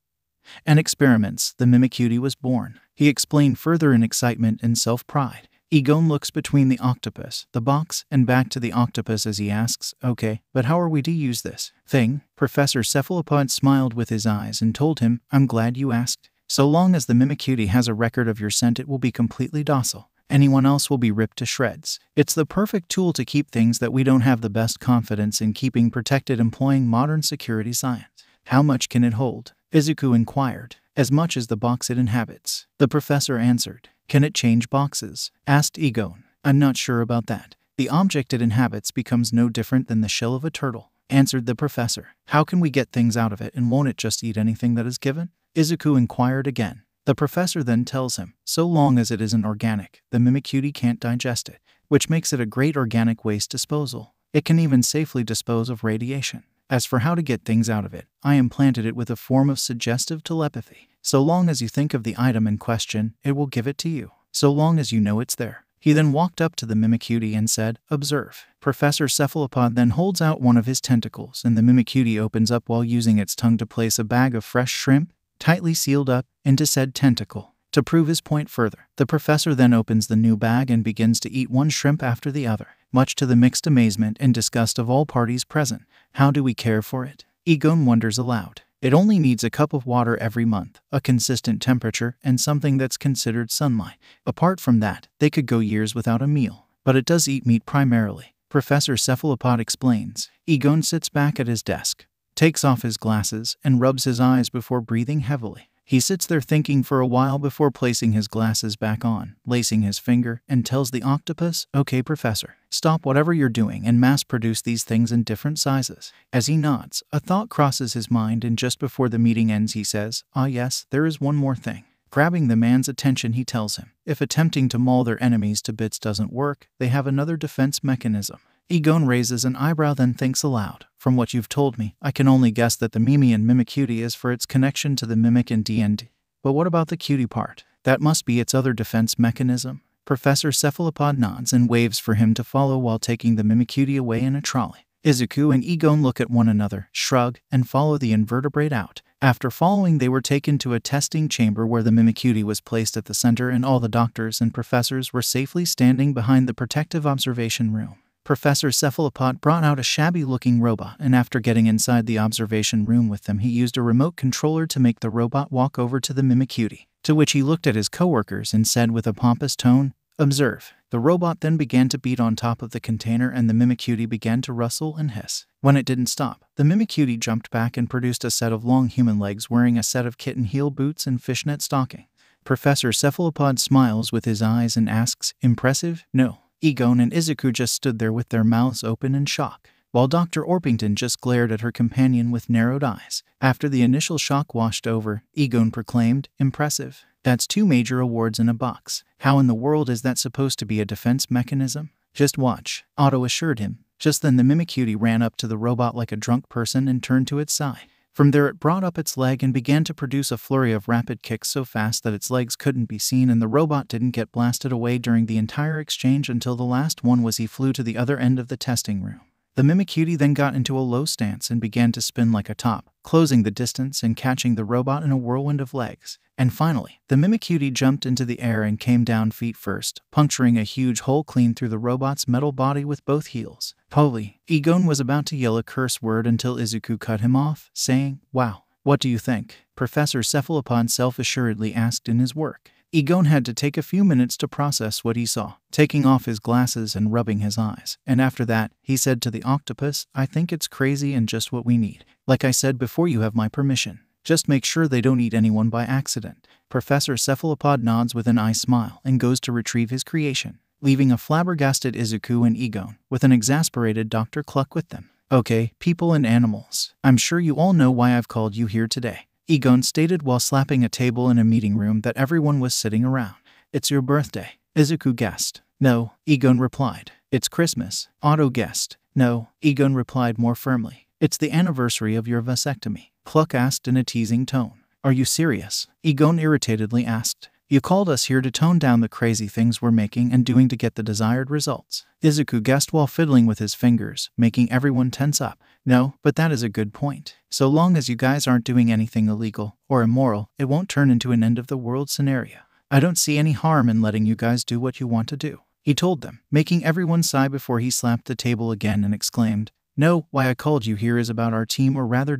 and experiments, the Mimikyu was born," he explained further in excitement and self-pride. Egon looks between the octopus, the box, and back to the octopus as he asks, "Okay, but how are we to use this thing?" Professor Cephalopod smiled with his eyes and told him, "I'm glad you asked. So long as the Mimikyu has a record of your scent, it will be completely docile. Anyone else will be ripped to shreds. It's the perfect tool to keep things that we don't have the best confidence in keeping protected, employing modern security science." "How much can it hold?" Izuku inquired. "As much as the box it inhabits," the professor answered. "Can it change boxes?" asked Egon. "I'm not sure about that. The object it inhabits becomes no different than the shell of a turtle," answered the professor. "How can we get things out of it, and won't it just eat anything that is given?" Izuku inquired again. The professor then tells him, so long as it isn't organic, the Mimikyu can't digest it, which makes it a great organic waste disposal. It can even safely dispose of radiation. As for how to get things out of it, I implanted it with a form of suggestive telepathy. So long as you think of the item in question, it will give it to you. So long as you know it's there. He then walked up to the Mimikyu and said, "Observe." Professor Cephalopod then holds out one of his tentacles, and the Mimikyu opens up while using its tongue to place a bag of fresh shrimp, tightly sealed up, into said tentacle. To prove his point further, the professor then opens the new bag and begins to eat one shrimp after the other, much to the mixed amazement and disgust of all parties present. How do we care for it? Egon wonders aloud. It only needs a cup of water every month, a consistent temperature, and something that's considered sunlight. Apart from that, they could go years without a meal. But it does eat meat primarily, Professor Cephalopod explains. Egon sits back at his desk, takes off his glasses, and rubs his eyes before breathing heavily. He sits there thinking for a while before placing his glasses back on, lacing his finger, and tells the octopus, "Okay, Professor, stop whatever you're doing and mass-produce these things in different sizes." As he nods, a thought crosses his mind, and just before the meeting ends he says, "Ah yes, there is one more thing." Grabbing the man's attention, he tells him, if attempting to maul their enemies to bits doesn't work, they have another defense mechanism. Egon raises an eyebrow, then thinks aloud. From what you've told me, I can only guess that the Mimian Mimicutie is for its connection to the Mimic in D&D. But what about the cutie part? That must be its other defense mechanism. Professor Cephalopod nods and waves for him to follow while taking the Mimicutie away in a trolley. Izuku and Egon look at one another, shrug, and follow the invertebrate out. After following, they were taken to a testing chamber where the Mimicutie was placed at the center, and all the doctors and professors were safely standing behind the protective observation room. Professor Cephalopod brought out a shabby-looking robot, and after getting inside the observation room with them, he used a remote controller to make the robot walk over to the Mimicutie, to which he looked at his coworkers and said with a pompous tone, "Observe." The robot then began to beat on top of the container, and the Mimicutie began to rustle and hiss. When it didn't stop, the Mimicutie jumped back and produced a set of long human legs wearing a set of kitten heel boots and fishnet stocking. Professor Cephalopod smiles with his eyes and asks, "Impressive?" "No." Egon and Izuku just stood there with their mouths open in shock, while Dr. Orpington just glared at her companion with narrowed eyes. After the initial shock washed over, Egon proclaimed, "Impressive. That's 2 major awards in a box. How in the world is that supposed to be a defense mechanism?" "Just watch," Otto assured him. Just then the Mimicutie ran up to the robot like a drunk person and turned to its side. From there it brought up its leg and began to produce a flurry of rapid kicks so fast that its legs couldn't be seen, and the robot didn't get blasted away during the entire exchange until the last one was he flew to the other end of the testing room. The Mimicutie then got into a low stance and began to spin like a top, closing the distance and catching the robot in a whirlwind of legs. And finally, the Mimicutie jumped into the air and came down feet first, puncturing a huge hole clean through the robot's metal body with both heels. Holy! Egon was about to yell a curse word until Izuku cut him off, saying, "Wow, what do you think?" Professor Cephalopod self-assuredly asked in his work. Egon had to take a few minutes to process what he saw, taking off his glasses and rubbing his eyes. And after that, he said to the octopus, "I think it's crazy and just what we need. Like I said before, you have my permission. Just make sure they don't eat anyone by accident." Professor Cephalopod nods with an eye smile and goes to retrieve his creation, leaving a flabbergasted Izuku and Egon, with an exasperated Dr. Cluck with them. "Okay, people and animals, I'm sure you all know why I've called you here today," Egon stated while slapping a table in a meeting room that everyone was sitting around. "It's your birthday," Izuku guessed. "No," Egon replied. "It's Christmas," Otto guessed. "No," Egon replied more firmly. "It's the anniversary of your vasectomy," Cluck asked in a teasing tone. "Are you serious?" Egon irritatedly asked. "You called us here to tone down the crazy things we're making and doing to get the desired results," Izuku guessed while fiddling with his fingers, making everyone tense up. "No, but that is a good point. So long as you guys aren't doing anything illegal or immoral, it won't turn into an end-of-the-world scenario. I don't see any harm in letting you guys do what you want to do," he told them, making everyone sigh before he slapped the table again and exclaimed, "No, why I called you here is about our team, or rather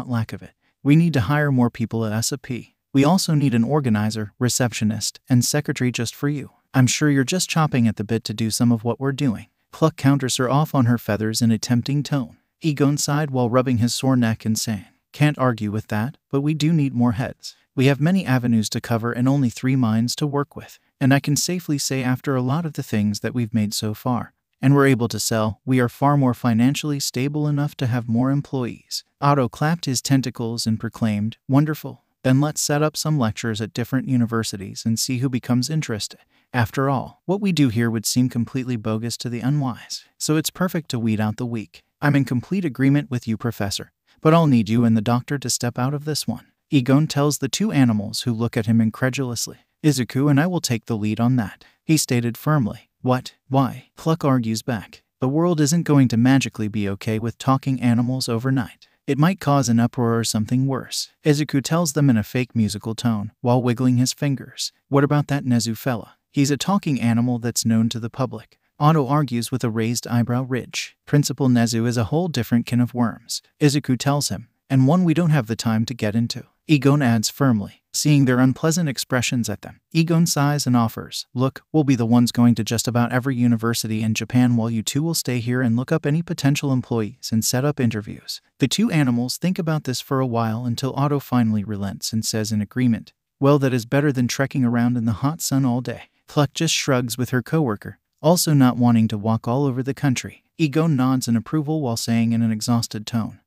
lack of it. We need to hire more people at SAP. We also need an organizer, receptionist, and secretary just for you. I'm sure you're just chomping at the bit to do some of what we're doing." Cluck counters her off on her feathers in a tempting tone. Egon sighed while rubbing his sore neck and saying, "Can't argue with that, but we do need more heads. We have many avenues to cover and only 3 minds to work with. And I can safely say after a lot of the things that we've made so far, and we're able to sell, we are far more financially stable enough to have more employees." Otto clapped his tentacles and proclaimed, "Wonderful. Then let's set up some lectures at different universities and see who becomes interested. After all, what we do here would seem completely bogus to the unwise. So it's perfect to weed out the weak. I'm in complete agreement with you, Professor, but I'll need you and the doctor to step out of this one," Egon tells the 2 animals, who look at him incredulously. "Izuku and I will take the lead on that," he stated firmly. "What? Why?" Cluck argues back. "The world isn't going to magically be okay with talking animals overnight. It might cause an uproar or something worse. Izuku tells them in a fake musical tone, while wiggling his fingers. What about that Nezu fella? He's a talking animal that's known to the public. Otto argues with a raised eyebrow ridge. Principal Nezu is a whole different kin of worms, Izuku tells him, and one we don't have the time to get into. Egon adds firmly, seeing their unpleasant expressions at them. Egon sighs and offers, look, we'll be the ones going to just about every university in Japan while you two will stay here and look up any potential employees and set up interviews. The two animals think about this for a while until Otto finally relents and says in agreement, well, that is better than trekking around in the hot sun all day. Cluck just shrugs with her coworker, also not wanting to walk all over the country. Egon nods in approval while saying in an exhausted tone,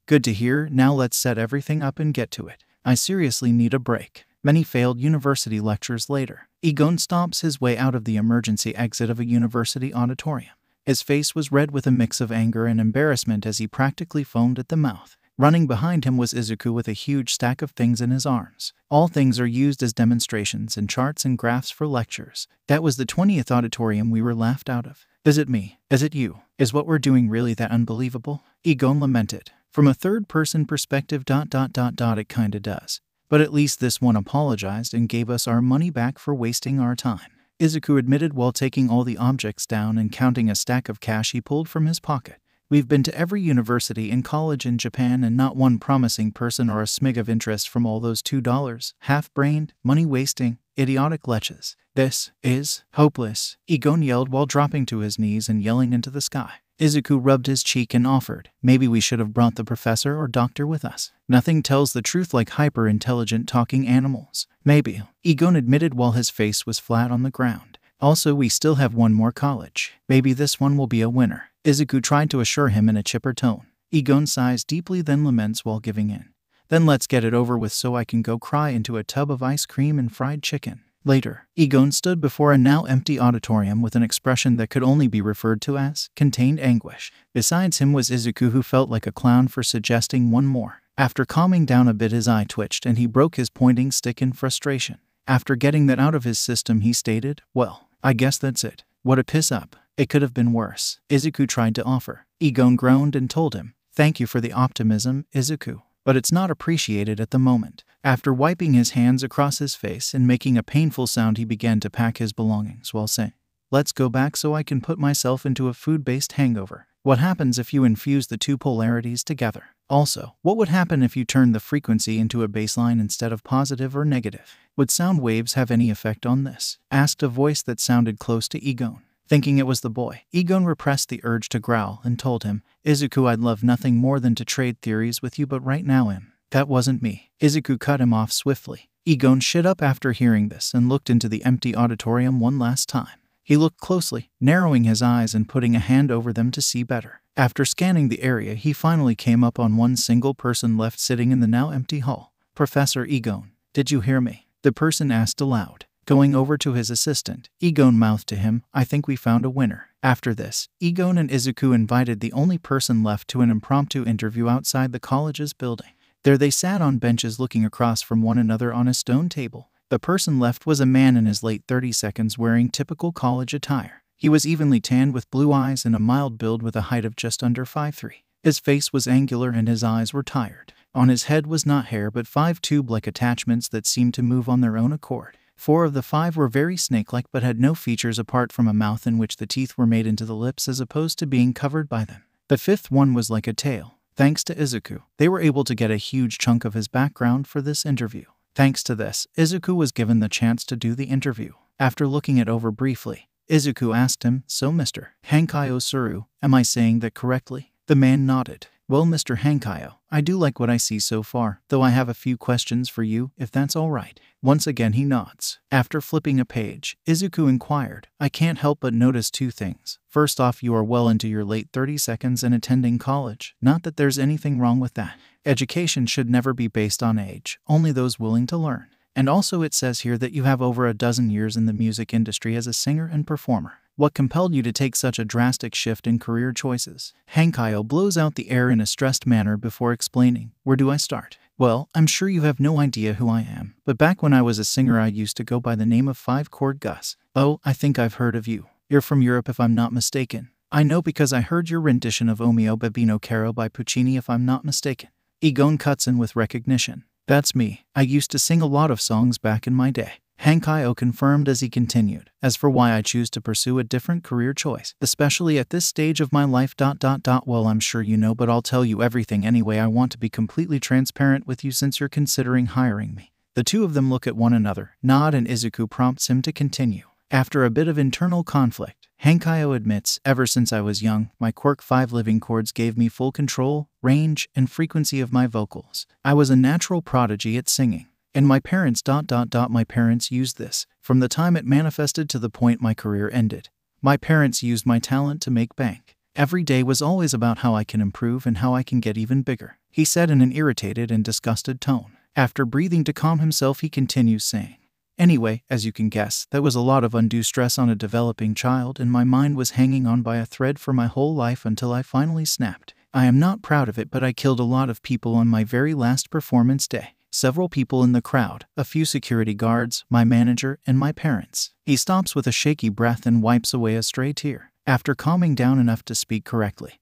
good to hear, now let's set everything up and get to it. I seriously need a break. Many failed university lectures later. Egon stomps his way out of the emergency exit of a university auditorium. His face was red with a mix of anger and embarrassment as he practically foamed at the mouth. Running behind him was Izuku with a huge stack of things in his arms. All things are used as demonstrations and charts and graphs for lectures. That was the 20th auditorium we were laughed out of. Is it me? Is it you? Is what we're doing really that unbelievable? Egon lamented. From a third-person perspective, it kinda does. But at least this one apologized and gave us our money back for wasting our time, Izuku admitted while taking all the objects down and counting a stack of cash he pulled from his pocket. We've been to every university and college in Japan and not one promising person or a smig of interest from all those $2, half-brained, money-wasting, idiotic leches. This is hopeless, Egon yelled while dropping to his knees and yelling into the sky. Izuku rubbed his cheek and offered, maybe we should have brought the professor or doctor with us. Nothing tells the truth like hyper-intelligent talking animals. Maybe, Egon admitted while his face was flat on the ground. Also, we still have one more college. Maybe this one will be a winner, Izuku tried to assure him in a chipper tone. Egon sighs deeply then laments while giving in. Then let's get it over with so I can go cry into a tub of ice cream and fried chicken. Later, Egon stood before a now empty auditorium with an expression that could only be referred to as contained anguish. Besides him was Izuku, who felt like a clown for suggesting one more. After calming down a bit, his eye twitched and he broke his pointing stick in frustration. After getting that out of his system, he stated, well, I guess that's it. What a piss up. It could have been worse, Izuku tried to offer. Egon groaned and told him, thank you for the optimism, Izuku, but it's not appreciated at the moment. After wiping his hands across his face and making a painful sound, he began to pack his belongings while saying, let's go back so I can put myself into a food-based hangover. What happens if you infuse the two polarities together? Also, what would happen if you turned the frequency into a baseline instead of positive or negative? Would sound waves have any effect on this? Asked a voice that sounded close to Egon. Thinking it was the boy, Egon repressed the urge to growl and told him, Izuku, I'd love nothing more than to trade theories with you, but right now that wasn't me. Izuku cut him off swiftly. Egon shit up after hearing this and looked into the empty auditorium one last time. He looked closely, narrowing his eyes and putting a hand over them to see better. After scanning the area, he finally came up on one single person left sitting in the now empty hall. Professor Egon, did you hear me? The person asked aloud. Going over to his assistant, Egon mouthed to him, I think we found a winner. After this, Egon and Izuku invited the only person left to an impromptu interview outside the college's building. There they sat on benches looking across from one another on a stone table. The person left was a man in his late 30s wearing typical college attire. He was evenly tanned with blue eyes and a mild build with a height of just under 5'3". His face was angular and his eyes were tired. On his head was not hair but 5 tube-like attachments that seemed to move on their own accord. 4 of the 5 were very snake-like but had no features apart from a mouth in which the teeth were made into the lips as opposed to being covered by them. The 5th one was like a tail. Thanks to Izuku, they were able to get a huge chunk of his background for this interview. Thanks to this, Izuku was given the chance to do the interview. After looking it over briefly, Izuku asked him, so Mr. Hankayo Suru, am I saying that correctly? The man nodded. Well, Mr. Hankayo, I do like what I see so far, though I have a few questions for you, if that's all right. Once again he nods. After flipping a page, Izuku inquired, I can't help but notice 2 things. First off, you are well into your late 30s and attending college. Not that there's anything wrong with that. Education should never be based on age, only those willing to learn. And also it says here that you have over a dozen years in the music industry as a singer and performer. What compelled you to take such a drastic shift in career choices? Hankayo blows out the air in a stressed manner before explaining, where do I start? Well, I'm sure you have no idea who I am, but back when I was a singer I used to go by the name of 5 Chord Gus. Oh, I think I've heard of you. You're from Europe if I'm not mistaken. I know because I heard your rendition of O mio babbino caro by Puccini if I'm not mistaken. Egon cuts in with recognition. That's me. I used to sing a lot of songs back in my day. Hankayo confirmed as he continued. As for why I choose to pursue a different career choice, especially at this stage of my life, well, I'm sure you know, but I'll tell you everything anyway. I want to be completely transparent with you since you're considering hiring me. The two of them look at one another, nod, and Izuku prompts him to continue. After a bit of internal conflict, Hankayo admits, ever since I was young, my quirk 5 living chords gave me full control, range, and frequency of my vocals. I was a natural prodigy at singing. And my parents used this. From the time it manifested to the point my career ended. My parents used my talent to make bank. Every day was always about how I can improve and how I can get even bigger, he said in an irritated and disgusted tone. After breathing to calm himself, he continues saying, anyway, as you can guess, that was a lot of undue stress on a developing child, and my mind was hanging on by a thread for my whole life until I finally snapped. I am not proud of it, but I killed a lot of people on my very last performance day. Several people in the crowd, a few security guards, my manager, and my parents. He stops with a shaky breath and wipes away a stray tear. After calming down enough to speak correctly,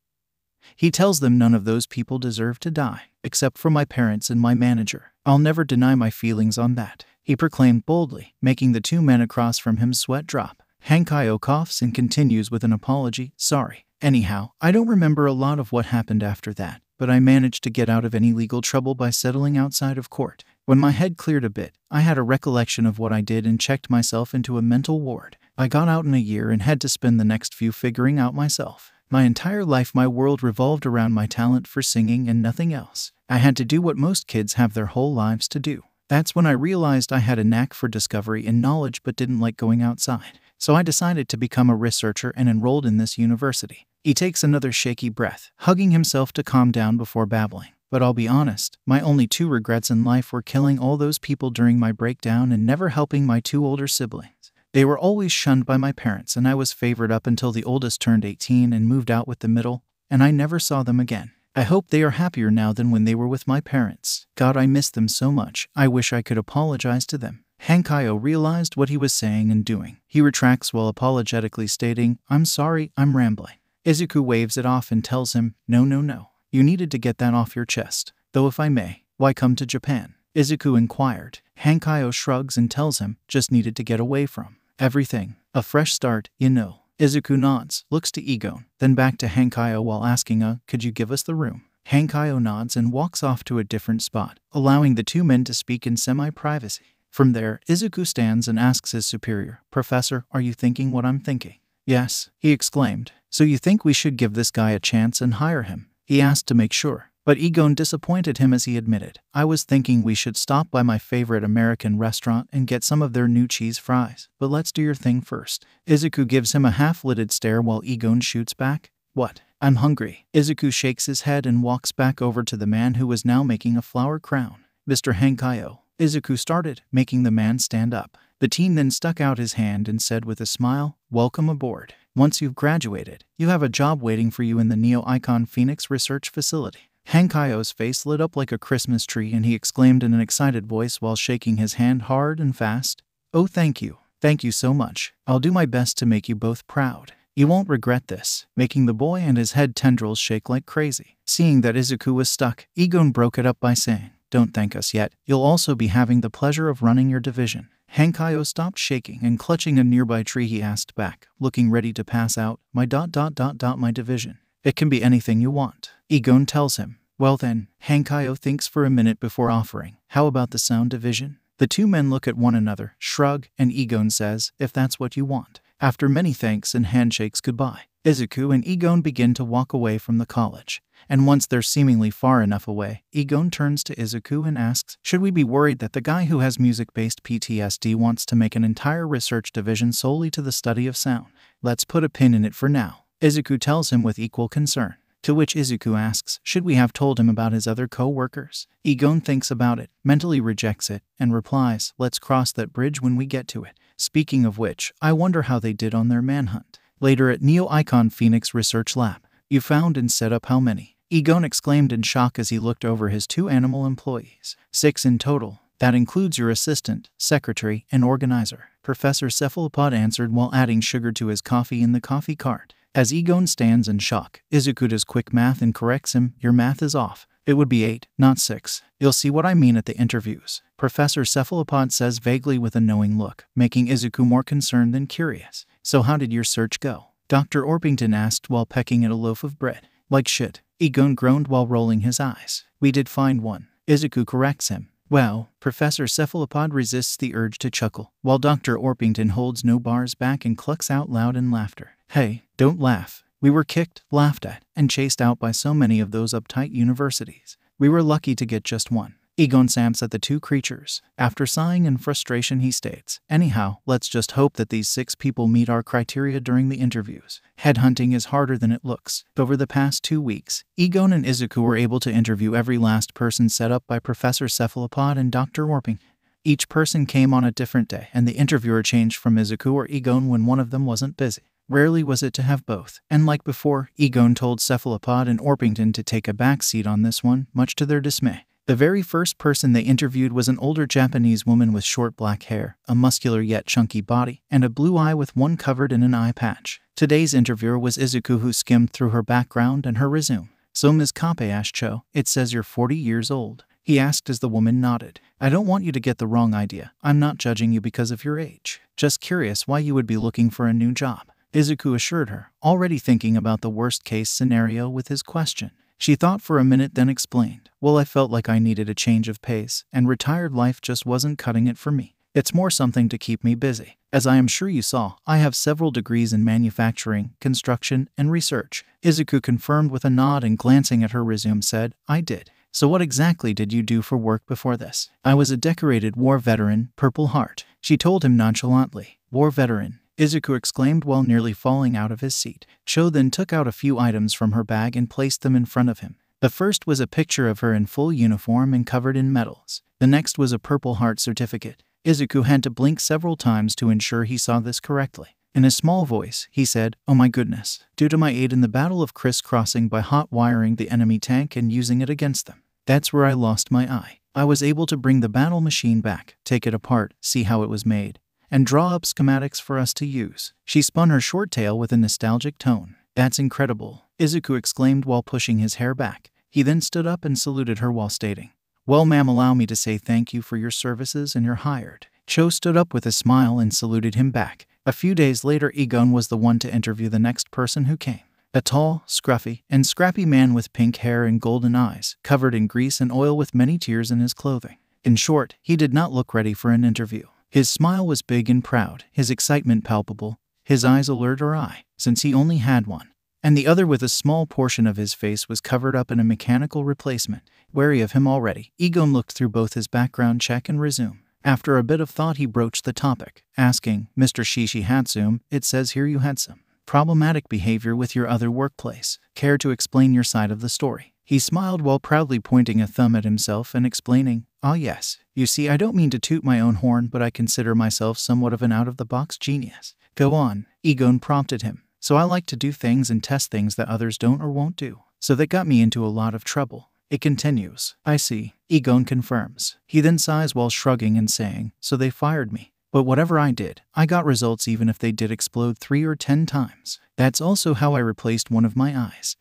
he tells them none of those people deserve to die, except for my parents and my manager. I'll never deny my feelings on that, he proclaimed boldly, making the two men across from him sweat drop. Hankayo coughs and continues with an apology. Sorry. Anyhow, I don't remember a lot of what happened after that, but I managed to get out of any legal trouble by settling outside of court. When my head cleared a bit, I had a recollection of what I did and checked myself into a mental ward. I got out in a year and had to spend the next few figuring out myself. My entire life, my world revolved around my talent for singing and nothing else. I had to do what most kids have their whole lives to do. That's when I realized I had a knack for discovery and knowledge but didn't like going outside. So I decided to become a researcher and enrolled in this university. He takes another shaky breath, hugging himself to calm down before babbling. But I'll be honest, my only two regrets in life were killing all those people during my breakdown and never helping my two older siblings. They were always shunned by my parents, and I was favored up until the oldest turned 18 and moved out with the middle, and I never saw them again. I hope they are happier now than when they were with my parents. God, I miss them so much. I wish I could apologize to them. Hankayo realized what he was saying and doing. He retracts while apologetically stating, I'm sorry, I'm rambling. Izuku waves it off and tells him, No. You needed to get that off your chest. Though if I may, why come to Japan? Izuku inquired. Hankayo shrugs and tells him, just needed to get away from everything. A fresh start, you know. Izuku nods, looks to Egon, then back to Hankayo while asking, could you give us the room? Hankayo nods and walks off to a different spot, allowing the two men to speak in semi-privacy. From there, Izuku stands and asks his superior, Professor, are you thinking what I'm thinking? Yes, he exclaimed. So you think we should give this guy a chance and hire him? He asked to make sure. But Egon disappointed him as he admitted, I was thinking we should stop by my favorite American restaurant and get some of their new cheese fries. But let's do your thing first. Izuku gives him a half-lidded stare while Egon shoots back. What? I'm hungry. Izuku shakes his head and walks back over to the man who was now making a flower crown. Mr. Hankayo. Izuku started, making the man stand up. The teen then stuck out his hand and said with a smile, Welcome aboard. Once you've graduated, you have a job waiting for you in the Neo-Icon Phoenix Research Facility. Hankayo's face lit up like a Christmas tree and he exclaimed in an excited voice while shaking his hand hard and fast, Oh, thank you. Thank you so much. I'll do my best to make you both proud. You won't regret this, making the boy and his head tendrils shake like crazy. Seeing that Izuku was stuck, Egon broke it up by saying, Don't thank us yet. You'll also be having the pleasure of running your division. Hankayo stopped shaking and clutching a nearby tree he asked back, looking ready to pass out, My division. It can be anything you want. Egon tells him. Well then, Hankayo thinks for a minute before offering, How about the sound division? The two men look at one another, shrug, and Egon says, If that's what you want. After many thanks and handshakes goodbye, Izuku and Egon begin to walk away from the college. And once they're seemingly far enough away, Egon turns to Izuku and asks, Should we be worried that the guy who has music-based PTSD wants to make an entire research division solely to the study of sound? Let's put a pin in it for now. Izuku tells him with equal concern. To which Izuku asks, should we have told him about his other co-workers? Egon thinks about it, mentally rejects it, and replies, Let's cross that bridge when we get to it. Speaking of which, I wonder how they did on their manhunt. Later at Neo-Icon Phoenix Research Lab, You found and set up how many? Egon exclaimed in shock as he looked over his 2 animal employees. 6 in total. That includes your assistant, secretary, and organizer. Professor Cephalopod answered while adding sugar to his coffee in the coffee cart. As Egon stands in shock, Izuku does quick math and corrects him. Your math is off. It would be 8, not 6. You'll see what I mean at the interviews, Professor Cephalopod says vaguely with a knowing look, making Izuku more concerned than curious. So how did your search go? Dr. Orpington asked while pecking at a loaf of bread. Like shit, Egon groaned while rolling his eyes. We did find one. Izuku corrects him. Well, Professor Cephalopod resists the urge to chuckle, while Dr. Orpington holds no bars back and clucks out loud in laughter. Hey, don't laugh. We were kicked, laughed at, and chased out by so many of those uptight universities. We were lucky to get just one. Egon samps at the two creatures. After sighing in frustration, he states, anyhow, let's just hope that these 6 people meet our criteria during the interviews. Headhunting is harder than it looks. Over the past 2 weeks, Egon and Izuku were able to interview every last person set up by Professor Cephalopod and Dr. Orping. Each person came on a different day, and the interviewer changed from Izuku or Egon when one of them wasn't busy. Rarely was it to have both, and like before, Egon told Cephalopod and Orpington to take a back seat on this one, much to their dismay. The very first person they interviewed was an older Japanese woman with short black hair, a muscular yet chunky body, and a blue eye with one covered in an eye patch. Today's interviewer was Izuku, who skimmed through her background and her resume. So Ms. Kapeashi-cho, it says you're 40 years old, he asked as the woman nodded. I don't want you to get the wrong idea. I'm not judging you because of your age. Just curious why you would be looking for a new job, Izuku assured her, already thinking about the worst-case scenario with his question. She thought for a minute, then explained, well, I felt like I needed a change of pace, and retired life just wasn't cutting it for me. It's more something to keep me busy. As I am sure you saw, I have several degrees in manufacturing, construction, and research. Izuku confirmed with a nod and glancing at her resume said, I did. So what exactly did you do for work before this? I was a decorated war veteran, Purple Heart. She told him nonchalantly. War veteran, Izuku exclaimed while nearly falling out of his seat. Cho then took out a few items from her bag and placed them in front of him. The first was a picture of her in full uniform and covered in medals. The next was a Purple Heart certificate. Izuku had to blink several times to ensure he saw this correctly. In a small voice, he said, oh my goodness, due to my aid in the Battle of Crisscrossing by hot wiring the enemy tank and using it against them. That's where I lost my eye. I was able to bring the battle machine back, take it apart, see how it was made, and draw up schematics for us to use. She spun her short tail with a nostalgic tone. That's incredible, Izuku exclaimed while pushing his hair back. He then stood up and saluted her while stating, well, ma'am, allow me to say thank you for your services and you're hired. Cho stood up with a smile and saluted him back. A few days later, Egon was the one to interview the next person who came. A tall, scruffy, and scrappy man with pink hair and golden eyes, covered in grease and oil with many tears in his clothing. In short, he did not look ready for an interview. His smile was big and proud, his excitement palpable, his eyes alert or eye, since he only had one, and the other with a small portion of his face was covered up in a mechanical replacement. Wary of him already, Egon looked through both his background check and resume. After a bit of thought, he broached the topic, asking, Mr. Shishi Hatsum, it says here you had some problematic behavior with your other workplace. Care to explain your side of the story? He smiled while proudly pointing a thumb at himself and explaining, ah yes, you see, I don't mean to toot my own horn, but I consider myself somewhat of an out-of-the-box genius. Go on, Egon prompted him. So I like to do things and test things that others don't or won't do. So that got me into a lot of trouble. It continues. I see, Egon confirms. He then sighs while shrugging and saying, so they fired me. But whatever I did, I got results even if they did explode 3 or 10 times. That's also how I replaced one of my eyes.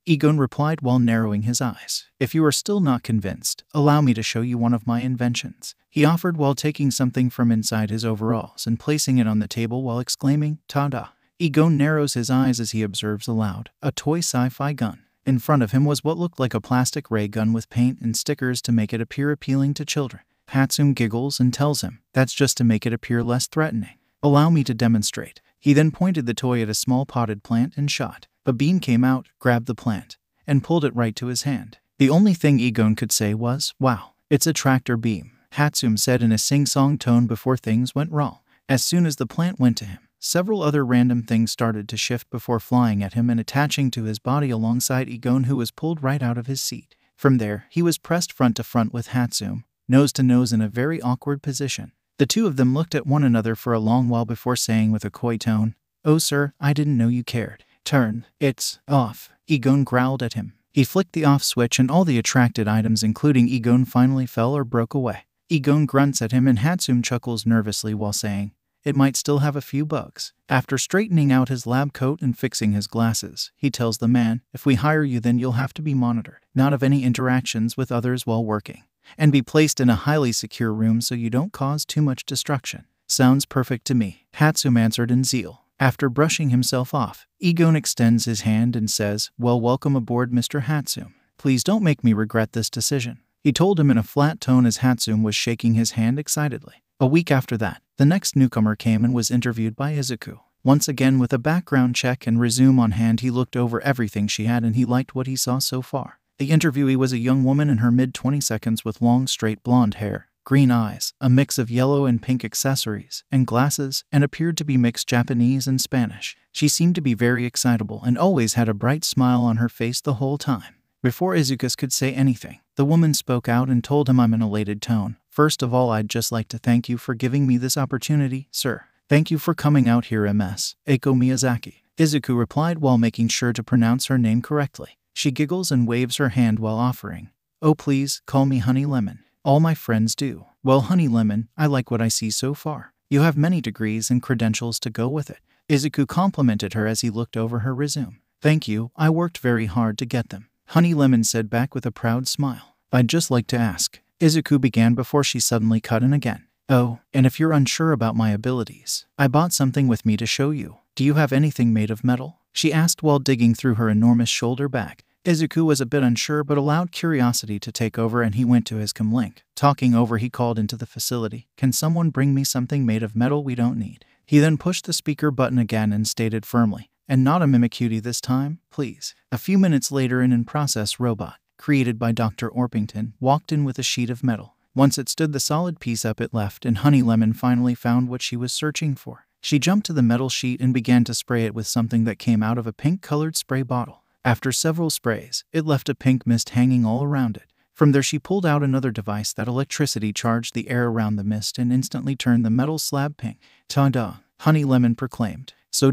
Egon replied while narrowing his eyes. If you are still not convinced, allow me to show you one of my inventions. He offered while taking something from inside his overalls and placing it on the table while exclaiming, ta-da. Egon narrows his eyes as he observes aloud, a toy sci-fi gun. In front of him was what looked like a plastic ray gun with paint and stickers to make it appear appealing to children. Hatsum giggles and tells him, that's just to make it appear less threatening. Allow me to demonstrate. He then pointed the toy at a small potted plant and shot. A beam came out, grabbed the plant, and pulled it right to his hand. The only thing Egon could say was, wow, it's a tractor beam, Hatsum said in a sing-song tone before things went wrong. As soon as the plant went to him, several other random things started to shift before flying at him and attaching to his body alongside Egon, who was pulled right out of his seat. From there, he was pressed front to front with Hatsum, nose to nose in a very awkward position. The two of them looked at one another for a long while before saying with a coy tone, oh sir, I didn't know you cared. Turn. It's off. Egon growled at him. He flicked the off switch and all the attracted items including Egon finally fell or broke away. Egon grunts at him and Hatsum chuckles nervously while saying, It might still have a few bugs. After straightening out his lab coat and fixing his glasses, he tells the man, if we hire you then you'll have to be monitored, not have any interactions with others while working, and be placed in a highly secure room so you don't cause too much destruction. Sounds perfect to me, Hatsum answered in zeal. After brushing himself off, Egon extends his hand and says, well, welcome aboard, Mr. Hatsum. Please don't make me regret this decision. He told him in a flat tone as Hatsum was shaking his hand excitedly. A week after that, the next newcomer came and was interviewed by Izuku. Once again with a background check and resume on hand, he looked over everything she had and he liked what he saw so far. The interviewee was a young woman in her mid-20s with long straight blonde hair, green eyes, a mix of yellow and pink accessories, and glasses, and appeared to be mixed Japanese and Spanish. She seemed to be very excitable and always had a bright smile on her face the whole time. Before Izuku could say anything, the woman spoke out and told him in an elated tone, first of all, I'd just like to thank you for giving me this opportunity, sir. Thank you for coming out here, Ms. Eiko Miyazaki. Izuku replied while making sure to pronounce her name correctly. She giggles and waves her hand while offering, oh please, call me Honey Lemon. All my friends do. Well, Honey Lemon, I like what I see so far. You have many degrees and credentials to go with it. Izuku complimented her as he looked over her resume. Thank you, I worked very hard to get them. Honey Lemon said back with a proud smile. I'd just like to ask, Izuku began before she suddenly cut in again. Oh, and if you're unsure about my abilities, I bought something with me to show you. Do you have anything made of metal? She asked while digging through her enormous shoulder bag. Izuku was a bit unsure but allowed curiosity to take over and he went to his comlink. Talking over, he called into the facility, can someone bring me something made of metal we don't need? He then pushed the speaker button again and stated firmly, and not a Mimikyu this time, please. A few minutes later, an in-process robot, created by Dr. Orpington, walked in with a sheet of metal. Once it stood the solid piece up, it left, and Honey Lemon finally found what she was searching for. She jumped to the metal sheet and began to spray it with something that came out of a pink-colored spray bottle. After several sprays, it left a pink mist hanging all around it. From there, she pulled out another device that electricity charged the air around the mist and instantly turned the metal slab pink. Ta-da, Honey Lemon proclaimed. So ...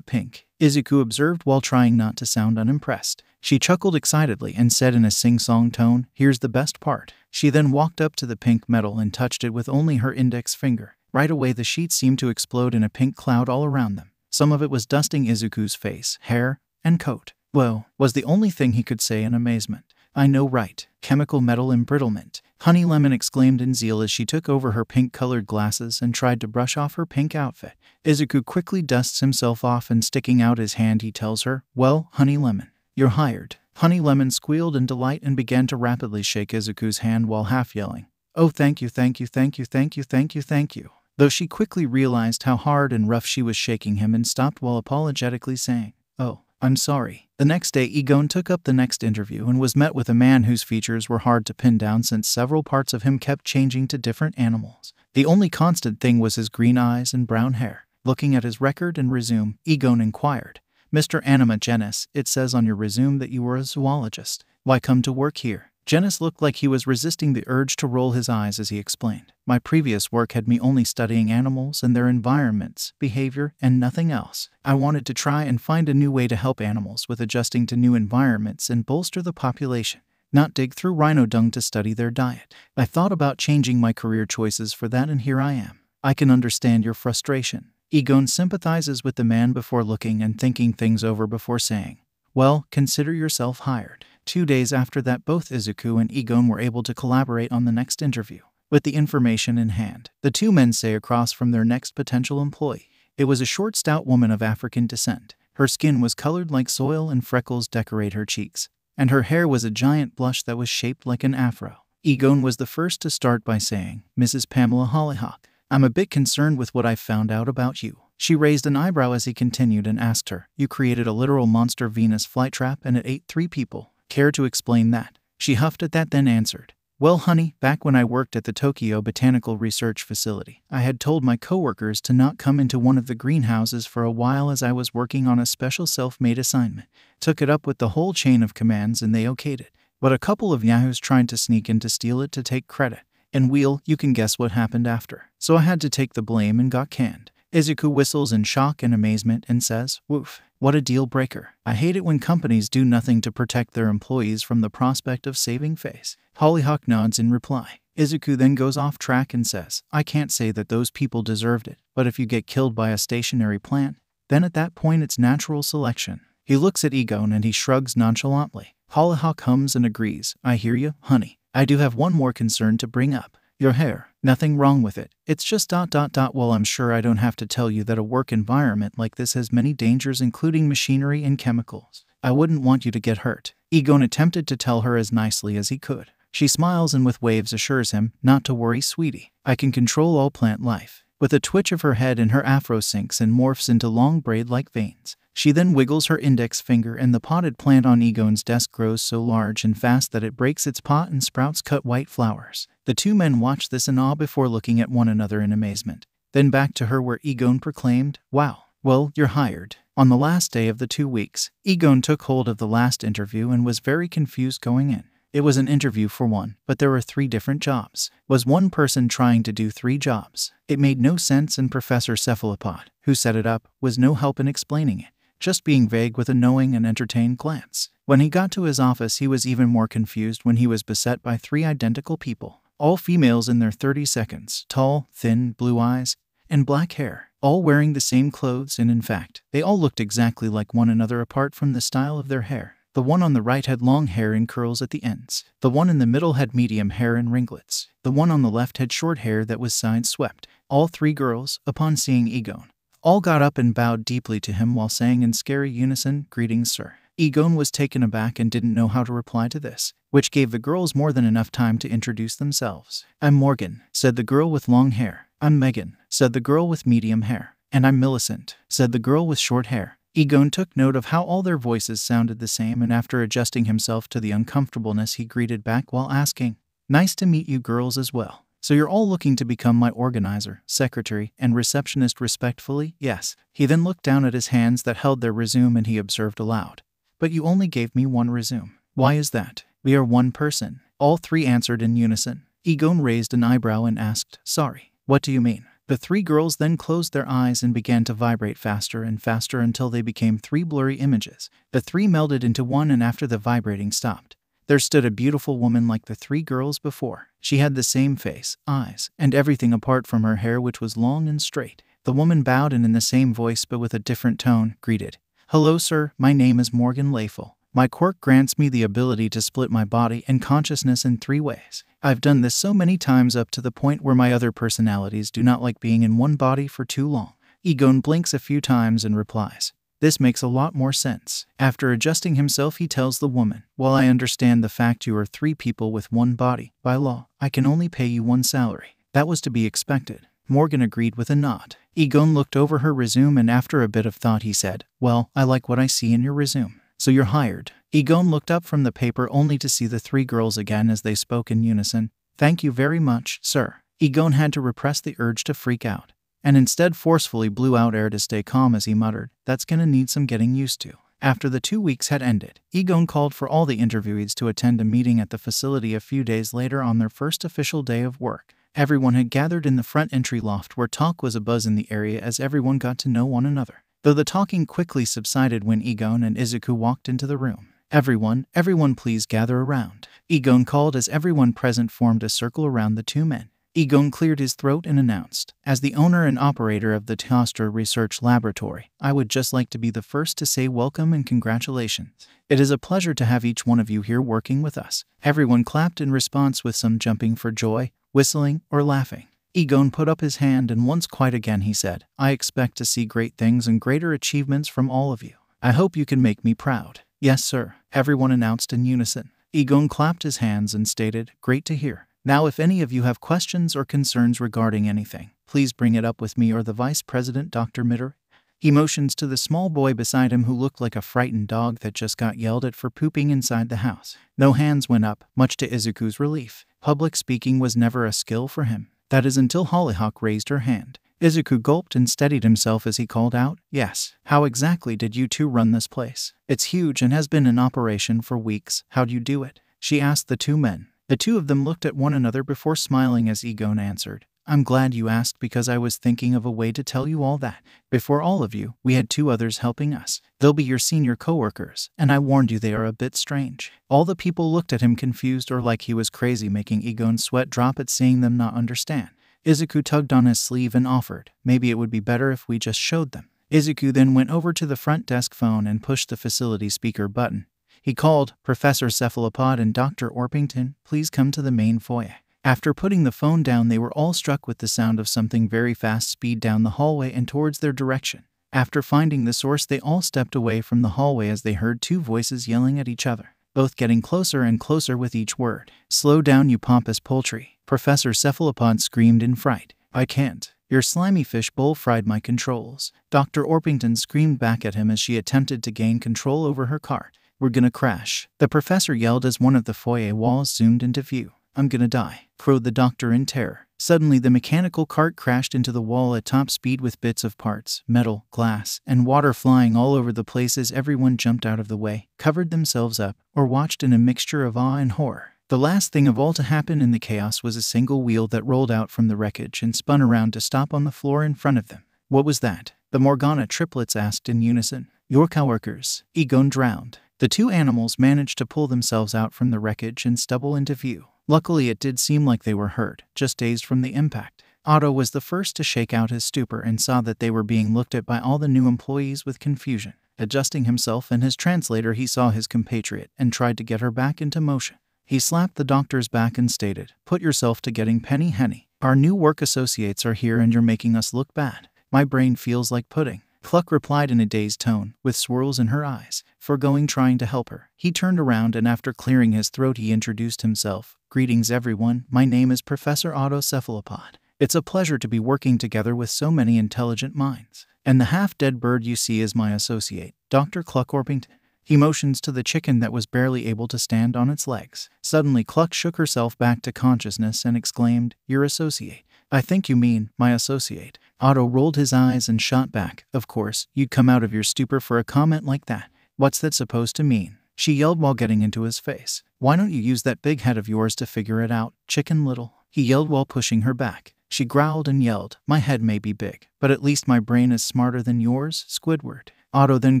pink, Izuku observed while trying not to sound unimpressed. She chuckled excitedly and said in a sing-song tone, here's the best part. She then walked up to the pink metal and touched it with only her index finger. Right away, the sheet seemed to explode in a pink cloud all around them. Some of it was dusting Izuku's face, hair, and coat. Whoa, was the only thing he could say in amazement. I know, right? Chemical metal embrittlement, Honey Lemon exclaimed in zeal as she took over her pink-colored glasses and tried to brush off her pink outfit. Izuku quickly dusts himself off and sticking out his hand, he tells her, well, Honey Lemon, you're hired. Honey Lemon squealed in delight and began to rapidly shake Izuku's hand while half yelling, oh, thank you, thank you, thank you, thank you, thank you, thank you. Though she quickly realized how hard and rough she was shaking him and stopped while apologetically saying, oh, I'm sorry. The next day, Egon took up the next interview and was met with a man whose features were hard to pin down since several parts of him kept changing to different animals. The only constant thing was his green eyes and brown hair. Looking at his record and resume, Egon inquired, Mr. Anima Genis, it says on your resume that you were a zoologist. Why come to work here? Genis looked like he was resisting the urge to roll his eyes as he explained. My previous work had me only studying animals and their environments, behavior, and nothing else. I wanted to try and find a new way to help animals with adjusting to new environments and bolster the population, not dig through rhino dung to study their diet. I thought about changing my career choices for that, and here I am. I can understand your frustration. Egon sympathizes with the man before looking and thinking things over before saying, well, consider yourself hired. 2 days after that, both Izuku and Egon were able to collaborate on the next interview. With the information in hand, the two men say across from their next potential employee. It was a short, stout woman of African descent. Her skin was colored like soil and freckles decorate her cheeks, and her hair was a giant blush that was shaped like an afro. Egon was the first to start by saying, Mrs. Pamela Hollyhock, I'm a bit concerned with what I've found out about you. She raised an eyebrow as he continued and asked her, you created a literal monster Venus flytrap and it ate 3 people. Care to explain that? She huffed at that, then answered, well, honey, back when I worked at the Tokyo Botanical Research Facility, I had told my coworkers to not come into one of the greenhouses for a while as I was working on a special self-made assignment. Took it up with the whole chain of commands and they okayed it. But a couple of yahoos tried to sneak in to steal it to take credit. And you can guess what happened after. So I had to take the blame and got canned. Izuku whistles in shock and amazement and says, "Woof, what a deal breaker. I hate it when companies do nothing to protect their employees from the prospect of saving face." Hollyhock nods in reply. Izuku then goes off track and says, "I can't say that those people deserved it, but if you get killed by a stationary plant, then at that point it's natural selection." He looks at Egon and he shrugs nonchalantly. Hollyhock hums and agrees. "I hear you, honey. I do have one more concern to bring up. Your hair. Nothing wrong with it. It's just ... Well, I'm sure I don't have to tell you that a work environment like this has many dangers, including machinery and chemicals. I wouldn't want you to get hurt." Egon attempted to tell her as nicely as he could. She smiles and with waves assures him, "Not to worry, sweetie. I can control all plant life." With a twitch of her head and her afro sinks and morphs into long braid-like veins. She then wiggles her index finger and the potted plant on Egon's desk grows so large and fast that it breaks its pot and sprouts cut white flowers. The two men watch this in awe before looking at one another in amazement. Then back to her where Egon proclaimed, "Wow, well, you're hired." On the last day of the 2 weeks, Egon took hold of the last interview and was very confused going in. It was an interview for one, but there were 3 different jobs. Was one person trying to do 3 jobs? It made no sense, and Professor Cephalopod, who set it up, was no help in explaining it, just being vague with a knowing and entertained glance. When he got to his office, he was even more confused when he was beset by 3 identical people, all females in their 30s, tall, thin, blue eyes, and black hair, all wearing the same clothes, and in fact, they all looked exactly like one another apart from the style of their hair. The one on the right had long hair in curls at the ends. The one in the middle had medium hair and ringlets. The one on the left had short hair that was side-swept. All 3 girls, upon seeing Egon, all got up and bowed deeply to him while saying in scary unison, "Greetings, sir." Egon was taken aback and didn't know how to reply to this, which gave the girls more than enough time to introduce themselves. "I'm Morgan," said the girl with long hair. "I'm Megan," said the girl with medium hair. "And I'm Millicent," said the girl with short hair. Egon took note of how all their voices sounded the same, and after adjusting himself to the uncomfortableness, he greeted back while asking, "Nice to meet you girls as well. So you're all looking to become my organizer, secretary, and receptionist respectfully?" "Yes." He then looked down at his hands that held their resume and he observed aloud, "But you only gave me 1 resume. Why is that?" "We are 1 person." All 3 answered in unison. Egon raised an eyebrow and asked, "Sorry, what do you mean?" The 3 girls then closed their eyes and began to vibrate faster and faster until they became 3 blurry images. The 3 melded into one, and after the vibrating stopped, there stood a beautiful woman like the 3 girls before. She had the same face, eyes, and everything apart from her hair, which was long and straight. The woman bowed and in the same voice but with a different tone, greeted, "Hello, sir. My name is Morgan Layful. My quirk grants me the ability to split my body and consciousness in 3 ways. I've done this so many times up to the point where my other personalities do not like being in one body for too long." Egon blinks a few times and replies, "This makes a lot more sense." After adjusting himself, he tells the woman, "While I understand the fact you are 3 people with 1 body, by law, I can only pay you 1 salary." "That was to be expected." Morgan agreed with a nod. Egon looked over her resume and after a bit of thought he said, "Well, I like what I see in your resume. So you're hired." Egon looked up from the paper only to see the 3 girls again as they spoke in unison, "Thank you very much, sir." Egon had to repress the urge to freak out, and instead forcefully blew out air to stay calm as he muttered, "That's gonna need some getting used to." After the 2 weeks had ended, Egon called for all the interviewees to attend a meeting at the facility a few days later on their first official day of work. Everyone had gathered in the front entry loft where talk was abuzz in the area as everyone got to know one another. Though the talking quickly subsided when Egon and Izuku walked into the room. Everyone please gather around," Egon called as everyone present formed a circle around the 2 men. Egon cleared his throat and announced, "As the owner and operator of the Teostra Research Laboratory, I would just like to be the first to say welcome and congratulations. It is a pleasure to have each one of you here working with us." Everyone clapped in response with some jumping for joy, whistling, or laughing. Egon put up his hand and once quite again he said, "I expect to see great things and greater achievements from all of you. I hope you can make me proud." "Yes, sir," everyone announced in unison. Egon clapped his hands and stated, "Great to hear. Now if any of you have questions or concerns regarding anything, please bring it up with me or the Vice President, Dr. Midori." He motions to the small boy beside him who looked like a frightened dog that just got yelled at for pooping inside the house. No hands went up, much to Izuku's relief. Public speaking was never a skill for him. That is until Hollyhock raised her hand. Izuku gulped and steadied himself as he called out, "Yes. How exactly did you 2 run this place? It's huge and has been in operation for weeks. How'd you do it?" she asked the 2 men. The 2 of them looked at one another before smiling as Egon answered, I'm glad you asked because I was thinking of a way to tell you all that. Before all of you, we had 2 others helping us. They'll be your senior coworkers, and I warned you they are a bit strange." All the people looked at him confused or like he was crazy, making Egon's sweat drop at seeing them not understand. Izuku tugged on his sleeve and offered, "Maybe it would be better if we just showed them." Izuku then went over to the front desk phone and pushed the facility speaker button. He called, "Professor Cephalopod and Dr. Orpington, please come to the main foyer." After putting the phone down, they were all struck with the sound of something very fast speed down the hallway and towards their direction. After finding the source, they all stepped away from the hallway as they heard 2 voices yelling at each other, both getting closer and closer with each word. "Slow down, you pompous poultry," Professor Cephalopod screamed in fright. "I can't. Your slimy fish bowl fried my controls." Dr. Orpington screamed back at him as she attempted to gain control over her cart. "We're gonna crash," the professor yelled as one of the foyer walls zoomed into view. "I'm gonna die," crowed the doctor in terror. Suddenly, the mechanical cart crashed into the wall at top speed with bits of parts, metal, glass, and water flying all over the place as everyone jumped out of the way, covered themselves up, or watched in a mixture of awe and horror. The last thing of all to happen in the chaos was a single wheel that rolled out from the wreckage and spun around to stop on the floor in front of them. "What was that?" the Morgana triplets asked in unison. "Your coworkers." Egon drowned. The 2 animals managed to pull themselves out from the wreckage and stubble into view. Luckily, it did seem like they were hurt, just dazed from the impact. Otto was the first to shake out his stupor and saw that they were being looked at by all the new employees with confusion. Adjusting himself and his translator, he saw his compatriot and tried to get her back into motion. He slapped the doctor's back and stated, "Put yourself to getting Penny Henny. Our new work associates are here and you're making us look bad. My brain feels like pudding." Cluck replied in a dazed tone, with swirls in her eyes, foregoing trying to help her. He turned around and after clearing his throat he introduced himself. "Greetings everyone, my name is Professor Otto Cephalopod. It's a pleasure to be working together with so many intelligent minds. And the half-dead bird you see is my associate, Dr. Cluck Orpington." He motions to the chicken that was barely able to stand on its legs. Suddenly Cluck shook herself back to consciousness and exclaimed, "Your associate? I think you mean my associate." Otto rolled his eyes and shot back, "Of course, you'd come out of your stupor for a comment like that. What's that supposed to mean?" she yelled while getting into his face. "Why don't you use that big head of yours to figure it out, chicken little?" he yelled while pushing her back. She growled and yelled, "My head may be big, but at least my brain is smarter than yours, Squidward." Otto then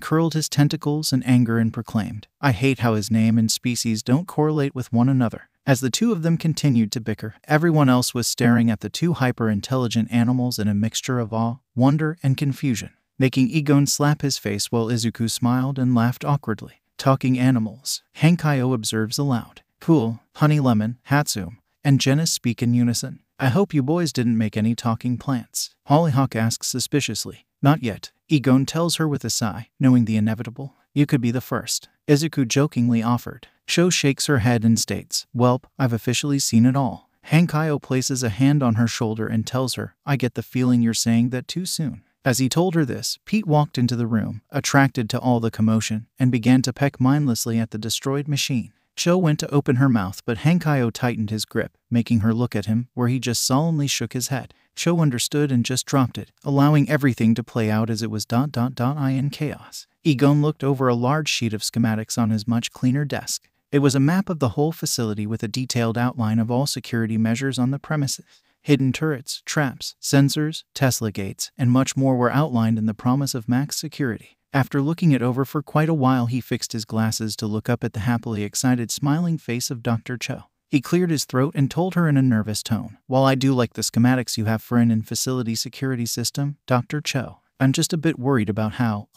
curled his tentacles in anger and proclaimed, "I hate how his name and species don't correlate with one another." As the 2 of them continued to bicker, everyone else was staring at the 2 hyper-intelligent animals in a mixture of awe, wonder, and confusion, making Egon slap his face while Izuku smiled and laughed awkwardly. "Talking animals," Hankayo observes aloud. "Cool, Honey Lemon, Hatsum, and Genis speak in unison. I hope you boys didn't make any talking plants," Hollyhock asks suspiciously. "Not yet," Egon tells her with a sigh, knowing the inevitable. "You could be the first," Izuku jokingly offered. Sho shakes her head and states, "Welp, I've officially seen it all." Hankayo places a hand on her shoulder and tells her, "I get the feeling you're saying that too soon." As he told her this, Pete walked into the room, attracted to all the commotion, and began to peck mindlessly at the destroyed machine. Sho went to open her mouth, but Hankayo tightened his grip, making her look at him, where he just solemnly shook his head. Sho understood and just dropped it, allowing everything to play out as it was in chaos. Egon looked over a large sheet of schematics on his much cleaner desk. It was a map of the whole facility with a detailed outline of all security measures on the premises. Hidden turrets, traps, sensors, Tesla gates, and much more were outlined in the promise of max security. After looking it over for quite a while, he fixed his glasses to look up at the happily excited smiling face of Dr. Cho. He cleared his throat and told her in a nervous tone, "While I do like the schematics you have for an in-facility security system, Dr. Cho, I'm just a bit worried about how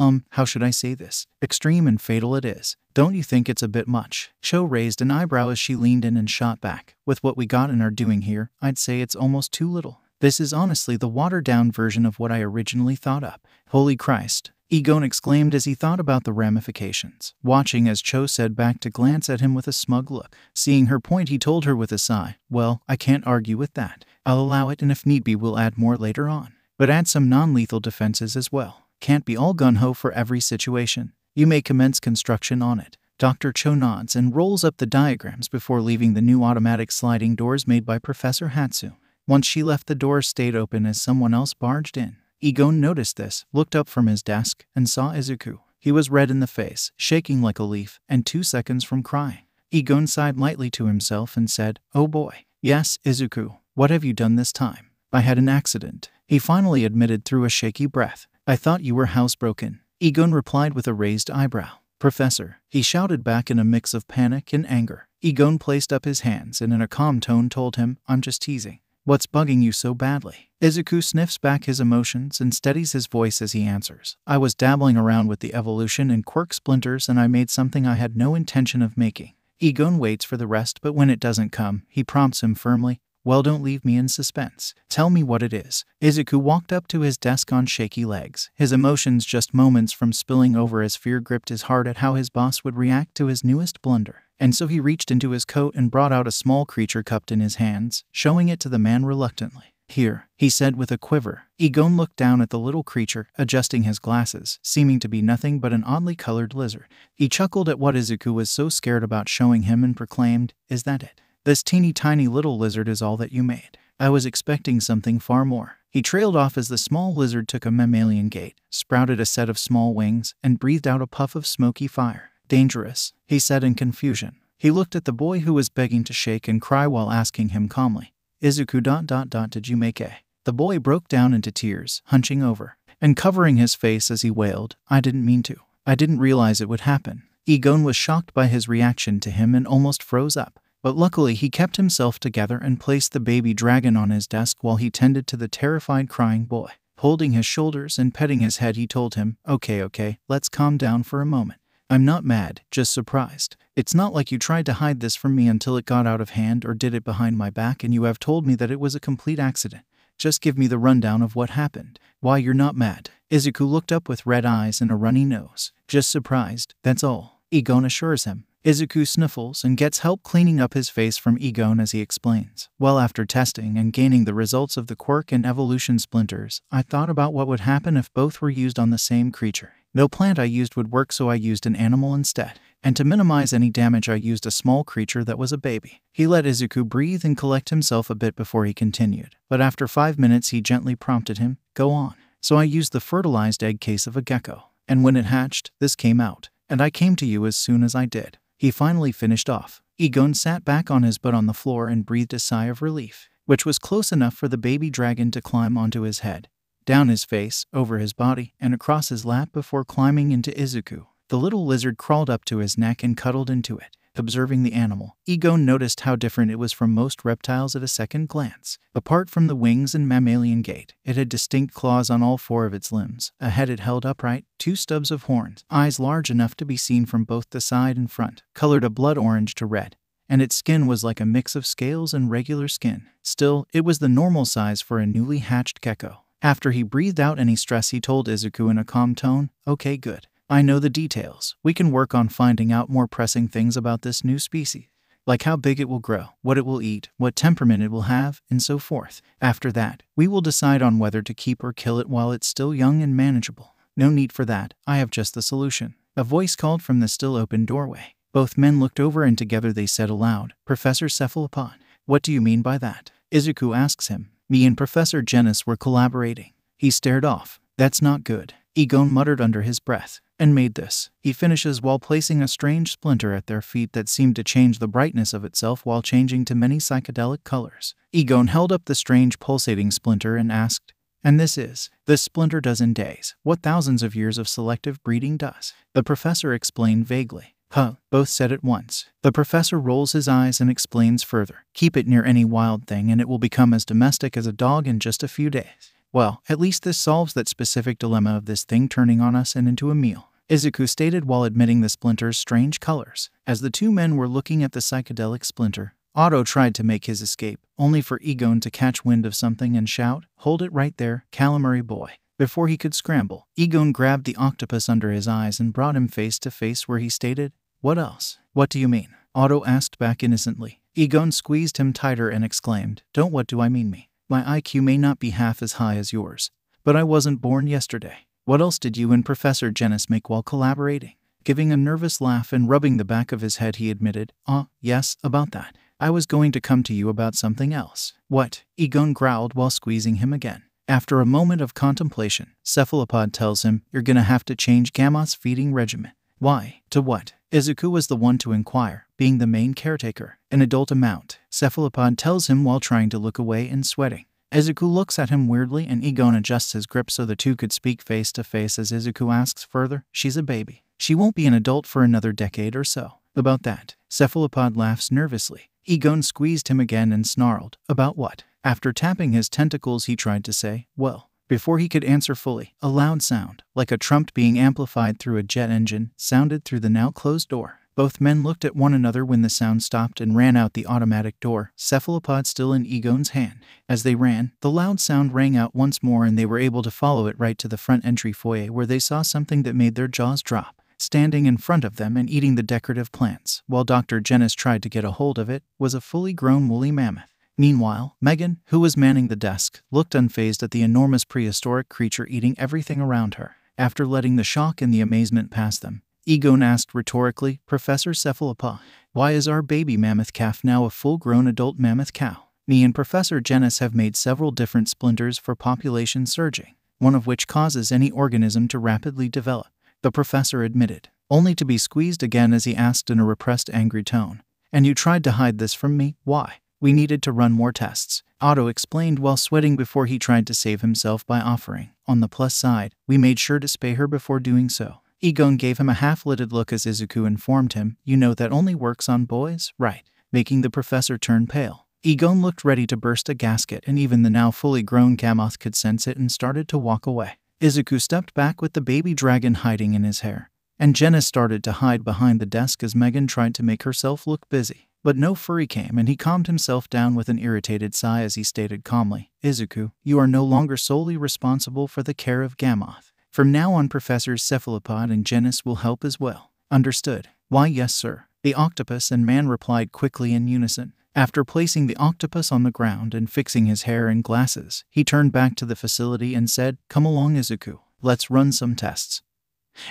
should I say this, extreme and fatal it is. Don't you think it's a bit much?" Cho raised an eyebrow as she leaned in and shot back, "With what we got and are doing here, I'd say it's almost too little. This is honestly the watered-down version of what I originally thought up." "Holy Christ," Egon exclaimed as he thought about the ramifications, watching as Cho said back to glance at him with a smug look. Seeing her point, he told her with a sigh, "Well, I can't argue with that. I'll allow it, and if need be we'll add more later on. But add some non-lethal defenses as well. Can't be all gun-ho for every situation. You may commence construction on it." Dr. Cho nods and rolls up the diagrams before leaving the new automatic sliding doors made by Professor Hatsu. Once she left, the door stayed open as someone else barged in. Egon noticed this, looked up from his desk, and saw Izuku. He was red in the face, shaking like a leaf, and 2 seconds from crying. Egon sighed lightly to himself and said, "Oh boy." "Yes, Izuku, what have you done this time?" I had an accident, he finally admitted through a shaky breath. I thought you were housebroken, Egon replied with a raised eyebrow. Professor, he shouted back in a mix of panic and anger. Egon placed up his hands and in a calm tone told him, I'm just teasing. What's bugging you so badly? Izuku sniffs back his emotions and steadies his voice as he answers. I was dabbling around with the evolution and quirk splinters and I made something I had no intention of making. Egon waits for the rest, but when it doesn't come, he prompts him firmly, well, don't leave me in suspense. Tell me what it is. Izuku walked up to his desk on shaky legs, his emotions just moments from spilling over as fear gripped his heart at how his boss would react to his newest blunder. And so he reached into his coat and brought out a small creature cupped in his hands, showing it to the man reluctantly. Here, he said with a quiver. Egon looked down at the little creature, adjusting his glasses, seeming to be nothing but an oddly colored lizard. He chuckled at what Izuku was so scared about showing him and proclaimed, Is that it? This teeny tiny little lizard is all that you made? I was expecting something far more. He trailed off as the small lizard took a mammalian gait, sprouted a set of small wings, and breathed out a puff of smoky fire. Dangerous, he said in confusion. He looked at the boy who was begging to shake and cry while asking him calmly, Izuku ... did you make a? The boy broke down into tears, hunching over and covering his face as he wailed, I didn't mean to. I didn't realize it would happen. Egon was shocked by his reaction to him and almost froze up. But luckily he kept himself together and placed the baby dragon on his desk while he tended to the terrified crying boy. Holding his shoulders and petting his head, he told him, Okay, let's calm down for a moment. I'm not mad, just surprised. It's not like you tried to hide this from me until it got out of hand or did it behind my back and you have told me that it was a complete accident. Just give me the rundown of what happened. Why you're not mad. Izuku looked up with red eyes and a runny nose. Just surprised, that's all, Egon assures him. Izuku sniffles and gets help cleaning up his face from Egon as he explains. Well, after testing and gaining the results of the quirk and evolution splinters, I thought about what would happen if both were used on the same creature. No plant I used would work, so I used an animal instead. And to minimize any damage, I used a small creature that was a baby. He let Izuku breathe and collect himself a bit before he continued. But after 5 minutes, he gently prompted him, Go on. So I used the fertilized egg case of a gecko. And when it hatched, this came out. And I came to you as soon as I did. He finally finished off. Egon sat back on his butt on the floor and breathed a sigh of relief, which was close enough for the baby dragon to climb onto his head, down his face, over his body, and across his lap before climbing into Izuku. The little lizard crawled up to his neck and cuddled into it. Observing the animal, Egon noticed how different it was from most reptiles at a second glance. Apart from the wings and mammalian gait, it had distinct claws on all 4 of its limbs, a head it held upright, 2 stubs of horns, eyes large enough to be seen from both the side and front, colored a blood orange to red, and its skin was like a mix of scales and regular skin. Still, it was the normal size for a newly hatched gecko. After he breathed out any stress, he told Izuku in a calm tone, Okay, good. I know the details. We can work on finding out more pressing things about this new species, like how big it will grow, what it will eat, what temperament it will have, and so forth. After that, we will decide on whether to keep or kill it while it's still young and manageable. No need for that, I have just the solution. A voice called from the still open doorway. Both men looked over and together they said aloud, Professor Cephalopod. What do you mean by that? Izuku asks him. Me and Professor Genis were collaborating. He stared off. That's not good, Egon muttered under his breath. And made this, he finishes while placing a strange splinter at their feet that seemed to change the brightness of itself while changing to many psychedelic colors. Egon held up the strange pulsating splinter and asked, And this splinter does in days what thousands of years of selective breeding does. The professor explained vaguely. Huh, both said at once. The professor rolls his eyes and explains further. Keep it near any wild thing and it will become as domestic as a dog in just a few days. Well, at least this solves that specific dilemma of this thing turning on us and into a meal, Izuku stated while admitting the splinter's strange colors. As the 2 men were looking at the psychedelic splinter, Otto tried to make his escape, only for Egon to catch wind of something and shout, Hold it right there, calamari boy. Before he could scramble, Egon grabbed the octopus under his eyes and brought him face to face where he stated, What else? What do you mean? Otto asked back innocently. Egon squeezed him tighter and exclaimed, Don't what do I mean me? My IQ may not be half as high as yours, but I wasn't born yesterday. What else did you and Professor Genis make while collaborating? Giving a nervous laugh and rubbing the back of his head, he admitted, Yes, about that. I was going to come to you about something else. What? Egon growled while squeezing him again. After a moment of contemplation, Cephalopod tells him, You're gonna have to change Gamot's feeding regimen. Why? To what? Izuku was the one to inquire, being the main caretaker. An adult amount, Cephalopod tells him while trying to look away and sweating. Izuku looks at him weirdly and Egon adjusts his grip so the two could speak face to face as Izuku asks further, she's a baby. She won't be an adult for another decade or so. About that, Cephalopod laughs nervously. Egon squeezed him again and snarled, about what? After tapping his tentacles he tried to say, well. Before he could answer fully, a loud sound, like a trumpet being amplified through a jet engine, sounded through the now closed door. Both men looked at one another when the sound stopped and ran out the automatic door, Cephalopod still in Egon's hand. As they ran, the loud sound rang out once more and they were able to follow it right to the front entry foyer where they saw something that made their jaws drop. Standing in front of them and eating the decorative plants, while Dr. Genis tried to get a hold of it, was a fully grown woolly mammoth. Meanwhile, Megan, who was manning the desk, looked unfazed at the enormous prehistoric creature eating everything around her. After letting the shock and the amazement pass them, Egon asked rhetorically, Professor Cephalopod, why is our baby mammoth calf now a full-grown adult mammoth cow? Me and Professor Genis have made several different splinters for population surging, one of which causes any organism to rapidly develop, the professor admitted, only to be squeezed again as he asked in a repressed angry tone. And you tried to hide this from me? Why? We needed to run more tests, Otto explained while sweating before he tried to save himself by offering, on the plus side, we made sure to spay her before doing so. Egon gave him a half-lidded look as Izuku informed him, you know that only works on boys, right? Making the professor turn pale. Egon looked ready to burst a gasket and even the now fully grown Gammoth could sense it and started to walk away. Izuku stepped back with the baby dragon hiding in his hair, and Genis started to hide behind the desk as Megan tried to make herself look busy. But no furry came and he calmed himself down with an irritated sigh as he stated calmly, Izuku, you are no longer solely responsible for the care of Gammoth. From now on Professors Cephalopod and Genis will help as well. Understood? Why yes sir. The octopus and man replied quickly in unison. After placing the octopus on the ground and fixing his hair and glasses, he turned back to the facility and said, come along Izuku, let's run some tests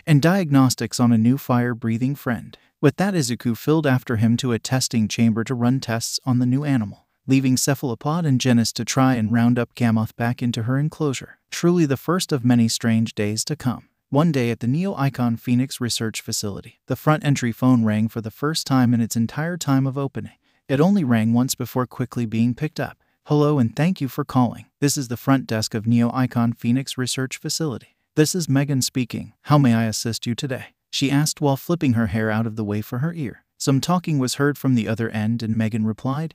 and diagnostics on a new fire-breathing friend. With that Izuku filled after him to a testing chamber to run tests on the new animal, leaving Cephalopod and Genis to try and round up Gammoth back into her enclosure. Truly the first of many strange days to come. One day at the Neo-Icon Phoenix Research Facility, the front entry phone rang for the first time in its entire time of opening. It only rang once before quickly being picked up. Hello and thank you for calling. This is the front desk of Neo-Icon Phoenix Research Facility. This is Megan speaking. How may I assist you today? She asked while flipping her hair out of the way for her ear. Some talking was heard from the other end and Megan replied,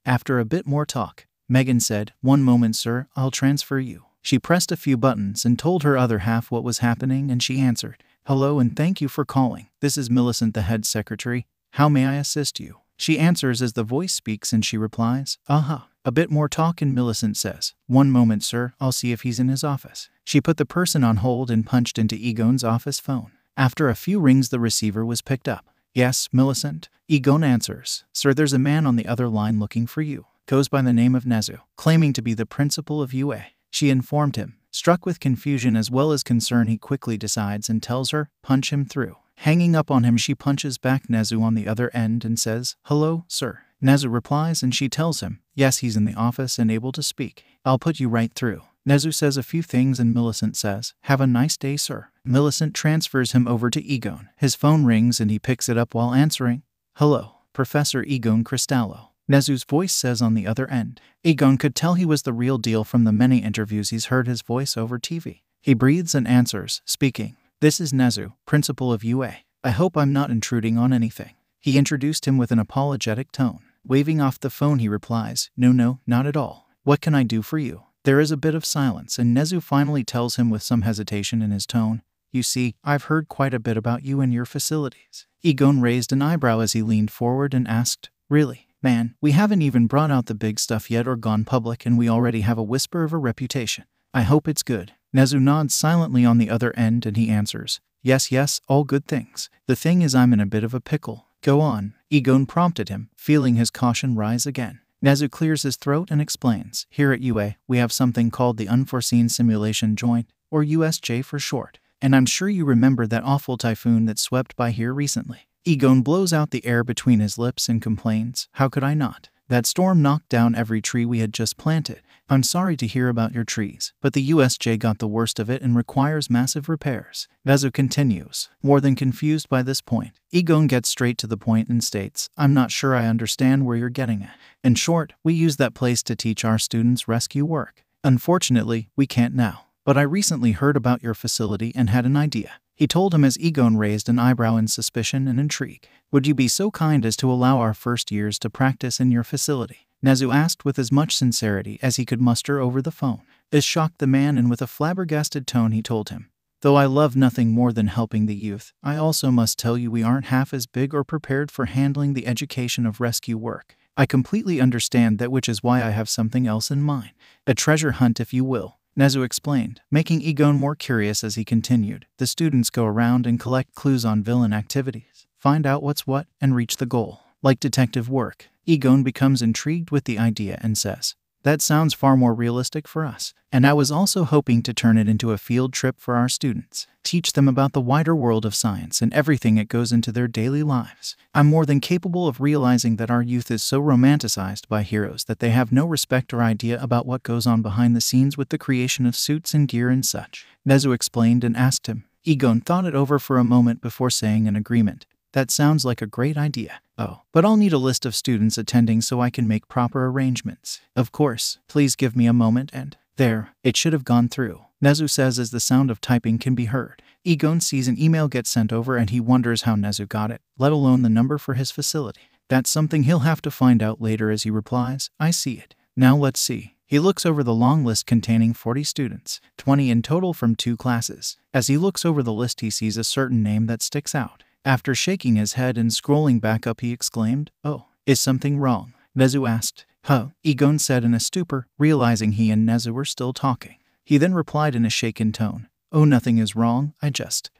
After a bit more talk, Megan said, one moment sir, I'll transfer you. She pressed a few buttons and told her other half what was happening and she answered, hello and thank you for calling. This is Millicent the head secretary. How may I assist you? She answers as the voice speaks and she replies, A bit more talk and Millicent says, one moment sir, I'll see if he's in his office. She put the person on hold and punched into Egon's office phone. After a few rings the receiver was picked up. Yes, Millicent. Egon answers, sir there's a man on the other line looking for you. Goes by the name of Nezu, claiming to be the principal of UA. She informed him. Struck with confusion as well as concern he quickly decides and tells her, punch him through. Hanging up on him she punches back Nezu on the other end and says, hello, sir. Nezu replies and she tells him, yes he's in the office and able to speak. I'll put you right through. Nezu says a few things and Millicent says, have a nice day sir. Millicent transfers him over to Egon. His phone rings and he picks it up while answering, hello, Professor Egon Cristallo. Nezu's voice says on the other end. Egon could tell he was the real deal from the many interviews he's heard his voice over TV. He breathes and answers, speaking, this is Nezu, principal of UA. I hope I'm not intruding on anything. He introduced him with an apologetic tone. Waving off the phone he replies, no, not at all. What can I do for you? There is a bit of silence and Nezu finally tells him with some hesitation in his tone, you see, I've heard quite a bit about you and your facilities. Egon raised an eyebrow as he leaned forward and asked, really? Man, we haven't even brought out the big stuff yet or gone public and we already have a whisper of a reputation. I hope it's good. Nezu nods silently on the other end and he answers, yes, all good things. The thing is I'm in a bit of a pickle. Go on, Egon prompted him, feeling his caution rise again. Nezu clears his throat and explains, here at UA, we have something called the Unforeseen Simulation Joint, or USJ for short. And I'm sure you remember that awful typhoon that swept by here recently. Egon blows out the air between his lips and complains, how could I not? That storm knocked down every tree we had just planted. I'm sorry to hear about your trees, but the USJ got the worst of it and requires massive repairs. Nezu continues, more than confused by this point. Egon gets straight to the point and states, I'm not sure I understand where you're getting at. In short, we use that place to teach our students rescue work. Unfortunately, we can't now. But I recently heard about your facility and had an idea. He told him as Egon raised an eyebrow in suspicion and intrigue. Would you be so kind as to allow our first years to practice in your facility? Nezu asked with as much sincerity as he could muster over the phone. This shocked the man, and with a flabbergasted tone he told him, though I love nothing more than helping the youth, I also must tell you we aren't half as big or prepared for handling the education of rescue work. I completely understand that, which is why I have something else in mind. A treasure hunt, if you will. Nezu explained, making Egon more curious as he continued. The students go around and collect clues on villain activities, find out what's what, and reach the goal. Like detective work. Egon becomes intrigued with the idea and says, that sounds far more realistic for us. And I was also hoping to turn it into a field trip for our students. Teach them about the wider world of science and everything it goes into their daily lives. I'm more than capable of realizing that our youth is so romanticized by heroes that they have no respect or idea about what goes on behind the scenes with the creation of suits and gear and such. Nezu explained and asked him. Egon thought it over for a moment before saying in agreement, that sounds like a great idea. Oh, but I'll need a list of students attending so I can make proper arrangements. Of course, please give me a moment and… There, it should have gone through. Nezu says as the sound of typing can be heard. Egon sees an email get sent over and he wonders how Nezu got it, let alone the number for his facility. That's something he'll have to find out later as he replies, I see it. Now let's see. He looks over the long list containing 40 students, 20 in total from 2 classes. As he looks over the list he sees a certain name that sticks out. After shaking his head and scrolling back up he exclaimed, oh, is something wrong? Nezu asked. Huh, Egon said in a stupor, realizing he and Nezu were still talking. He then replied in a shaken tone, oh, nothing is wrong,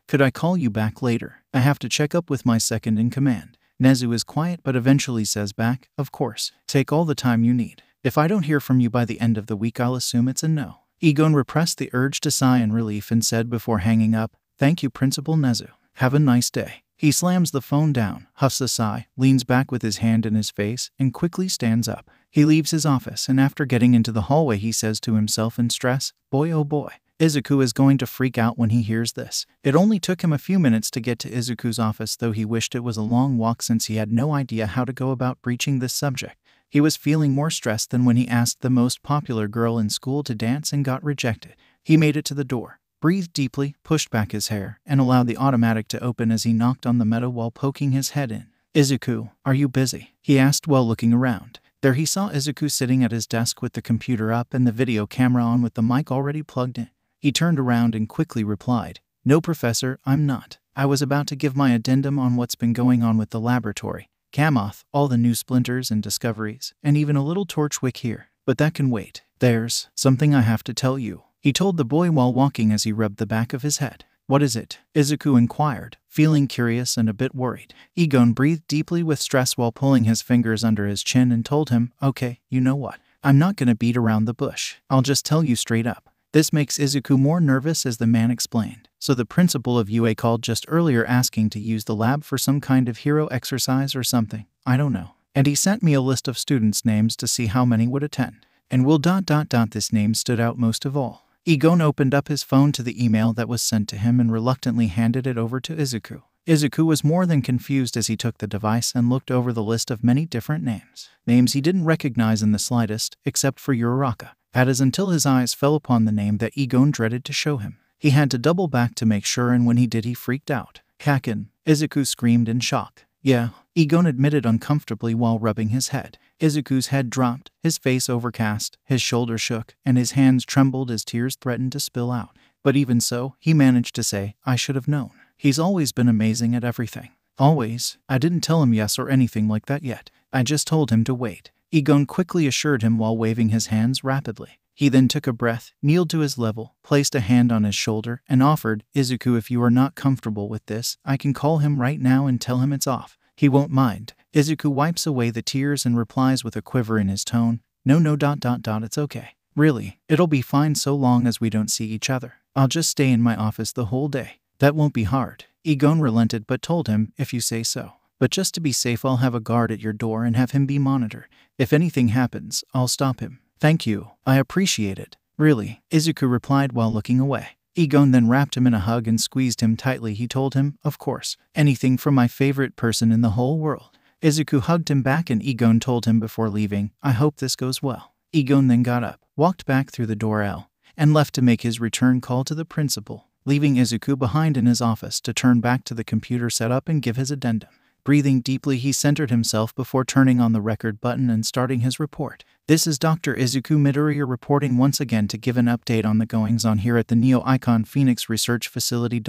could I call you back later? I have to check up with my second in command. Nezu is quiet but eventually says back, of course, take all the time you need. If I don't hear from you by the end of the week I'll assume it's a no. Egon repressed the urge to sigh in relief and said before hanging up, thank you, Principal Nezu. Have a nice day. He slams the phone down, huffs a sigh, leans back with his hand in his face, and quickly stands up. He leaves his office, and after getting into the hallway he says to himself in stress, boy oh boy, Izuku is going to freak out when he hears this. It only took him a few minutes to get to Izuku's office, though he wished it was a long walk since he had no idea how to go about breaching this subject. He was feeling more stressed than when he asked the most popular girl in school to dance and got rejected. He made it to the door, breathed deeply, pushed back his hair, and allowed the automatic to open as he knocked on the metal while poking his head in. Izuku, are you busy? He asked while looking around. There he saw Izuku sitting at his desk with the computer up and the video camera on with the mic already plugged in. He turned around and quickly replied, no, Professor, I'm not. I was about to give my addendum on what's been going on with the laboratory, Kamoth, all the new splinters and discoveries, and even a little Torchwick here. But that can wait. There's something I have to tell you, he told the boy while walking as he rubbed the back of his head. What is it? Izuku inquired, feeling curious and a bit worried. Egon breathed deeply with stress while pulling his fingers under his chin and told him, okay, you know what? I'm not gonna beat around the bush. I'll just tell you straight up. This makes Izuku more nervous as the man explained. So the principal of UA called just earlier asking to use the lab for some kind of hero exercise or something. I don't know. And he sent me a list of students' names to see how many would attend. And this name stood out most of all. Egon opened up his phone to the email that was sent to him and reluctantly handed it over to Izuku. Izuku was more than confused as he took the device and looked over the list of many different names. Names he didn't recognize in the slightest, except for Uraraka. That is until his eyes fell upon the name that Egon dreaded to show him. He had to double back to make sure, and when he did he freaked out. Kaken, Izuku screamed in shock. Yeah, Egon admitted uncomfortably while rubbing his head. Izuku's head dropped, his face overcast, his shoulders shook, and his hands trembled as tears threatened to spill out. But even so, he managed to say, I should have known. He's always been amazing at everything. Always. I didn't tell him yes or anything like that yet. I just told him to wait. Egon quickly assured him while waving his hands rapidly. He then took a breath, kneeled to his level, placed a hand on his shoulder, and offered, Izuku, if you are not comfortable with this, I can call him right now and tell him it's off. He won't mind. Izuku wipes away the tears and replies with a quiver in his tone, No, it's okay. Really, it'll be fine so long as we don't see each other. I'll just stay in my office the whole day. That won't be hard. Egon relented but told him, if you say so. But just to be safe, I'll have a guard at your door and have him be monitored. If anything happens, I'll stop him. Thank you. I appreciate it. Really, Izuku replied while looking away. Egon then wrapped him in a hug and squeezed him tightly. He told him, of course, anything for my favorite person in the whole world. Izuku hugged him back and Egon told him before leaving, I hope this goes well. Egon then got up, walked back through the door L, and left to make his return call to the principal, leaving Izuku behind in his office to turn back to the computer setup and give his addendum. Breathing deeply, he centered himself before turning on the record button and starting his report. This is Dr. Izuku Midoriya reporting once again to give an update on the goings-on here at the Neo Icon Phoenix Research Facility.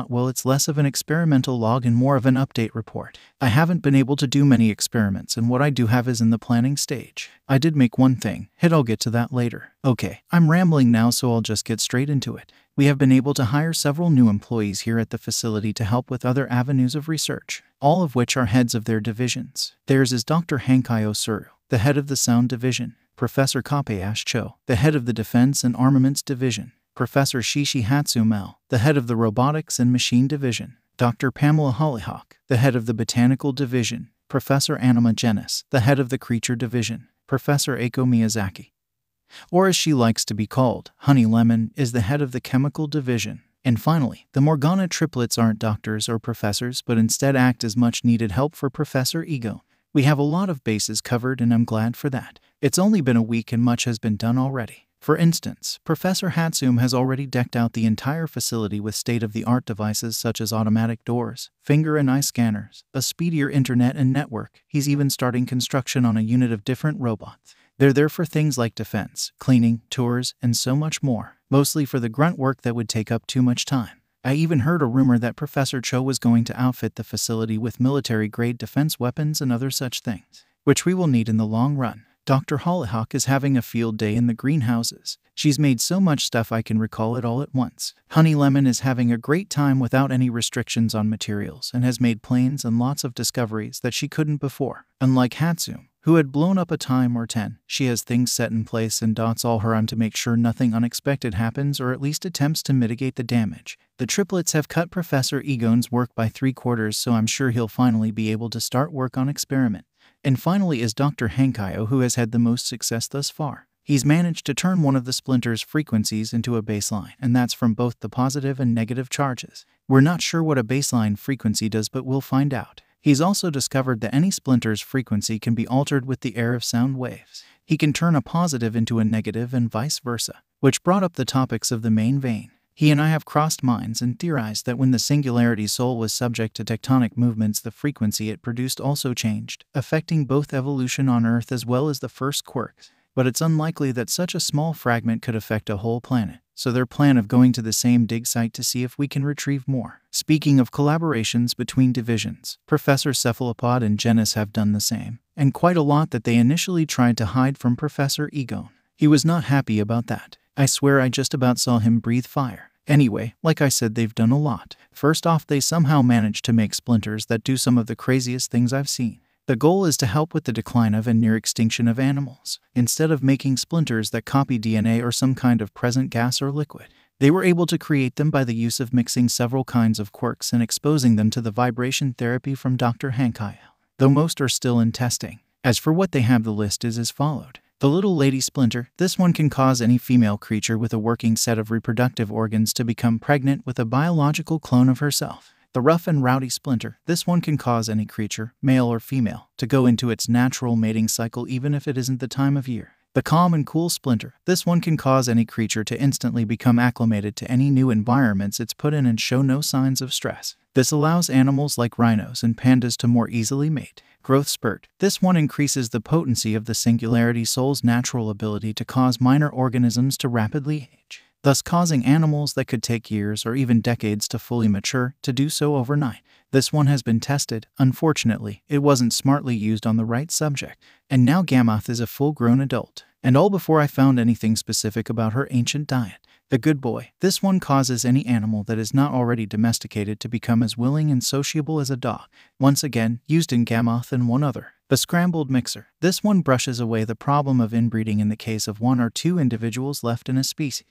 Well, it's less of an experimental log and more of an update report. I haven't been able to do many experiments, and what I do have is in the planning stage. I did make one thing. I'll get to that later. Okay, I'm rambling now, so I'll just get straight into it. We have been able to hire several new employees here at the facility to help with other avenues of research, all of which are heads of their divisions. Theirs is Dr. Hankai Osuru, the head of the Sound Division, Professor Kapeash Cho, the head of the Defense and Armaments Division, Professor Shishi Hatsumel, the head of the Robotics and Machine Division, Dr. Pamela Hollyhock, the head of the Botanical Division, Professor Anima Genis, the head of the Creature Division, Professor Eiko Miyazaki, or as she likes to be called, Honey Lemon, is the head of the Chemical Division. And finally, the Morgana triplets aren't doctors or professors, but instead act as much needed help for Professor Egon. We have a lot of bases covered, and I'm glad for that. It's only been a week and much has been done already. For instance, Professor Hatsum has already decked out the entire facility with state-of-the-art devices such as automatic doors, finger and eye scanners, a speedier internet and network. He's even starting construction on a unit of different robots. They're there for things like defense, cleaning, tours, and so much more, mostly for the grunt work that would take up too much time. I even heard a rumor that Professor Cho was going to outfit the facility with military-grade defense weapons and other such things, which we will need in the long run. Dr. Hollyhock is having a field day in the greenhouses. She's made so much stuff I can recall it all at once. Honey Lemon is having a great time without any restrictions on materials and has made planes and lots of discoveries that she couldn't before. Unlike Hatsum, who had blown up a time or 10, she has things set in place and dots all her on to make sure nothing unexpected happens or at least attempts to mitigate the damage. The triplets have cut Professor Egon's work by 3/4, so I'm sure he'll finally be able to start work on experiment. And finally is Dr. Hankaio, who has had the most success thus far. He's managed to turn one of the splinter's frequencies into a baseline, and that's from both the positive and negative charges. We're not sure what a baseline frequency does, but we'll find out. He's also discovered that any splinter's frequency can be altered with the air of sound waves. He can turn a positive into a negative and vice versa, which brought up the topics of the main vein. He and I have crossed minds and theorized that when the Singularity Soul was subject to tectonic movements, the frequency it produced also changed, affecting both evolution on Earth as well as the first quirks. But it's unlikely that such a small fragment could affect a whole planet, so their plan of going to the same dig site to see if we can retrieve more. Speaking of collaborations between divisions, Professor Cephalopod and Genis have done the same, and quite a lot that they initially tried to hide from Professor Egon. He was not happy about that. I swear I just about saw him breathe fire. Anyway, like I said, they've done a lot. First off, they somehow managed to make splinters that do some of the craziest things I've seen. The goal is to help with the decline of and near extinction of animals. Instead of making splinters that copy DNA or some kind of present gas or liquid, they were able to create them by the use of mixing several kinds of quarks and exposing them to the vibration therapy from Dr. Hankaio, though most are still in testing. As for what they have, the list is as followed. The Little Lady Splinter. This one can cause any female creature with a working set of reproductive organs to become pregnant with a biological clone of herself. The Rough and Rowdy Splinter. This one can cause any creature, male or female, to go into its natural mating cycle even if it isn't the time of year. The Calm and Cool Splinter. This one can cause any creature to instantly become acclimated to any new environments it's put in and show no signs of stress. This allows animals like rhinos and pandas to more easily mate. Growth Spurt. This one increases the potency of the Singularity Soul's natural ability to cause minor organisms to rapidly age, thus causing animals that could take years or even decades to fully mature to do so overnight. This one has been tested. Unfortunately, it wasn't smartly used on the right subject, and now Gammoth is a full-grown adult, and all before I found anything specific about her ancient diet. The Good Boy. This one causes any animal that is not already domesticated to become as willing and sociable as a dog. Once again, used in Gammoth and one other. The Scrambled Mixer. This one brushes away the problem of inbreeding in the case of one or two individuals left in a species.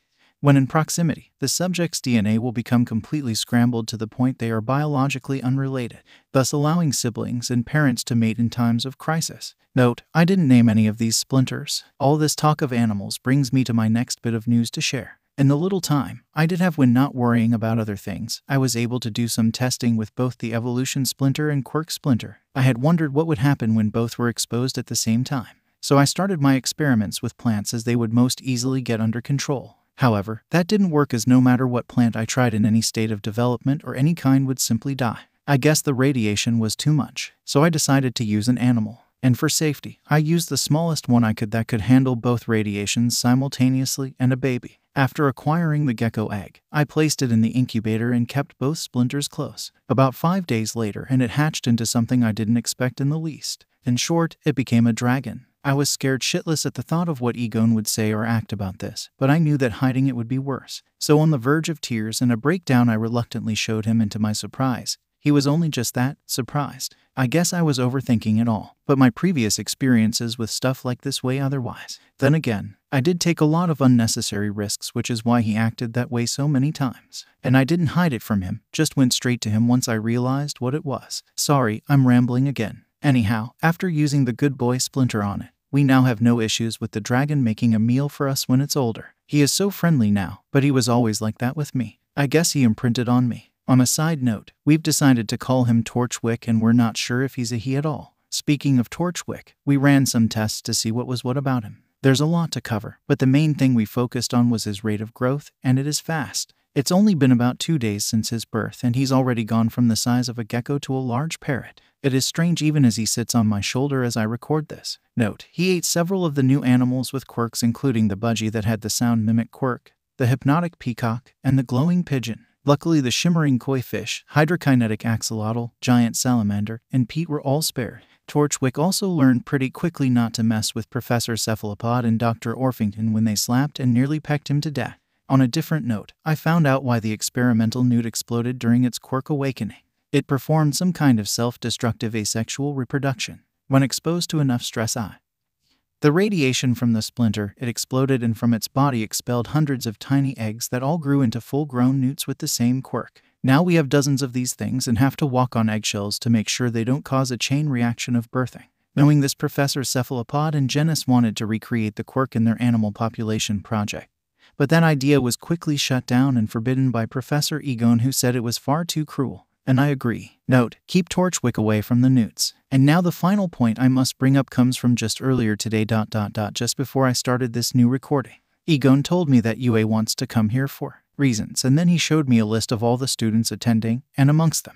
When in proximity, the subject's DNA will become completely scrambled to the point they are biologically unrelated, thus allowing siblings and parents to mate in times of crisis. Note, I didn't name any of these splinters. All this talk of animals brings me to my next bit of news to share. In the little time I did have when not worrying about other things, I was able to do some testing with both the evolution splinter and quirk splinter. I had wondered what would happen when both were exposed at the same time. So I started my experiments with plants as they would most easily get under control. However, that didn't work, as no matter what plant I tried in any state of development or any kind would simply die. I guess the radiation was too much, so I decided to use an animal. And for safety, I used the smallest one I could that could handle both radiations simultaneously and a baby. After acquiring the gecko egg, I placed it in the incubator and kept both splinters close. About 5 days later, and it hatched into something I didn't expect in the least. In short, it became a dragon. I was scared shitless at the thought of what Egon would say or act about this, but I knew that hiding it would be worse. So on the verge of tears and a breakdown, I reluctantly showed him, and to my surprise, he was only just that, surprised. I guess I was overthinking it all, but my previous experiences with stuff like this way otherwise. Then again, I did take a lot of unnecessary risks, which is why he acted that way so many times. And I didn't hide it from him, just went straight to him once I realized what it was. Sorry, I'm rambling again. Anyhow, after using the good boy splinter on it, we now have no issues with the dragon making a meal for us when it's older. He is so friendly now, but he was always like that with me. I guess he imprinted on me. On a side note, we've decided to call him Torchwick, and we're not sure if he's a he at all. Speaking of Torchwick, we ran some tests to see what was what about him. There's a lot to cover, but the main thing we focused on was his rate of growth, and it is fast. It's only been about 2 days since his birth, and he's already gone from the size of a gecko to a large parrot. It is strange even as he sits on my shoulder as I record this. Note, he ate several of the new animals with quirks, including the budgie that had the sound mimic quirk, the hypnotic peacock, and the glowing pigeon. Luckily, the shimmering koi fish, hydrokinetic axolotl, giant salamander, and Pete were all spared. Torchwick also learned pretty quickly not to mess with Professor Cephalopod and Dr. Orpington when they slapped and nearly pecked him to death. On a different note, I found out why the experimental newt exploded during its quirk awakening. It performed some kind of self-destructive asexual reproduction. When exposed to enough stress, the radiation from the splinter, it exploded, and from its body expelled hundreds of tiny eggs that all grew into full-grown newts with the same quirk. Now we have dozens of these things and have to walk on eggshells to make sure they don't cause a chain reaction of birthing. Knowing this, Professor Cephalopod and Genus wanted to recreate the quirk in their animal population project. But that idea was quickly shut down and forbidden by Professor Egon, who said it was far too cruel. And I agree. Note, keep Torchwick away from the newts. And now the final point I must bring up comes from just earlier today. Just before I started this new recording, Egon told me that UA wants to come here for reasons, and then he showed me a list of all the students attending, and amongst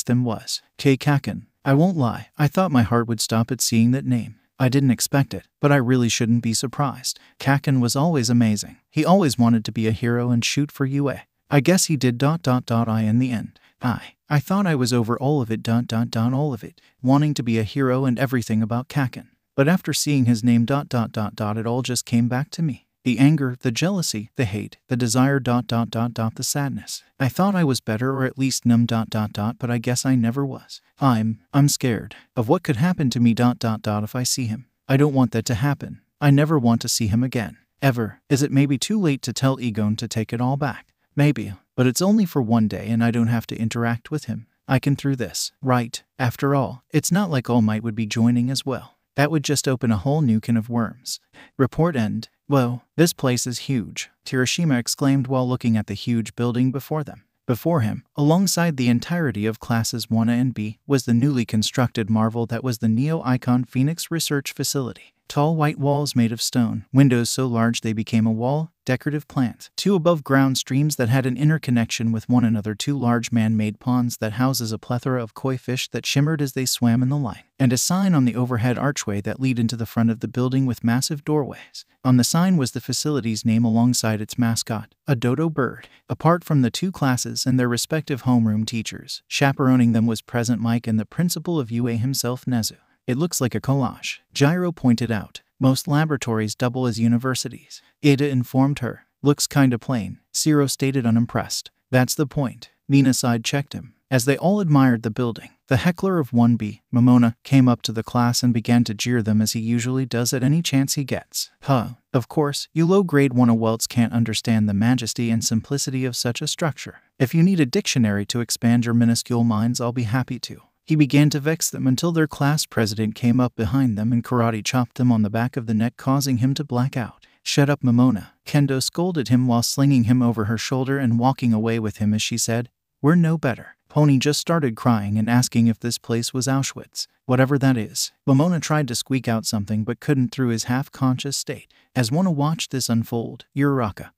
them was K. Kaken. I won't lie, I thought my heart would stop at seeing that name. I didn't expect it, but I really shouldn't be surprised. Kaken was always amazing. He always wanted to be a hero and shoot for UA. I guess he did. I in the end. I thought I was over all of it. All of it. Wanting to be a hero and everything about Kaken. But after seeing his name. It all just came back to me. The anger, the jealousy, the hate, the desire. The sadness. I thought I was better, or at least numb. But I guess I never was. I'm scared of what could happen to me. If I see him. I don't want that to happen. I never want to see him again. Ever. Is it maybe too late to tell Egon to take it all back? Maybe, but it's only for one day and I don't have to interact with him. I can through this, right? After all, it's not like All Might would be joining as well. That would just open a whole new can of worms. Report end. Whoa, this place is huge, Kirishima exclaimed while looking at the huge building before them. Before him, alongside the entirety of classes 1A and B, was the newly constructed marvel that was the Neo-Icon Phoenix Research Facility. Tall white walls made of stone, windows so large they became a wall, decorative plants, 2 above-ground streams that had an interconnection with one another, 2 large man-made ponds that houses a plethora of koi fish that shimmered as they swam in the light, and a sign on the overhead archway that lead into the front of the building with massive doorways. On the sign was the facility's name alongside its mascot, a dodo bird. Apart from the 2 classes and their respective homeroom teachers, chaperoning them was present Mike and the principal of UA himself, Nezu. It looks like a collage, Gyro pointed out. Most laboratories double as universities. Ada informed her. Looks kinda plain. Zero stated unimpressed. That's the point. Nina side-checked him. As they all admired the building, the heckler of 1B, Momona, came up to the class and began to jeer them as he usually does at any chance he gets. Of course, you low-grade 101s can't understand the majesty and simplicity of such a structure. If you need a dictionary to expand your minuscule minds, I'll be happy to. He began to vex them until their class president came up behind them and karate chopped him on the back of the neck, causing him to black out. "Shut up, Momona," Kendo scolded him while slinging him over her shoulder and walking away with him as she said, "We're no better." Pony just started crying and asking if this place was Auschwitz, whatever that is. Momona tried to squeak out something but couldn't through his half-conscious state. As Mona watched this unfold, Uraraka,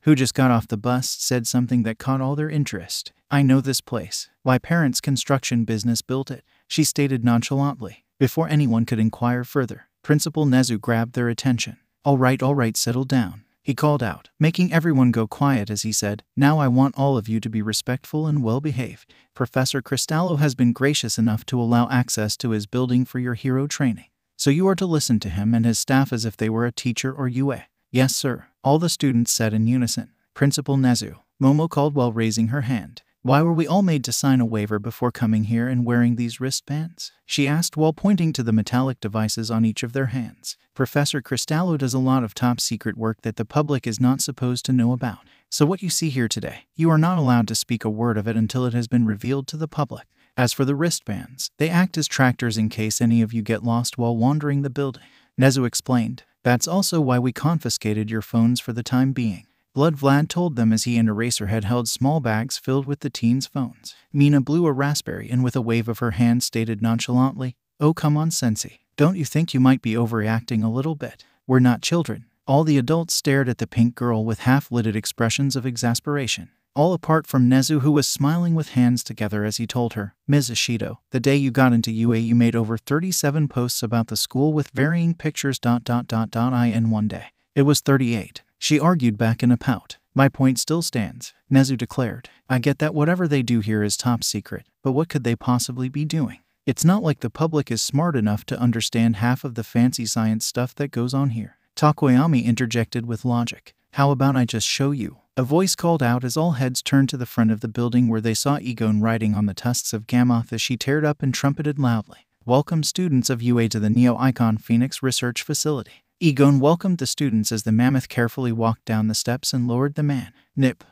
who just got off the bus, said something that caught all their interest. "I know this place. My parents' construction business built it," she stated nonchalantly. Before anyone could inquire further, Principal Nezu grabbed their attention. All right, settle down," he called out, making everyone go quiet as he said, "Now I want all of you to be respectful and well-behaved. Professor Cristallo has been gracious enough to allow access to his building for your hero training. So you are to listen to him and his staff as if they were a teacher or UA." "Yes, sir," all the students said in unison. "Principal Nezu," Momo called while raising her hand. "Why were we all made to sign a waiver before coming here and wearing these wristbands?" she asked while pointing to the metallic devices on each of their hands. "Professor Cristallo does a lot of top-secret work that the public is not supposed to know about. So what you see here today, you are not allowed to speak a word of it until it has been revealed to the public. As for the wristbands, they act as tractors in case any of you get lost while wandering the building," Nezu explained. "That's also why we confiscated your phones for the time being." Blood Vlad told them as he and Eraserhead held small bags filled with the teens' phones. Mina blew a raspberry and with a wave of her hand stated nonchalantly, "Oh come on, Sensei. Don't you think you might be overreacting a little bit? We're not children." All the adults stared at the pink girl with half-lidded expressions of exasperation. All apart from Nezu, who was smiling with hands together as he told her, "Ms. Ishido, the day you got into UA you made over 37 posts about the school with varying pictures ... in one day. It was 38. She argued back in a pout. "My point still stands," Nezu declared. "I get that whatever they do here is top secret, but what could they possibly be doing? It's not like the public is smart enough to understand half of the fancy science stuff that goes on here." Takoyami interjected with logic. "How about I just show you?" A voice called out as all heads turned to the front of the building where they saw Egon riding on the tusks of Gammoth as she teared up and trumpeted loudly, "Welcome students of UA to the Neo-Icon Phoenix Research Facility." Egon welcomed the students as the mammoth carefully walked down the steps and lowered the man. Nip.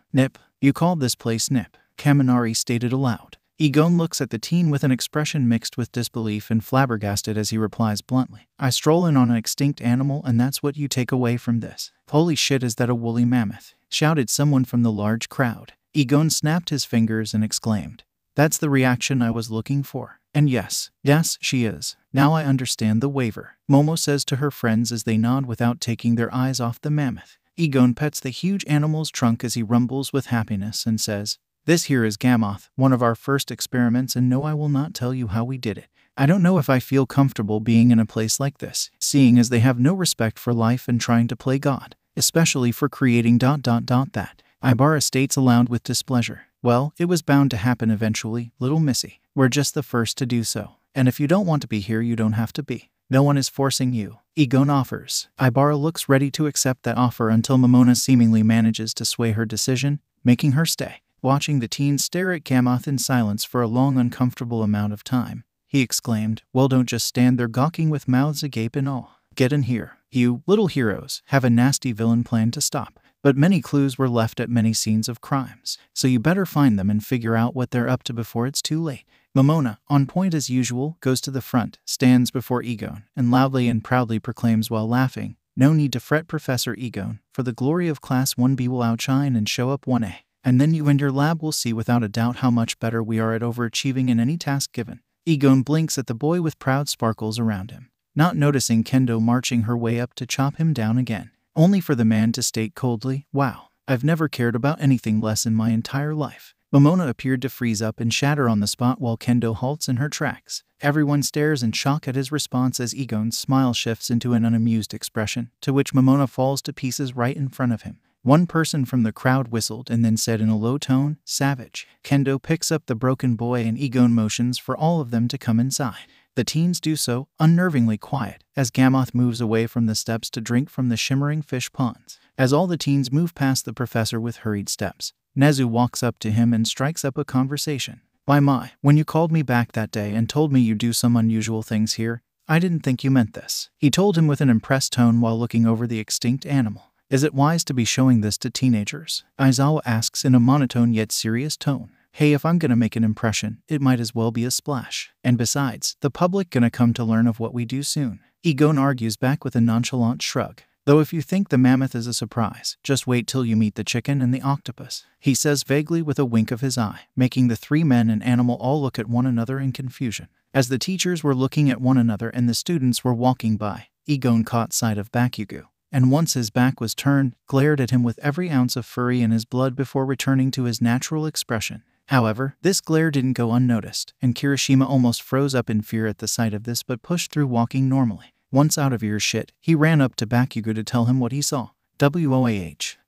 You called this place Nip," Kaminari stated aloud. Egon looks at the teen with an expression mixed with disbelief and flabbergasted as he replies bluntly, "I stroll in on an extinct animal and that's what you take away from this?" "Holy shit, is that a woolly mammoth?" shouted someone from the large crowd. Egon snapped his fingers and exclaimed, "That's the reaction I was looking for. And yes, she is. Now I understand the waiver," Momo says to her friends as they nod without taking their eyes off the mammoth. Egon pets the huge animal's trunk as he rumbles with happiness and says, "This here is Gammoth, one of our first experiments, and no, I will not tell you how we did it. I don't know if I feel comfortable being in a place like this, seeing as they have no respect for life and trying to play God, especially for creating ... that." Ibara states aloud with displeasure. "Well, it was bound to happen eventually, little missy. We're just the first to do so. And if you don't want to be here, you don't have to be. No one is forcing you," Egon offers. Ibara looks ready to accept that offer until Momona seemingly manages to sway her decision, making her stay. Watching the teens stare at Gammoth in silence for a long, uncomfortable amount of time, he exclaimed, "Well, don't just stand there gawking with mouths agape and awe. Get in here. You, little heroes, have a nasty villain plan to stop. But many clues were left at many scenes of crimes, so you better find them and figure out what they're up to before it's too late." Momona, on point as usual, goes to the front, stands before Egon, and loudly and proudly proclaims while laughing, "No need to fret, Professor Egon, for the glory of Class 1B will outshine and show up 1A. And then you and your lab will see without a doubt how much better we are at overachieving in any task given." Egon blinks at the boy with proud sparkles around him, not noticing Kendo marching her way up to chop him down again, only for the man to state coldly, "Wow, I've never cared about anything less in my entire life." Momona appeared to freeze up and shatter on the spot while Kendo halts in her tracks. Everyone stares in shock at his response as Egon's smile shifts into an unamused expression, to which Momona falls to pieces right in front of him. One person from the crowd whistled and then said in a low tone, "Savage." Kendo picks up the broken boy and Egon motions for all of them to come inside. The teens do so, unnervingly quiet, as Gammoth moves away from the steps to drink from the shimmering fish ponds. As all the teens move past the professor with hurried steps, Nezu walks up to him and strikes up a conversation. My, when you called me back that day and told me you do some unusual things here, I didn't think you meant this," he told him with an impressed tone while looking over the extinct animal. "Is it wise to be showing this to teenagers?" Aizawa asks in a monotone yet serious tone. "Hey, if I'm gonna make an impression, it might as well be a splash. And besides, the public gonna come to learn of what we do soon." Egon argues back with a nonchalant shrug. "Though if you think the mammoth is a surprise, just wait till you meet the chicken and the octopus," he says vaguely with a wink of his eye, making the three men and animal all look at one another in confusion. As the teachers were looking at one another and the students were walking by, Egon caught sight of Bakugo, and once his back was turned, glared at him with every ounce of fury in his blood before returning to his natural expression. However, this glare didn't go unnoticed, and Kirishima almost froze up in fear at the sight of this but pushed through walking normally. Once out of earshot, he ran up to Bakugo to tell him what he saw. "Wah,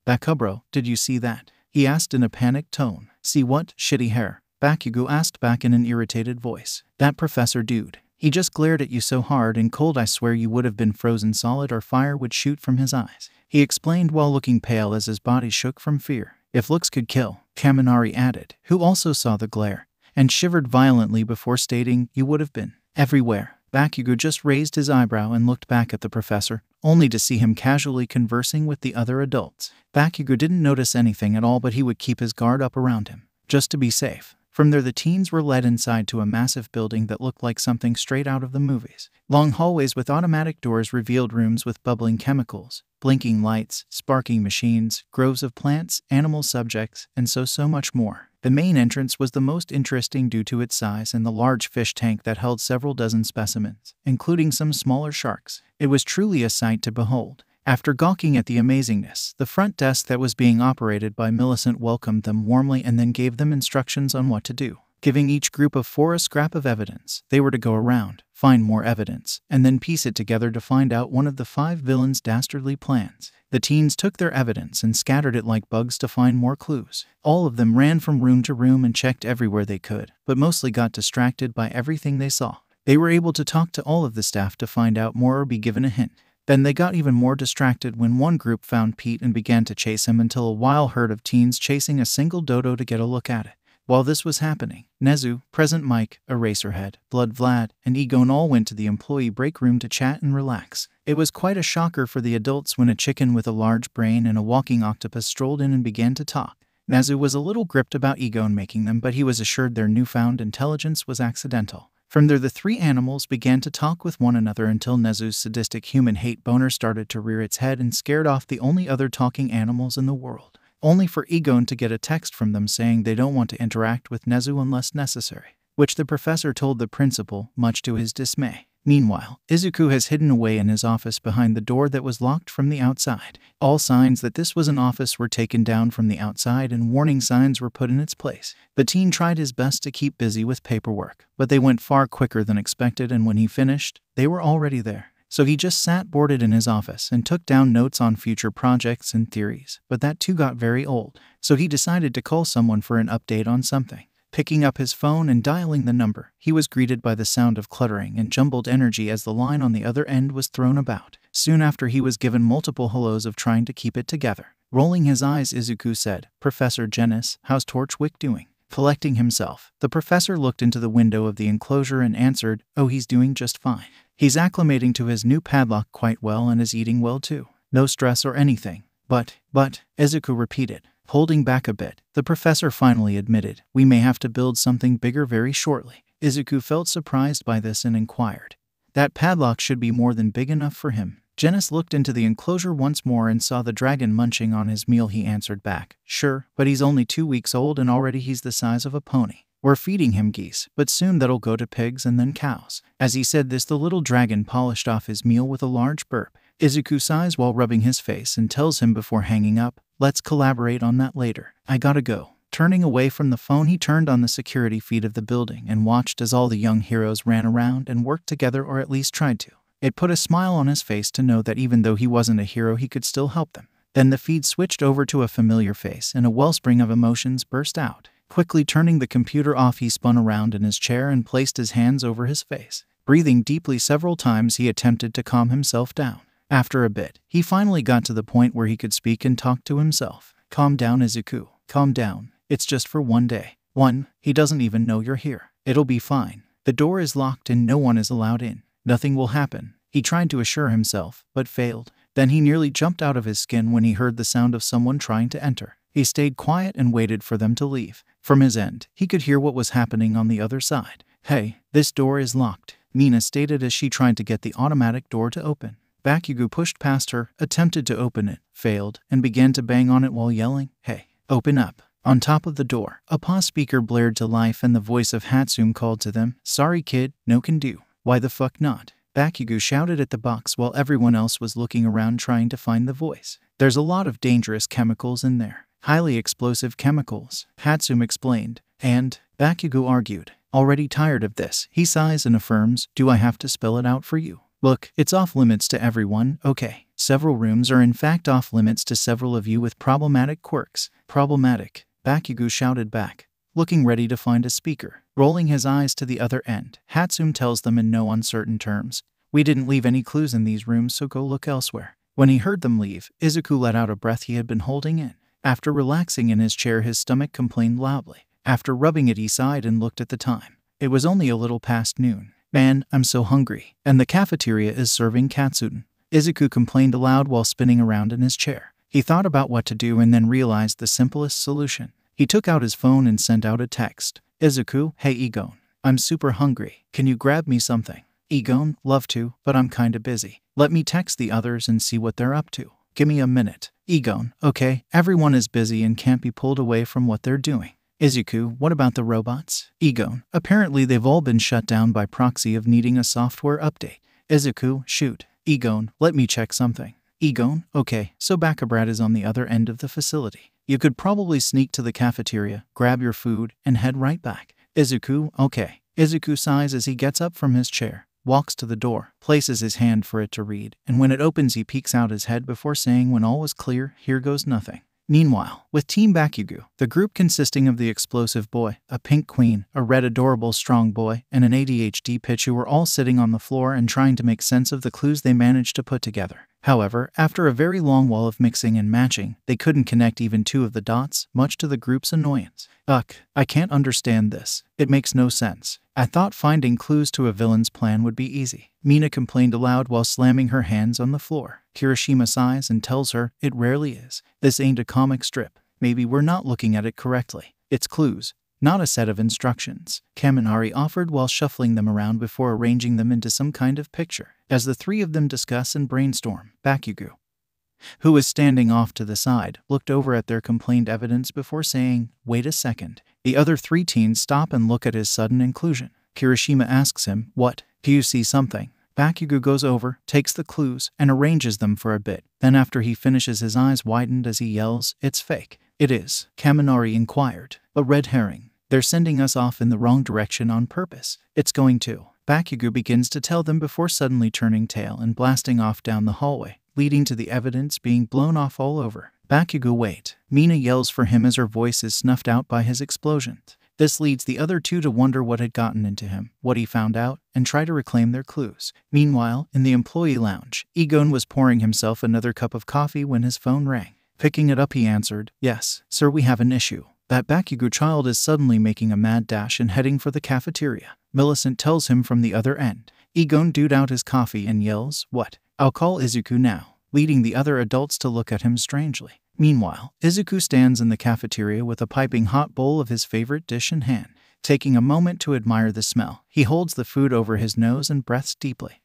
Bakubro, did you see that?" he asked in a panicked tone. "See what, shitty hair?" Bakugo asked back in an irritated voice. "That professor dude. He just glared at you so hard and cold I swear you would have been frozen solid or fire would shoot from his eyes," he explained while looking pale as his body shook from fear. "If looks could kill," Kaminari added, who also saw the glare, and shivered violently before stating, "You would have been everywhere." Bakugo just raised his eyebrow and looked back at the professor, only to see him casually conversing with the other adults. Bakugo didn't notice anything at all, but he would keep his guard up around him, just to be safe. From there the teens were led inside to a massive building that looked like something straight out of the movies. Long hallways with automatic doors revealed rooms with bubbling chemicals, blinking lights, sparking machines, groves of plants, animal subjects, and so much more. The main entrance was the most interesting due to its size and the large fish tank that held several dozen specimens, including some smaller sharks. It was truly a sight to behold. After gawking at the amazingness, the front desk that was being operated by Millicent welcomed them warmly and then gave them instructions on what to do. Giving each group of 4 a scrap of evidence, they were to go around, find more evidence, and then piece it together to find out one of the 5 villains' dastardly plans. The teens took their evidence and scattered it like bugs to find more clues. All of them ran from room to room and checked everywhere they could, but mostly got distracted by everything they saw. They were able to talk to all of the staff to find out more or be given a hint. Then they got even more distracted when one group found Pete and began to chase him until a wild herd of teens chasing a single dodo to get a look at it. While this was happening, Nezu, Present Mike, Eraserhead, Blood Vlad, and Egon all went to the employee break room to chat and relax. It was quite a shocker for the adults when a chicken with a large brain and a walking octopus strolled in and began to talk. Nezu was a little gripped about Egon making them, but he was assured their newfound intelligence was accidental. From there, the 3 animals began to talk with one another until Nezu's sadistic human hate boner started to rear its head and scared off the only other talking animals in the world, only for Egon to get a text from them saying they don't want to interact with Nezu unless necessary, which the professor told the principal, much to his dismay. Meanwhile, Izuku has hidden away in his office behind the door that was locked from the outside. All signs that this was an office were taken down from the outside and warning signs were put in its place. The teen tried his best to keep busy with paperwork, but they went far quicker than expected, and when he finished, they were already there. So he just sat bored in his office and took down notes on future projects and theories, but that too got very old. So he decided to call someone for an update on something. Picking up his phone and dialing the number, he was greeted by the sound of cluttering and jumbled energy as the line on the other end was thrown about. Soon after, he was given multiple hellos of trying to keep it together. Rolling his eyes, Izuku said, "Professor Genis, how's Torchwick doing?" Collecting himself, the professor looked into the window of the enclosure and answered, "Oh, he's doing just fine. He's acclimating to his new padlock quite well and is eating well too. No stress or anything. But, Izuku repeated. Holding back a bit, the professor finally admitted, "We may have to build something bigger very shortly." Izuku felt surprised by this and inquired, "That padlock should be more than big enough for him." Genis looked into the enclosure once more and saw the dragon munching on his meal. He answered back, "Sure, but he's only 2 weeks old and already he's the size of a pony. We're feeding him geese, but soon that'll go to pigs and then cows." As he said this, the little dragon polished off his meal with a large burp. Izuku sighs while rubbing his face and tells him before hanging up, "Let's collaborate on that later. I gotta go." Turning away from the phone, he turned on the security feed of the building and watched as all the young heroes ran around and worked together, or at least tried to. It put a smile on his face to know that even though he wasn't a hero, he could still help them. Then the feed switched over to a familiar face and a wellspring of emotions burst out. Quickly turning the computer off, he spun around in his chair and placed his hands over his face. Breathing deeply several times, he attempted to calm himself down. After a bit, he finally got to the point where he could speak and talk to himself. "Calm down, Izuku. Calm down. It's just for one day. 1. He doesn't even know you're here. It'll be fine. The door is locked and no one is allowed in. Nothing will happen. He tried to assure himself, but failed. Then he nearly jumped out of his skin when he heard the sound of someone trying to enter. He stayed quiet and waited for them to leave. From his end, he could hear what was happening on the other side. Hey, this door is locked, Mina stated as she tried to get the automatic door to open. Bakugo pushed past her, attempted to open it, failed, and began to bang on it while yelling, "Hey, open up." On top of the door, a pause speaker blared to life and the voice of Hatsune called to them, "Sorry kid, no can do." "Why the fuck not?" Bakugo shouted at the box while everyone else was looking around trying to find the voice. "There's a lot of dangerous chemicals in there. Highly explosive chemicals," Hatsune explained. And, Bakugo argued. Already tired of this, he sighs and affirms, "Do I have to spell it out for you? Look, it's off limits to everyone, okay? Several rooms are in fact off limits to several of you with problematic quirks." "Problematic," Bakugo shouted back, looking ready to find a speaker. Rolling his eyes to the other end, Hatsune tells them in no uncertain terms, "We didn't leave any clues in these rooms, so go look elsewhere." When he heard them leave, Izuku let out a breath he had been holding in. After relaxing in his chair, his stomach complained loudly. After rubbing it, he sighed and looked at the time. It was only a little past noon. "Man, I'm so hungry. And the cafeteria is serving katsudon," Izuku complained aloud while spinning around in his chair. He thought about what to do and then realized the simplest solution. He took out his phone and sent out a text. "Izuku, hey Egon. I'm super hungry. Can you grab me something?" "Egon, love to, but I'm kinda busy. Let me text the others and see what they're up to. Give me a minute." Egon, "Okay, everyone is busy and can't be pulled away from what they're doing." Izuku, "What about the robots?" Egon, "Apparently they've all been shut down by proxy of needing a software update." Izuku, "Shoot." Egon, "Let me check something." Egon, "Okay, so Bakabrat is on the other end of the facility. You could probably sneak to the cafeteria, grab your food, and head right back." Izuku, "Okay." Izuku sighs as he gets up from his chair, walks to the door, places his hand for it to read, and when it opens he peeks out his head before saying when all was clear, "Here goes nothing." Meanwhile, with Team Bakugo, the group consisting of the explosive boy, a pink queen, a red adorable strong boy, and an ADHD Pichu were all sitting on the floor and trying to make sense of the clues they managed to put together. However, after a very long while of mixing and matching, they couldn't connect even two of the dots, much to the group's annoyance. "Ugh, I can't understand this. It makes no sense. I thought finding clues to a villain's plan would be easy," Mina complained aloud while slamming her hands on the floor. Kirishima sighs and tells her, "It rarely is. This ain't a comic strip. Maybe we're not looking at it correctly. It's clues, not a set of instructions," Kaminari offered while shuffling them around before arranging them into some kind of picture. As the three of them discuss and brainstorm, Bakugo, who was standing off to the side, looked over at their complained evidence before saying, "Wait a second." The other three teens stop and look at his sudden inclusion. Kirishima asks him, "What? Do you see something?" Bakugo goes over, takes the clues, and arranges them for a bit. Then after he finishes, his eyes widened as he yells, "It's fake." "It is," Kaminari inquired. "A red herring. They're sending us off in the wrong direction on purpose. It's going to." Bakugo begins to tell them before suddenly turning tail and blasting off down the hallway, leading to the evidence being blown off all over. Bakugo, "Wait." Mina yells for him as her voice is snuffed out by his explosion. This leads the other two to wonder what had gotten into him, what he found out, and try to reclaim their clues. Meanwhile, in the employee lounge, Egon was pouring himself another cup of coffee when his phone rang. Picking it up, he answered, "Yes, sir, we have an issue. That Bakugo child is suddenly making a mad dash and heading for the cafeteria." Millicent tells him from the other end. Egon dude out his coffee and yells, "What? I'll call Izuku now," leading the other adults to look at him strangely. Meanwhile, Izuku stands in the cafeteria with a piping hot bowl of his favorite dish in hand. Taking a moment to admire the smell, he holds the food over his nose and breathes deeply.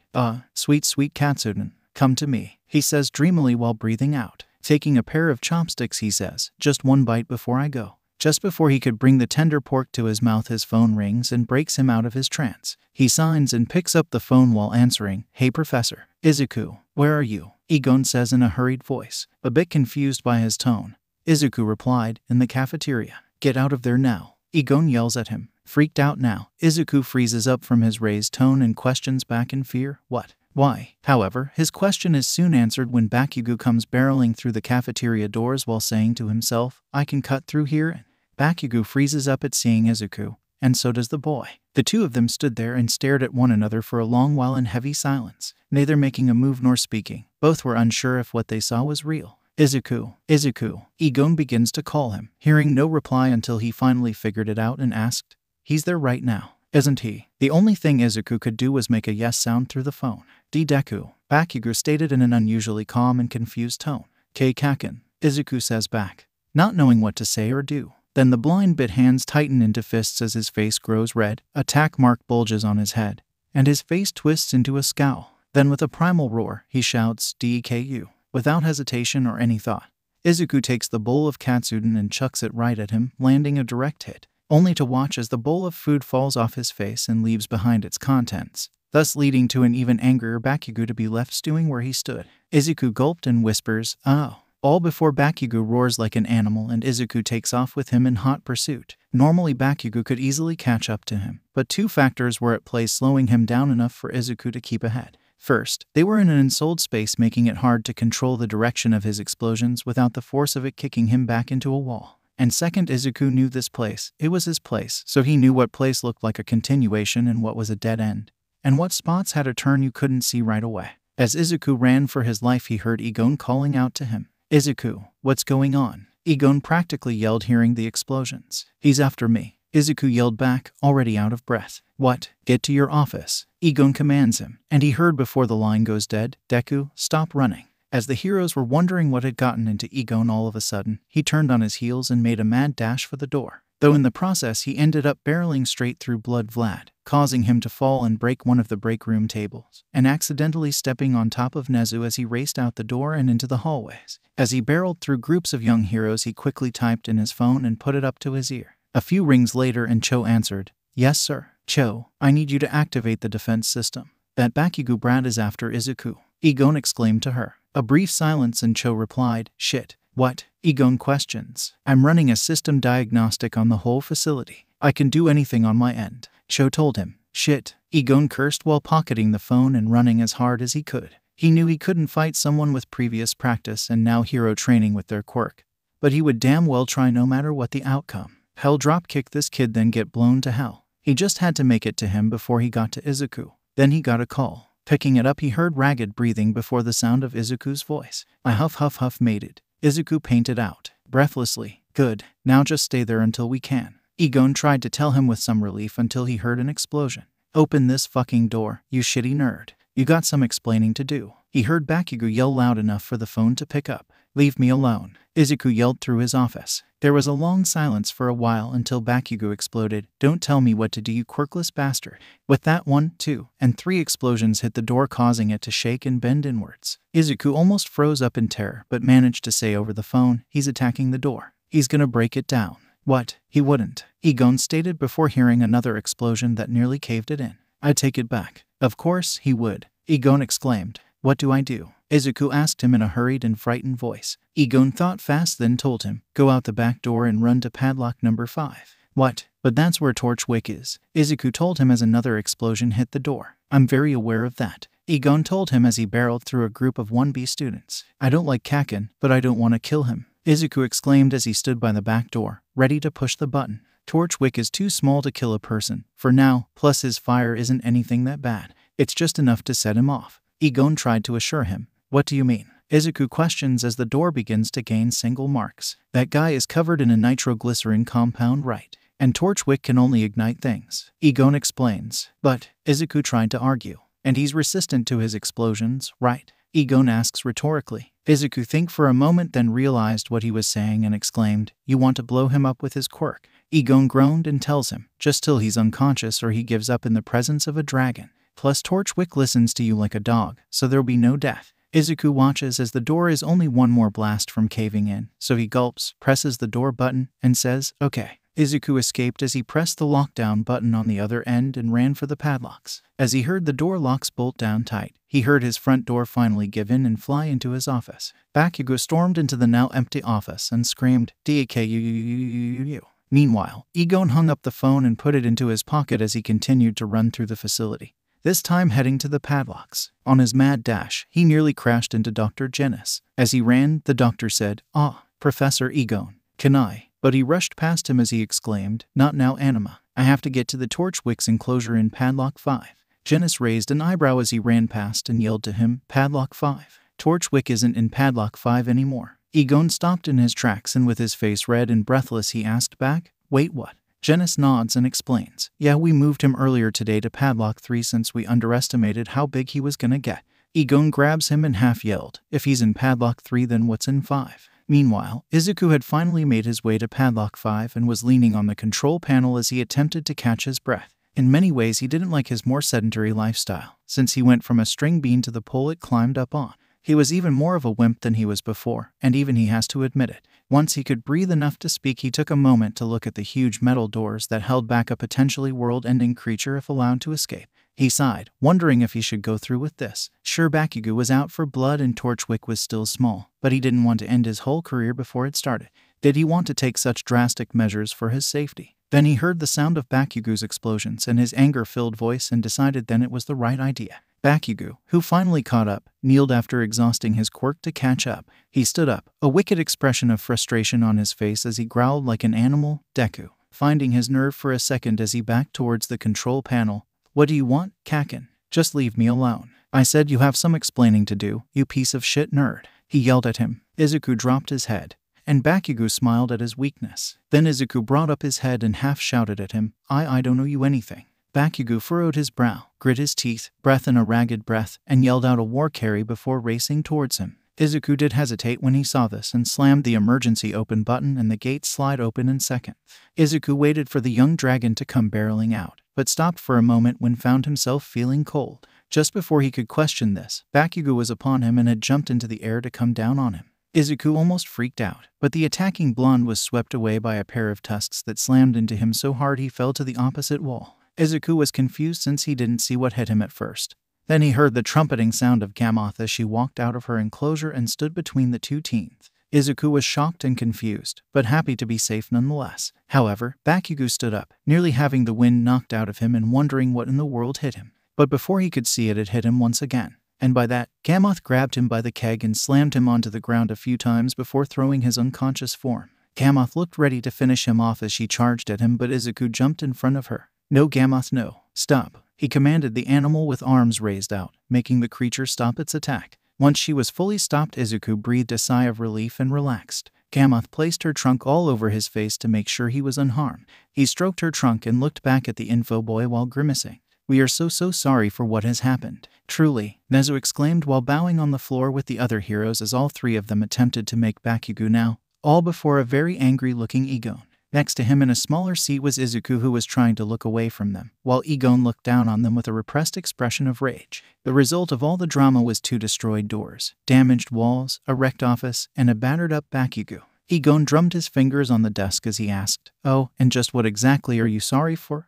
Sweet, sweet katsudon, come to me," he says dreamily while breathing out. Taking a pair of chopsticks, he says, "Just one bite before I go." Just before he could bring the tender pork to his mouth, his phone rings and breaks him out of his trance. He signs and picks up the phone while answering, "Hey Professor." "Izuku, where are you?" Egon says in a hurried voice, a bit confused by his tone. Izuku replied, "In the cafeteria." "Get out of there now," Egon yells at him. Freaked out now, Izuku freezes up from his raised tone and questions back in fear, "What? Why?" However, his question is soon answered when Bakugo comes barreling through the cafeteria doors while saying to himself, "I can cut through here." Bakugo freezes up at seeing Izuku, and so does the boy. The two of them stood there and stared at one another for a long while in heavy silence, neither making a move nor speaking. Both were unsure if what they saw was real. Izuku, Izuku. Egon begins to call him, hearing no reply until he finally figured it out and asked, "He's there right now, isn't he?" The only thing Izuku could do was make a yes sound through the phone. Deku, Bakugo stated in an unusually calm and confused tone. Kaken, Izuku says back, not knowing what to say or do. Then the blind bit hands tighten into fists as his face grows red, a tack mark bulges on his head, and his face twists into a scowl. Then with a primal roar, he shouts, "Deku," without hesitation or any thought. Izuku takes the bowl of katsudon and chucks it right at him, landing a direct hit, only to watch as the bowl of food falls off his face and leaves behind its contents, thus leading to an even angrier Bakugo to be left stewing where he stood. Izuku gulped and whispers, "Oh," all before Bakugo roars like an animal and Izuku takes off with him in hot pursuit. Normally Bakugo could easily catch up to him, but two factors were at play slowing him down enough for Izuku to keep ahead. First, they were in an ensouled space, making it hard to control the direction of his explosions without the force of it kicking him back into a wall. And second, Izuku knew this place. It was his place, so he knew what place looked like a continuation and what was a dead end, and what spots had a turn you couldn't see right away. As Izuku ran for his life, he heard Egon calling out to him. "Izuku, what's going on?" Egon practically yelled, hearing the explosions. "He's after me," Izuku yelled back, already out of breath. "What? Get to your office," Egon commands him, and he heard before the line goes dead, "Deku, stop running." As the heroes were wondering what had gotten into Egon, all of a sudden, he turned on his heels and made a mad dash for the door. Though in the process he ended up barreling straight through Blood Vlad, causing him to fall and break one of the break room tables, and accidentally stepping on top of Nezu as he raced out the door and into the hallways. As he barreled through groups of young heroes, he quickly typed in his phone and put it up to his ear. A few rings later and Cho answered. "Yes sir." "Cho, I need you to activate the defense system. That Bakugo brat is after Izuku," Egon exclaimed to her. A brief silence and Cho replied, "Shit. What?" Egon questions. "I'm running a system diagnostic on the whole facility. I can do anything on my end," Cho told him. "Shit," Egon cursed while pocketing the phone and running as hard as he could. He knew he couldn't fight someone with previous practice and now hero training with their quirk, but he would damn well try no matter what the outcome. Hell dropkick this kid, then get blown to hell. He just had to make it to him before he got to Izuku. Then he got a call. Picking it up, he heard ragged breathing before the sound of Izuku's voice. "I huff made it," Izuku painted out, breathlessly. "Good, now just stay there until we can." Egon tried to tell him with some relief until he heard an explosion. "Open this fucking door, you shitty nerd. You got some explaining to do." He heard Bakugo yell loud enough for the phone to pick up. "Leave me alone," Izuku yelled through his office. There was a long silence for a while until Bakugo exploded. "Don't tell me what to do, you quirkless bastard." With that, 1, 2, and 3 explosions hit the door, causing it to shake and bend inwards. Izuku almost froze up in terror, but managed to say over the phone, "He's attacking the door. He's gonna break it down." "What? He wouldn't," Egon stated before hearing another explosion that nearly caved it in. "I take it back. Of course he would," Egon exclaimed. "What do I do?" Izuku asked him in a hurried and frightened voice. Egon thought fast, then told him, "Go out the back door and run to padlock number 5. "What? But that's where Torchwick is," Izuku told him as another explosion hit the door. "I'm very aware of that," Egon told him as he barreled through a group of 1B students. "I don't like Kaken, but I don't want to kill him," Izuku exclaimed as he stood by the back door, ready to push the button. "Torchwick is too small to kill a person, for now, plus his fire isn't anything that bad. It's just enough to set him off," Egon tried to assure him. "What do you mean?" Izuku questions as the door begins to gain single marks. "That guy is covered in a nitroglycerin compound, right? And Torchwick can only ignite things," Egon explains. "But," Izuku tried to argue, "and he's resistant to his explosions, right?" Egon asks rhetorically. Izuku think for a moment, then realized what he was saying and exclaimed, "You want to blow him up with his quirk?" Egon groaned and tells him, "Just till he's unconscious or he gives up in the presence of a dragon. Plus Torchwick listens to you like a dog, so there'll be no death." Izuku watches as the door is only one more blast from caving in, so he gulps, presses the door button, and says, "Okay." Izuku escaped as he pressed the lockdown button on the other end and ran for the padlocks. As he heard the door locks bolt down tight, he heard his front door finally give in and fly into his office. Bakugo stormed into the now empty office and screamed, "Deku." Meanwhile, Egon hung up the phone and put it into his pocket as he continued to run through the facility, this time heading to the padlocks. On his mad dash, he nearly crashed into Dr. Genis. As he ran, the doctor said, "Ah, Professor Egon, can I?" But he rushed past him as he exclaimed, "Not now, Anima. I have to get to the Torchwick's enclosure in padlock 5. Genis raised an eyebrow as he ran past and yelled to him, "Padlock 5? Torchwick isn't in padlock 5 anymore." Egon stopped in his tracks and with his face red and breathless he asked back, "Wait, what?" Genis nods and explains, "Yeah, we moved him earlier today to Padlock 3 since we underestimated how big he was gonna get." Egon grabs him and half yelled, "If he's in Padlock 3 then what's in 5? Meanwhile, Izuku had finally made his way to Padlock 5 and was leaning on the control panel as he attempted to catch his breath. In many ways he didn't like his more sedentary lifestyle, since he went from a string bean to the pole it climbed up on. He was even more of a wimp than he was before, and even he has to admit it. Once he could breathe enough to speak, he took a moment to look at the huge metal doors that held back a potentially world-ending creature if allowed to escape. He sighed, wondering if he should go through with this. Sure, Bakugo was out for blood and Torchwick was still small, but he didn't want to end his whole career before it started. Did he want to take such drastic measures for his safety? Then he heard the sound of Bakugo's explosions and his anger-filled voice and decided then it was the right idea. Bakugo, who finally caught up, kneeled after exhausting his quirk to catch up. He stood up, a wicked expression of frustration on his face as he growled like an animal. Deku, finding his nerve for a second as he backed towards the control panel. "What do you want, Kakin? Just leave me alone. I said you have some explaining to do, you piece of shit nerd." He yelled at him. Izuku dropped his head, and Bakugo smiled at his weakness. Then Izuku brought up his head and half shouted at him, I don't owe you anything." Bakugo furrowed his brow, grit his teeth, breath in a ragged breath, and yelled out a war carry before racing towards him. Izuku did hesitate when he saw this and slammed the emergency open button and the gate slid open in seconds. Izuku waited for the young dragon to come barreling out, but stopped for a moment when found himself feeling cold. Just before he could question this, Bakugo was upon him and had jumped into the air to come down on him. Izuku almost freaked out, but the attacking blonde was swept away by a pair of tusks that slammed into him so hard he fell to the opposite wall. Izuku was confused since he didn't see what hit him at first. Then he heard the trumpeting sound of Gammoth as she walked out of her enclosure and stood between the two teens. Izuku was shocked and confused, but happy to be safe nonetheless. However, Bakugo stood up, nearly having the wind knocked out of him and wondering what in the world hit him. But before he could see it, it hit him once again. And by that, Gammoth grabbed him by the keg and slammed him onto the ground a few times before throwing his unconscious form. Gammoth looked ready to finish him off as she charged at him, but Izuku jumped in front of her. "No, Gammoth, no. Stop," he commanded the animal with arms raised out, making the creature stop its attack. Once she was fully stopped, Izuku breathed a sigh of relief and relaxed. Gammoth placed her trunk all over his face to make sure he was unharmed. He stroked her trunk and looked back at the info boy while grimacing. "We are so sorry for what has happened. Truly," Nezu exclaimed while bowing on the floor with the other heroes as all three of them attempted to make Bakugo now, all before a very angry-looking Egon. Next to him in a smaller seat was Izuku, who was trying to look away from them, while Egon looked down on them with a repressed expression of rage. The result of all the drama was 2 destroyed doors, damaged walls, a wrecked office, and a battered-up Bakugo. Egon drummed his fingers on the desk as he asked, "Oh, and just what exactly are you sorry for,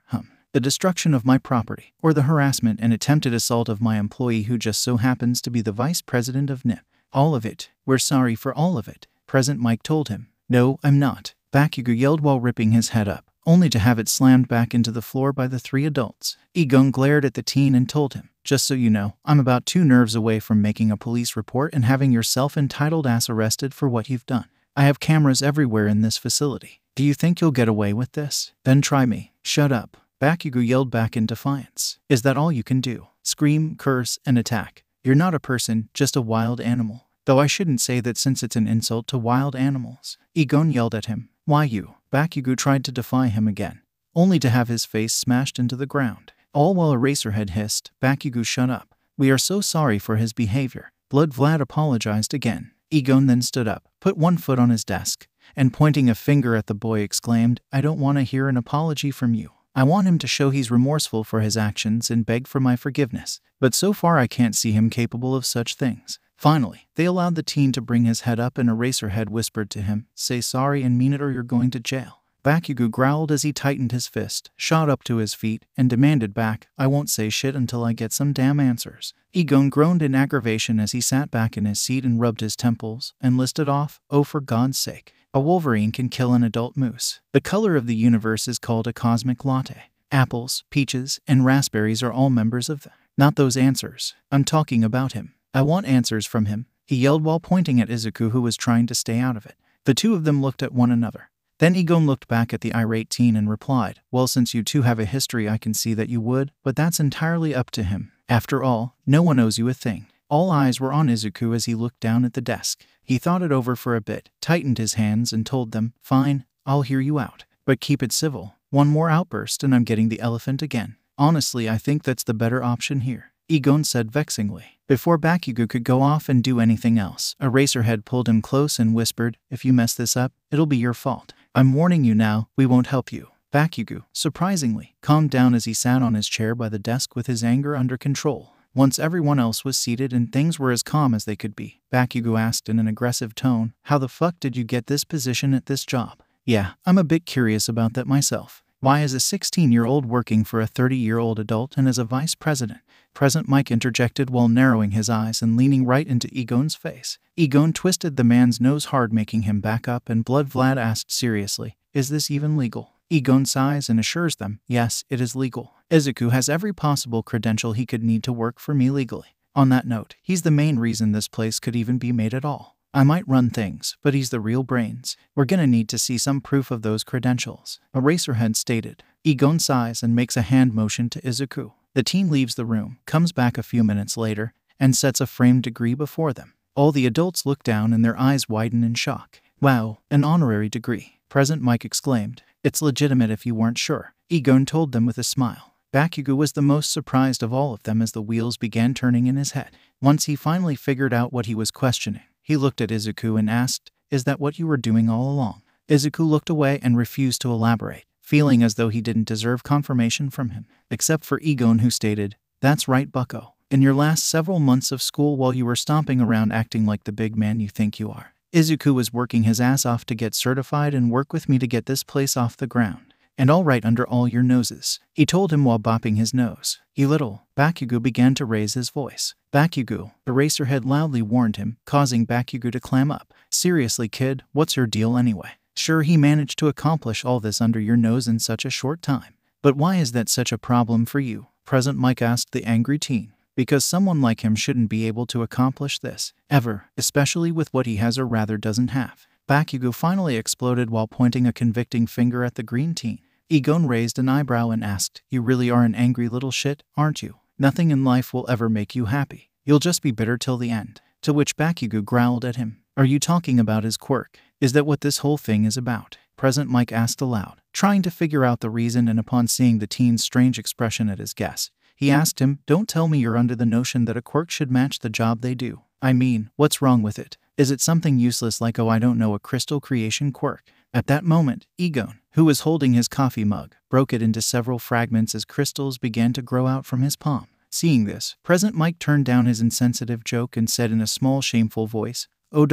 The destruction of my property, or the harassment and attempted assault of my employee who just so happens to be the vice president of NIP? All of it. We're sorry for all of it," President Mike told him. "No, I'm not," Bakugo yelled while ripping his head up, only to have it slammed back into the floor by the 3 adults. Egon glared at the teen and told him, "Just so you know, I'm about 2 nerves away from making a police report and having your self-entitled ass arrested for what you've done. I have cameras everywhere in this facility. Do you think you'll get away with this? Then try me." "Shut up," Bakugo yelled back in defiance. "Is that all you can do? Scream, curse, and attack? You're not a person, just a wild animal. Though I shouldn't say that since it's an insult to wild animals." Egon yelled at him. "Why you?" Bakugo tried to defy him again, only to have his face smashed into the ground. All while Eraserhead hissed, "Bakugo, shut up. We are so sorry for his behavior." Blood Vlad apologized again. Egon then stood up, put one foot on his desk, and pointing a finger at the boy exclaimed, "I don't want to hear an apology from you. I want him to show he's remorseful for his actions and beg for my forgiveness. But so far I can't see him capable of such things." Finally, they allowed the teen to bring his head up and Eraserhead whispered to him, "Say sorry and mean it or you're going to jail." Bakugo growled as he tightened his fist, shot up to his feet, and demanded back, "I won't say shit until I get some damn answers." Egon groaned in aggravation as he sat back in his seat and rubbed his temples, and listed off, "Oh, for God's sake. A wolverine can kill an adult moose. The color of the universe is called a cosmic latte. Apples, peaches, and raspberries are all members of the..." "Not those answers. I'm talking about him. I want answers from him," he yelled while pointing at Izuku, who was trying to stay out of it. The two of them looked at one another. Then Egon looked back at the irate teen and replied, "Well, since you two have a history, I can see that you would, but that's entirely up to him. After all, no one owes you a thing." All eyes were on Izuku as he looked down at the desk. He thought it over for a bit, tightened his hands and told them, "Fine, I'll hear you out. But keep it civil. One more outburst and I'm getting the elephant again. Honestly, I think that's the better option here," Egon said vexingly. Before Bakugo could go off and do anything else, Eraserhead pulled him close and whispered, "If you mess this up, it'll be your fault. I'm warning you now, we won't help you." Bakugo, surprisingly, calmed down as he sat on his chair by the desk with his anger under control. Once everyone else was seated and things were as calm as they could be, Bakugo asked in an aggressive tone, "How the fuck did you get this position at this job?" "Yeah, I'm a bit curious about that myself. Why is a 16-year-old working for a 30-year-old adult and as a vice president?" President Mike interjected while narrowing his eyes and leaning right into Egon's face. Egon twisted the man's nose hard, making him back up, and Blood Vlad asked seriously, "Is this even legal?" Egon sighs and assures them, "Yes, it is legal. Izuku has every possible credential he could need to work for me legally. On that note, he's the main reason this place could even be made at all. I might run things, but he's the real brains. We're gonna need to see some proof of those credentials," Eraserhead stated. Egon sighs and makes a hand motion to Izuku. The teen leaves the room, comes back a few minutes later, and sets a framed degree before them. All the adults look down and their eyes widen in shock. "Wow, an honorary degree," President Mike exclaimed. "It's legitimate if you weren't sure," Egon told them with a smile. Bakugo was the most surprised of all of them as the wheels began turning in his head. Once he finally figured out what he was questioning, he looked at Izuku and asked, "Is that what you were doing all along?" Izuku looked away and refused to elaborate, feeling as though he didn't deserve confirmation from him, except for Egon, who stated, "That's right, bucko. In your last several months of school, while you were stomping around acting like the big man you think you are, Izuku was working his ass off to get certified and work with me to get this place off the ground. And all right under all your noses," he told him while bopping his nose. "You little..." Bakugo began to raise his voice. "Bakugo," Eraserhead loudly warned him, causing Bakugo to clam up. "Seriously, kid, what's your deal anyway? Sure, he managed to accomplish all this under your nose in such a short time. But why is that such a problem for you?" President Mike asked the angry teen. "Because someone like him shouldn't be able to accomplish this, ever, especially with what he has or rather doesn't have." Bakugo finally exploded while pointing a convicting finger at the green teen. Egon raised an eyebrow and asked, "You really are an angry little shit, aren't you? Nothing in life will ever make you happy. You'll just be bitter till the end." To which Bakugo growled at him, "Are you talking about his quirk? Is that what this whole thing is about?" President Mike asked aloud, trying to figure out the reason, and upon seeing the teen's strange expression at his guess, he asked him, "Don't tell me you're under the notion that a quirk should match the job they do. I mean, what's wrong with it? Is it something useless like, oh, I don't know, a crystal creation quirk?" At that moment, Egon, who was holding his coffee mug, broke it into several fragments as crystals began to grow out from his palm. Seeing this, President Mike turned down his insensitive joke and said in a small, shameful voice, "Oh,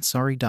sorry,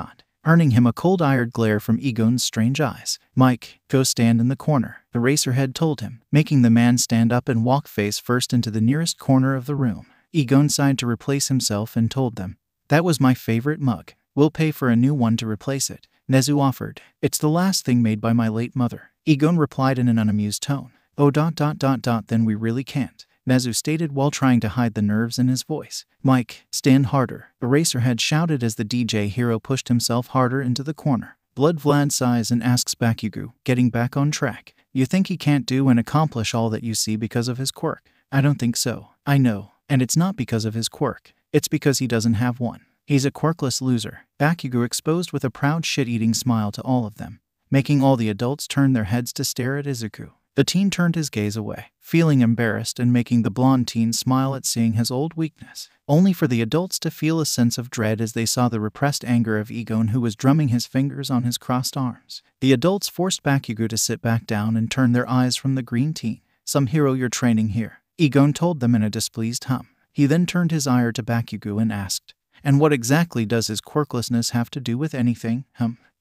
earning him a cold-eyed glare from Egon's strange eyes. "Mike, go stand in the corner," Eraserhead told him, making the man stand up and walk face first into the nearest corner of the room. Egon sighed to replace himself and told them, "That was my favorite mug. We'll pay for a new one to replace it," Nezu offered. "It's the last thing made by my late mother," Egon replied in an unamused tone. "Oh, then we really can't," Nezu stated while trying to hide the nerves in his voice. "Mike, stand harder," Eraserhead shouted as the DJ hero pushed himself harder into the corner. Blood Vlad sighs and asks Bakugo, getting back on track, "You think he can't do and accomplish all that you see because of his quirk?" "I don't think so. I know. And it's not because of his quirk. It's because he doesn't have one. He's a quirkless loser," Bakugo exposed with a proud shit-eating smile to all of them, making all the adults turn their heads to stare at Izuku. The teen turned his gaze away, feeling embarrassed and making the blonde teen smile at seeing his old weakness, only for the adults to feel a sense of dread as they saw the repressed anger of Egon, who was drumming his fingers on his crossed arms. The adults forced Bakugo to sit back down and turn their eyes from the green teen. "Some hero you're training here," Egon told them in a displeased hum. He then turned his ire to Bakugo and asked, "And what exactly does his quirklessness have to do with anything,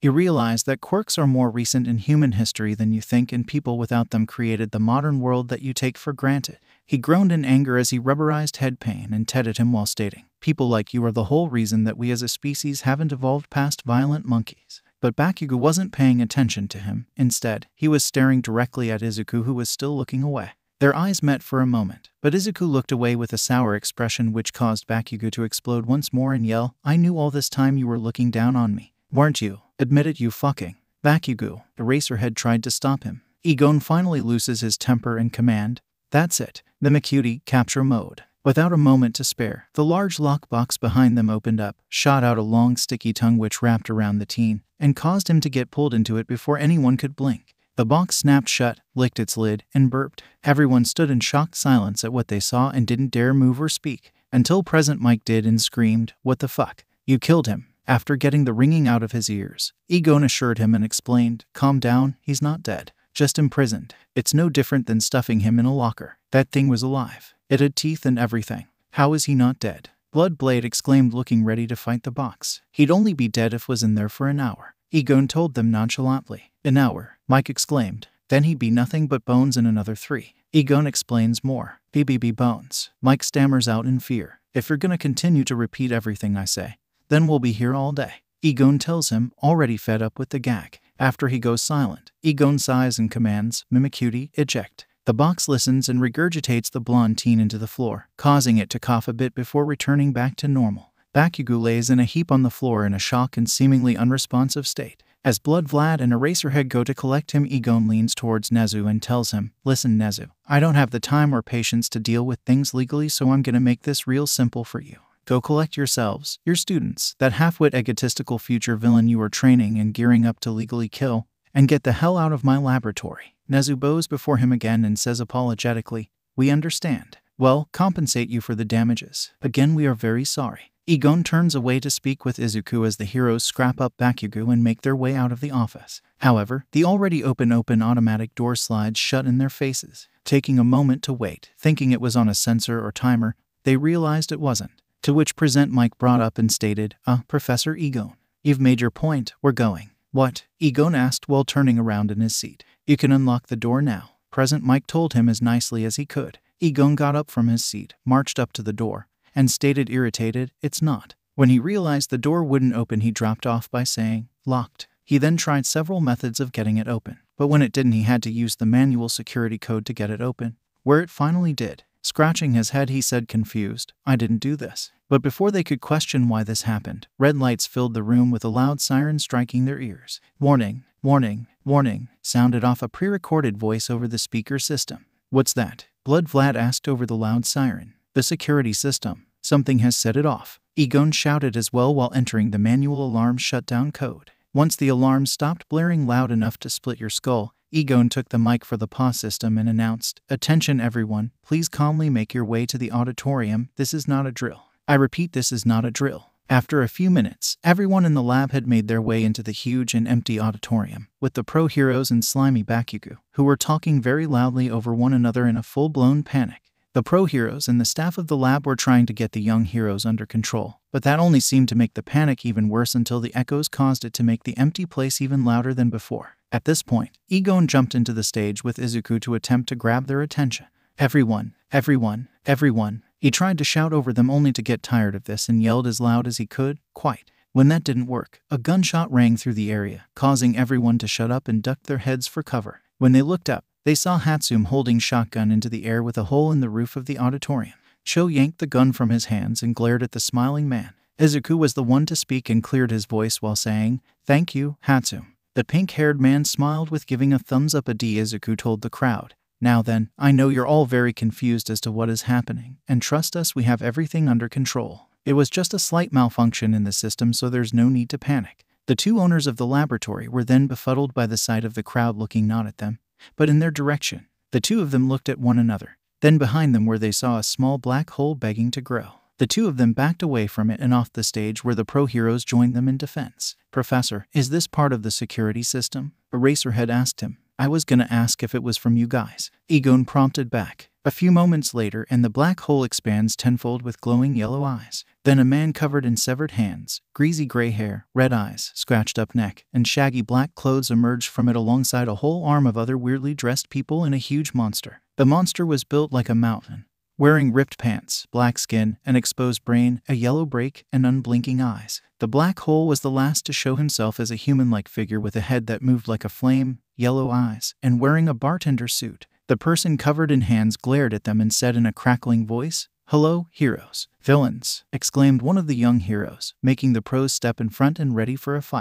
You realize that quirks are more recent in human history than you think, and people without them created the modern world that you take for granted." He groaned in anger as he rubberized head pain and tedded him while stating, "People like you are the whole reason that we as a species haven't evolved past violent monkeys." But Bakugo wasn't paying attention to him. Instead, he was staring directly at Izuku, who was still looking away. Their eyes met for a moment, but Izuku looked away with a sour expression, which caused Bakugo to explode once more and yell, "I knew all this time you were looking down on me, weren't you? Admit it, you fucking..." "Bakugo," Eraserhead tried to stop him. Egon finally loses his temper and command, "That's it. The Makuti capture mode." Without a moment to spare, the large lockbox behind them opened up, shot out a long sticky tongue which wrapped around the teen, and caused him to get pulled into it before anyone could blink. The box snapped shut, licked its lid, and burped. Everyone stood in shocked silence at what they saw and didn't dare move or speak, until Present Mike did and screamed, "What the fuck? You killed him." After getting the ringing out of his ears, Egon assured him and explained, "Calm down, he's not dead. Just imprisoned. It's no different than stuffing him in a locker. That thing was alive. It had teeth and everything. How is he not dead?" Bloodblade exclaimed, looking ready to fight the box. "He'd only be dead if was in there for an hour," Egon told them nonchalantly. "An hour," Mike exclaimed. "Then he'd be nothing but bones in another 3. Egon explains more. "BBB bones." Mike stammers out in fear. "If you're gonna continue to repeat everything I say, then we'll be here all day," Egon tells him, already fed up with the gag. After he goes silent, Egon sighs and commands, "Mimikyu, eject." The box listens and regurgitates the blonde teen into the floor, causing it to cough a bit before returning back to normal. Bakugo lays in a heap on the floor in a shock and seemingly unresponsive state. As Blood Vlad and Eraserhead go to collect him, Egon leans towards Nezu and tells him, "Listen, Nezu, I don't have the time or patience to deal with things legally, so I'm gonna make this real simple for you. Go collect yourselves, your students, that half-wit egotistical future villain you are training and gearing up to legally kill, and get the hell out of my laboratory." Nezu bows before him again and says apologetically, "We understand. Well, compensate you for the damages. Again, we are very sorry." Egon turns away to speak with Izuku as the heroes scrap up Bakugo and make their way out of the office. However, the already open automatic door slides shut in their faces. Taking a moment to wait, thinking it was on a sensor or timer, they realized it wasn't. To which Present Mike brought up and stated, Professor Egon, you've made your point, we're going." "What?" Egon asked while turning around in his seat. "You can unlock the door now," Present Mike told him as nicely as he could. Egon got up from his seat, marched up to the door, and stated irritated, "It's not." When he realized the door wouldn't open, he dropped off by saying, "Locked." He then tried several methods of getting it open, but when it didn't, he had to use the manual security code to get it open. Where it finally did. Scratching his head, he said confused, "I didn't do this." But before they could question why this happened, red lights filled the room with a loud siren striking their ears. "Warning, warning, warning," sounded off a pre-recorded voice over the speaker system. "What's that?" Blood Vlad asked over the loud siren. "The security system. Something has set it off," Egon shouted as well while entering the manual alarm shutdown code. Once the alarm stopped blaring loud enough to split your skull, Egon took the mic for the pause system and announced, "Attention everyone, please calmly make your way to the auditorium. This is not a drill. I repeat, this is not a drill." After a few minutes, everyone in the lab had made their way into the huge and empty auditorium, with the pro heroes and slimy Bakugo, who were talking very loudly over one another in a full-blown panic. The pro heroes and the staff of the lab were trying to get the young heroes under control, but that only seemed to make the panic even worse until the echoes caused it to make the empty place even louder than before. At this point, Egon jumped into the stage with Izuku to attempt to grab their attention. "Everyone, everyone, everyone." He tried to shout over them only to get tired of this and yelled as loud as he could, "Quiet." When that didn't work, a gunshot rang through the area, causing everyone to shut up and duck their heads for cover. When they looked up, they saw Hatsum holding shotgun into the air with a hole in the roof of the auditorium. Cho yanked the gun from his hands and glared at the smiling man. Izuku was the one to speak and cleared his voice while saying, "Thank you, Hatsum." The pink-haired man smiled with giving a thumbs up. Izuku told the crowd, "Now then, I know you're all very confused as to what is happening, and trust us, we have everything under control. It was just a slight malfunction in the system, so there's no need to panic." The two owners of the laboratory were then befuddled by the sight of the crowd looking not at them, but in their direction. The two of them looked at one another. Then behind them where they saw a small black hole begging to grow. The two of them backed away from it and off the stage where the pro heroes joined them in defense. "Professor, is this part of the security system?" Eraserhead asked him. "I was gonna ask if it was from you guys," Egon prompted back. A few moments later, and the black hole expands tenfold with glowing yellow eyes. Then a man covered in severed hands, greasy gray hair, red eyes, scratched up neck, and shaggy black clothes emerged from it alongside a whole arm of other weirdly dressed people and a huge monster. The monster was built like a mountain, wearing ripped pants, black skin, an exposed brain, a yellow break, and unblinking eyes. The black hole was the last to show himself as a human-like figure with a head that moved like a flame, yellow eyes, and wearing a bartender suit. The person covered in hands glared at them and said in a crackling voice, "Hello, heroes." "Villains," exclaimed one of the young heroes, making the pros step in front and ready for a fight.